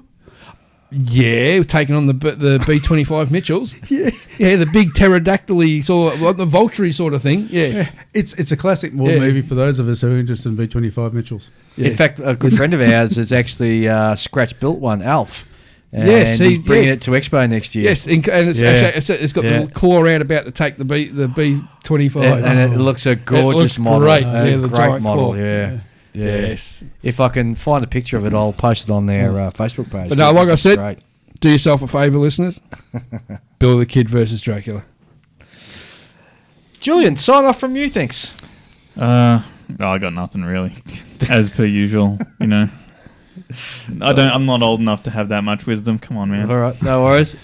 S2: Yeah, taking on the B-25 Mitchells.
S4: Yeah,
S2: the big pterodactyl sort of, the vulture sort of thing. Yeah.
S4: It's a classic war movie for those of us who are interested in B-25 Mitchells.
S1: Yeah. In fact, a good friend of ours has actually scratch built one, Alf. And
S2: yes,
S1: he's bringing it to Expo next year.
S2: Yes, and it's got the claw out about to take the B-25.
S1: And it looks a gorgeous model.
S2: Great.
S1: The great model. Yeah.
S2: Yes.
S1: If I can find a picture of it, I'll post it on their Facebook page.
S2: But no, like I said, do yourself a favour, listeners. Billy the Kid versus Dracula.
S1: Julian, sign off from you, thanks.
S3: I got nothing really, as per usual. You know, I'm not old enough to have that much wisdom. Come on, man.
S1: All right, no worries.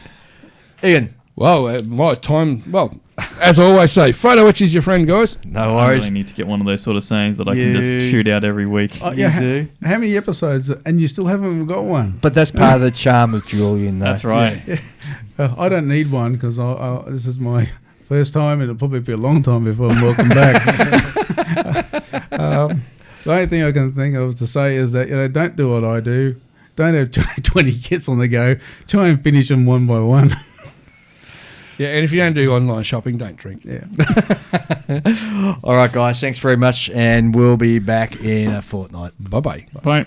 S1: Ian.
S2: Well, my time. Well, as I always say, photo which is your friend, guys.
S1: No
S3: I
S1: worries.
S3: really need to get one of those sort of sayings that I can just shoot out every week.
S1: You do.
S4: How many episodes, and you still haven't got one?
S1: But that's part of the charm of Julian, though.
S3: That's right.
S4: Yeah. I don't need one because this is my first time, and it'll probably be a long time before I'm welcome back. The only thing I can think of to say is that don't do what I do. Don't have 20 kits on the go. Try and finish them one by one.
S2: Yeah, and if you don't do online shopping, don't drink.
S4: Yeah.
S1: All right, guys. Thanks very much, and we'll be back in a fortnight.
S2: Bye-bye.
S3: Bye.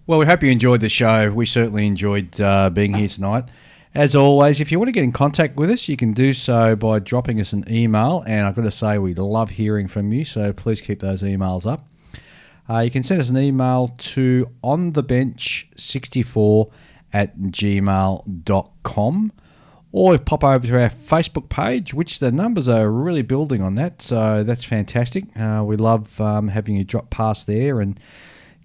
S1: Well, we hope you enjoyed the show. We certainly enjoyed being here tonight. As always, if you want to get in contact with us, you can do so by dropping us an email, and I've got to say we love hearing from you, so please keep those emails up. You can send us an email to onthebench64@gmail.com. Or pop over to our Facebook page, which the numbers are really building on that, so that's fantastic. We love having you drop past there and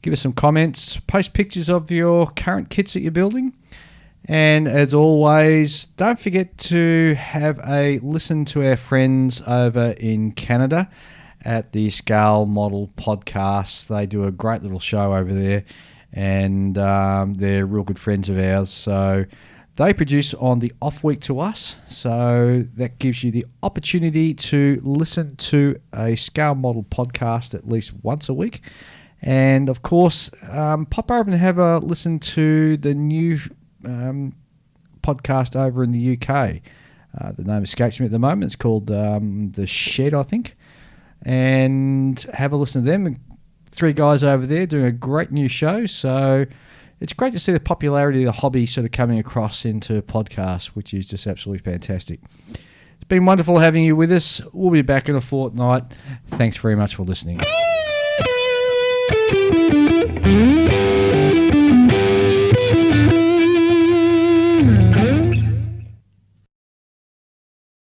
S1: give us some comments, post pictures of your current kits that you're building. And as always, don't forget to have a listen to our friends over in Canada at the Scale Model Podcast. They do a great little show over there, and they're real good friends of ours, so... They produce on the off week to us, so that gives you the opportunity to listen to a Scale Model podcast at least once a week. And, of course, pop over and have a listen to the new podcast over in the UK. The name escapes me at the moment. It's called The Shed, I think. And have a listen to them. 3 guys over there doing a great new show, so... It's great to see the popularity of the hobby sort of coming across into podcasts, which is just absolutely fantastic. It's been wonderful having you with us. We'll be back in a fortnight. Thanks very much for listening.